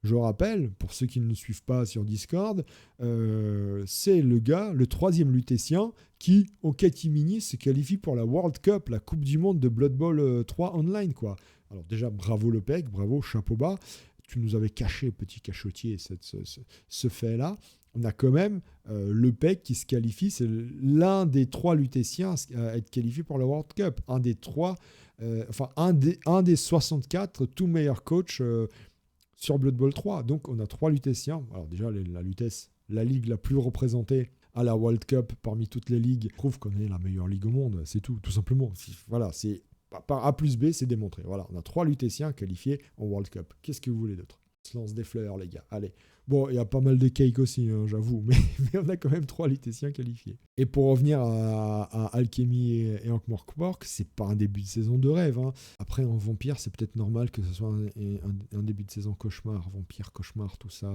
Je rappelle, pour ceux qui ne nous suivent pas sur Discord, c'est le gars, le 3e lutétien, qui, en catimini, se qualifie pour la World Cup, la Coupe du Monde de Blood Bowl 3 online, quoi. Alors déjà, bravo le PEG, bravo, chapeau bas. Tu nous avais caché, petit cachotier, ce fait-là. On a quand même le PEG qui se qualifie, c'est l'un des 3 lutétiens à être qualifié pour la World Cup. Un des 64 tout meilleurs coachs sur Blood Bowl 3. Donc on a 3 lutétiens. Alors déjà, la Lutèce, la ligue la plus représentée à la World Cup parmi toutes les ligues, prouve qu'on est la meilleure ligue au monde. C'est tout simplement. Voilà, c'est par A plus B, c'est démontré. Voilà, on a 3 lutétiens qualifiés en World Cup. Qu'est-ce que vous voulez d'autre ? On se lance des fleurs, les gars. Allez. Bon, il y a pas mal de cakes aussi, hein, j'avoue, mais on a quand même 3 lutétiens qualifiés. Et pour revenir à Alchemy et Ankh-Morpork, c'est pas un début de saison de rêve. Hein. Après, en Vampire, c'est peut-être normal que ce soit un début de saison cauchemar. Vampire, cauchemar, tout ça,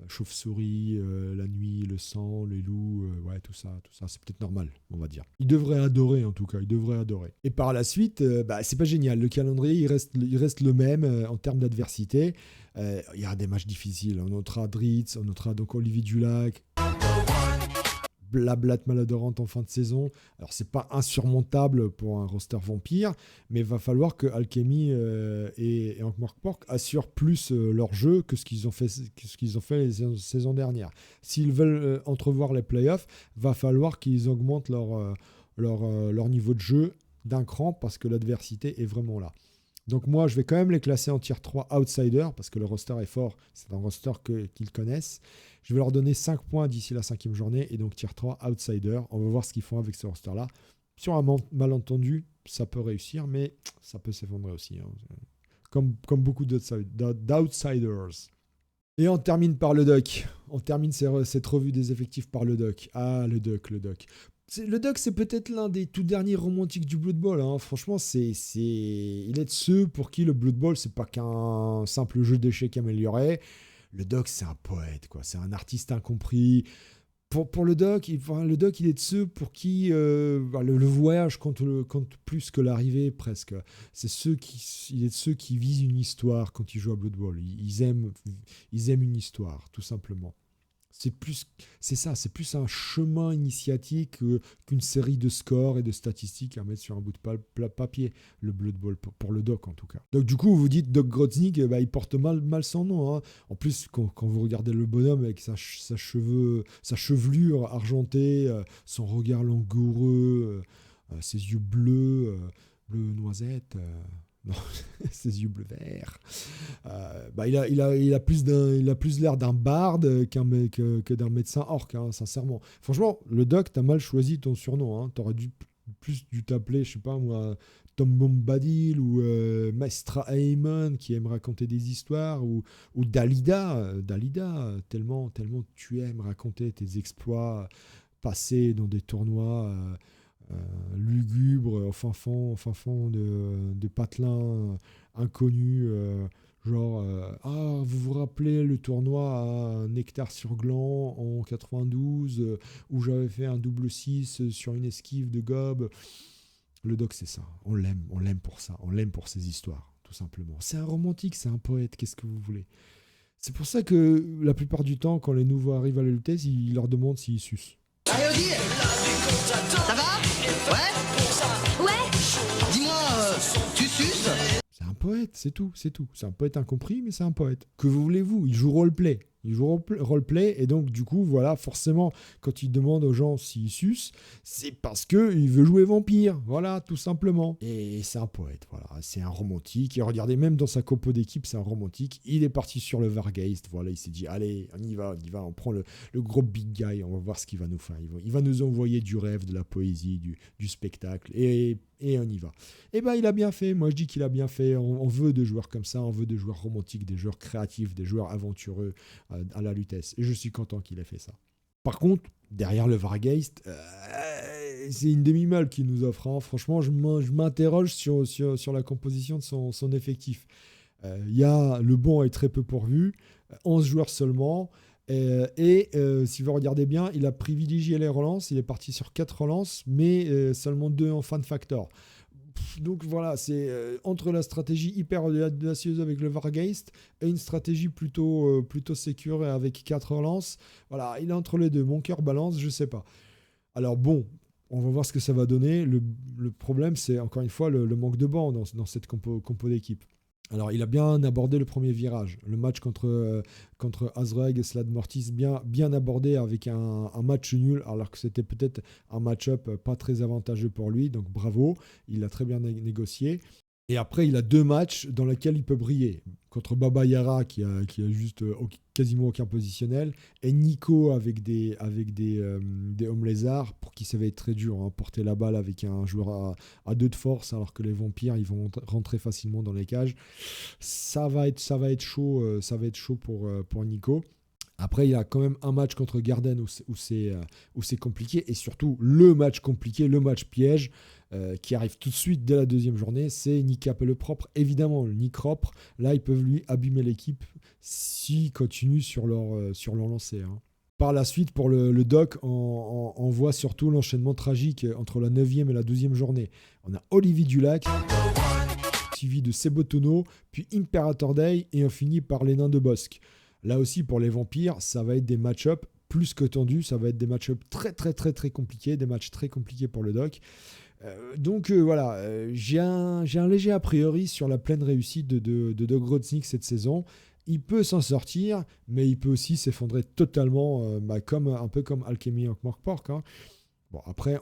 chauve-souris, la nuit, le sang, les loups, tout ça, c'est peut-être normal, on va dire. Il devrait adorer, en tout cas, Et par la suite, c'est pas génial. Le calendrier, il reste le même en termes d'adversité. Il y a des matchs difficiles. On notera Dritz, on notera donc Olivier Dulac, Blablat Maladorante en fin de saison. Alors, c'est pas insurmontable pour un roster vampire, mais il va falloir que Alchemy et Ankh-Morpork assurent plus leur jeu que ce qu'ils ont fait les saisons dernières. S'ils veulent entrevoir les playoffs, va falloir qu'ils augmentent leur niveau de jeu d'un cran parce que l'adversité est vraiment là. Donc moi, je vais quand même les classer en tier 3 outsider parce que le roster est fort. C'est un roster qu'ils connaissent. Je vais leur donner 5 points d'ici la 5e journée et donc tier 3 outsider. On va voir ce qu'ils font avec ce roster-là. Sur un malentendu, ça peut réussir, mais ça peut s'effondrer aussi. Hein. Comme beaucoup d'outsiders. Et on termine par le doc. On termine cette revue des effectifs par le doc. Ah, le doc. Le doc, c'est peut-être l'un des tout derniers romantiques du Blood Bowl. Hein. Franchement, il est de ceux pour qui le Blood Bowl, c'est pas qu'un simple jeu d'échecs amélioré. Le doc, c'est un poète, quoi. C'est un artiste incompris. Pour le doc, il est de ceux pour qui le voyage compte plus que l'arrivée, presque. Il est de ceux qui visent une histoire quand ils jouent à Blood Bowl. Ils aiment une histoire, tout simplement. C'est plus un chemin initiatique qu'une série de scores et de statistiques à mettre sur un bout de papier, le Blood Bowl, pour le doc en tout cas. Donc du coup, vous dites Doc Grotznik, il porte mal son nom. Hein. En plus, quand vous regardez le bonhomme avec sa chevelure argentée, son regard langoureux, ses yeux bleus noisette... Non, ses yeux bleu vert. Il a plus l'air d'un barde que d'un médecin orc, hein, sincèrement. Franchement, le doc, t'as mal choisi ton surnom. Hein. T'aurais plus dû t'appeler, je sais pas moi, Tom Bombadil ou Maestra Aemon qui aime raconter des histoires ou Dalida, tellement tu aimes raconter tes exploits passés dans des tournois. Lugubre, au fin fond de patelin inconnu, vous vous rappelez le tournoi à Nectar sur Gland en 92 où j'avais fait un double 6 sur une esquive de gob. Le doc, c'est ça, on l'aime pour ça, on l'aime pour ses histoires, tout simplement. C'est un romantique, c'est un poète, qu'est-ce que vous voulez. C'est pour ça que la plupart du temps, quand les nouveaux arrivent à la Lutèce, ils leur demandent s'ils sucent. Ça va? Ouais? Dis-moi, tu suces? C'est un poète, c'est tout. C'est un poète incompris, mais c'est un poète. Que voulez-vous? Il joue roleplay. Et donc, du coup, voilà, forcément, quand il demande aux gens s'ils sucent, c'est parce qu'il veut jouer vampire. Voilà, tout simplement. Et c'est un poète, voilà. C'est un romantique. Et regardez, même dans sa compo d'équipe, c'est un romantique. Il est parti sur le Vargeist. Voilà, il s'est dit, allez, on y va. On prend le gros big guy. On va voir ce qu'il va nous faire. Il va nous envoyer du rêve, de la poésie, du spectacle. Et on y va. Et il a bien fait. Moi, je dis qu'il a bien fait. On veut de joueurs comme ça. On veut de joueurs romantiques, des joueurs créatifs, des joueurs aventureux à la Lutèce. Et je suis content qu'il ait fait ça. Par contre, derrière le Vargeist, c'est une demi-molle qu'il nous offre. Hein. Franchement, je m'interroge sur la composition de son effectif. Le banc est très peu pourvu, 11 joueurs seulement. Si vous regardez bien, il a privilégié les relances. Il est parti sur 4 relances, mais seulement 2 en fan factor. Donc voilà, c'est entre la stratégie hyper audacieuse avec le Vargeist et une stratégie plutôt sécure avec 4 relances. Voilà, il est entre les deux. Mon cœur balance, je sais pas. Alors bon, on va voir ce que ça va donner. Le problème, c'est encore une fois le manque de banc dans cette compo d'équipe. Alors, il a bien abordé le premier virage. Le match contre Azreg et Slade Mortis, bien abordé avec un match nul, alors que c'était peut-être un match-up pas très avantageux pour lui. Donc, bravo, il a très bien négocié. Et après, il a 2 matchs dans lesquels il peut briller. Contre Baba Yara, qui a juste quasiment aucun positionnel, et Nico avec des hommes lézards, pour qui ça va être très dur. Hein, porter la balle avec un joueur à 2 de force, alors que les vampires, ils vont rentrer facilement dans les cages. Ça va être chaud pour Nico. Après, il y a quand même un match contre Garden où c'est compliqué. Et surtout, le match compliqué, le match piège, qui arrive tout de suite dès la deuxième journée, c'est Nick Capelle propre. Évidemment, le Nick propre, là, ils peuvent lui abîmer l'équipe s'ils continuent sur leur lancée. Hein. Par la suite, pour le doc, on voit surtout l'enchaînement tragique entre la 9e et la 12e journée. On a Olivier Dulac, suivi de Sebotono, puis Imperator Day, et on finit par les nains de Bosque. Là aussi, pour les vampires, ça va être des match-up plus que tendus. Ça va être des match-up très, très, très, très compliqués. Des matchs très compliqués pour le doc. Donc voilà, j'ai un léger a priori sur la pleine réussite de Doc Grodznik cette saison. Il peut s'en sortir, mais il peut aussi s'effondrer totalement, un peu comme Alchemy Ankh-Morpork. Hein. Bon, après,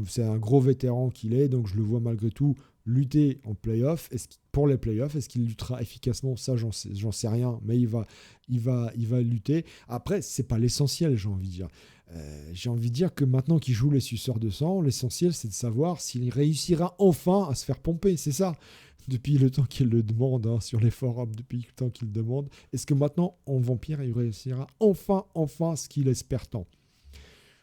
c'est un gros vétéran qu'il est, donc je le vois malgré tout lutter en play-off. Pour les play-offs, est-ce qu'il luttera efficacement? Ça, j'en sais rien, mais il va lutter. Après, c'est pas l'essentiel, j'ai envie de dire. J'ai envie de dire que maintenant qu'il joue les suceurs de sang, l'essentiel, c'est de savoir s'il réussira enfin à se faire pomper. C'est ça. Depuis le temps qu'il le demande, hein, sur les forums, depuis le temps qu'il le demande. Est-ce que maintenant, en vampire, il réussira enfin ce qu'il espère tant?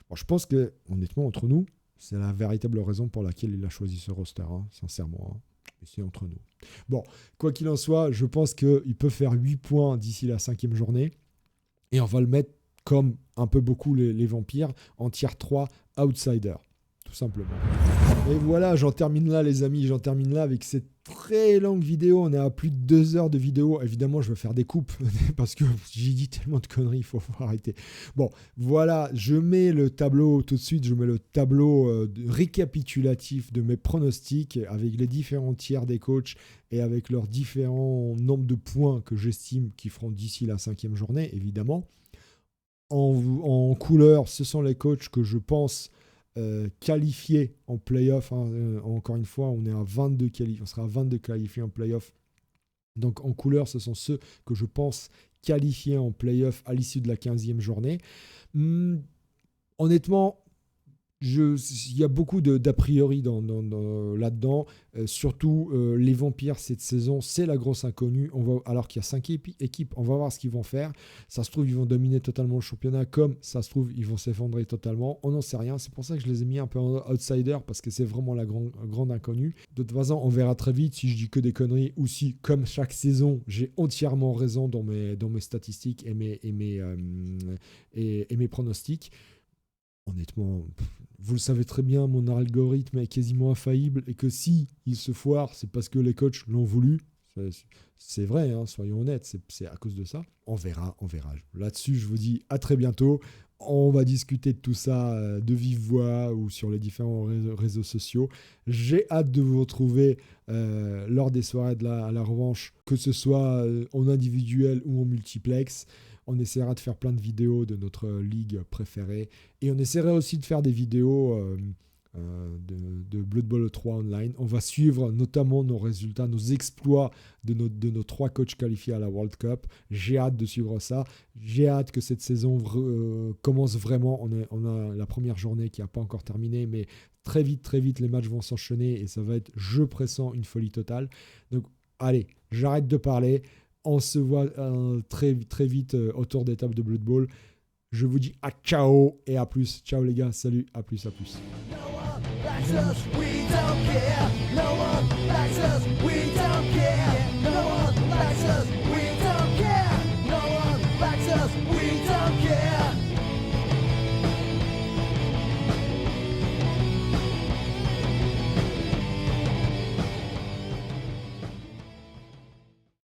Bon, je pense que, honnêtement, entre nous, c'est la véritable raison pour laquelle il a choisi ce roster, hein, sincèrement. Hein. Et c'est entre nous. Bon, quoi qu'il en soit, je pense qu'il peut faire 8 points d'ici la 5e journée. Et on va le mettre, comme un peu beaucoup les vampires, en tier 3 outsider. Tout simplement. Et voilà, j'en termine là, les amis. J'en termine là avec cette très longue vidéo. On est à plus de 2 heures de vidéo. Évidemment, je vais faire des coupes parce que j'ai dit tellement de conneries, il faut arrêter. Bon, voilà, je mets le tableau tout de suite. Je mets le tableau récapitulatif de mes pronostics avec les différents tiers des coachs et avec leurs différents nombres de points que j'estime qu'ils feront d'ici la 5e journée, évidemment. En couleur, ce sont les coachs que je pense qualifiés en play-off. Hein. Encore une fois, on sera à 22 qualifiés en play-off. Donc en couleur, ce sont ceux que je pense qualifiés en play-off à l'issue de la 15e journée. Honnêtement, il y a beaucoup d'a priori là-dedans. Surtout, les vampires cette saison, c'est la grosse inconnue. Alors qu'il y a 5 équipes, on va voir ce qu'ils vont faire. Ça se trouve, ils vont dominer totalement le championnat, comme ça se trouve, ils vont s'effondrer totalement. On n'en sait rien. C'est pour ça que je les ai mis un peu en outsider, parce que c'est vraiment la grande inconnue. De toute façon, on verra très vite si je dis que des conneries ou si, comme chaque saison, j'ai entièrement raison dans mes statistiques et mes pronostics. Honnêtement, vous le savez très bien, mon algorithme est quasiment infaillible et que si il se foire, c'est parce que les coachs l'ont voulu. C'est vrai, hein, soyons honnêtes, c'est à cause de ça. On verra. Là-dessus, je vous dis à très bientôt. On va discuter de tout ça de vive voix ou sur les différents réseaux sociaux. J'ai hâte de vous retrouver lors des soirées à la revanche, que ce soit en individuel ou en multiplex. On essaiera de faire plein de vidéos de notre ligue préférée. Et on essaiera aussi de faire des vidéos de Blood Bowl 3 online. On va suivre notamment nos résultats, nos exploits de nos 3 coachs qualifiés à la World Cup. J'ai hâte de suivre ça. J'ai hâte que cette saison commence vraiment. On a la première journée qui n'a pas encore terminé, mais très vite, les matchs vont s'enchaîner et ça va être, je pressens, une folie totale. Donc, allez, j'arrête de parler. On se voit très vite autour des tables de Blood Bowl. Je vous dis à ciao et à plus. Ciao les gars, salut, à plus. likes us, we don't care. No one likes us, we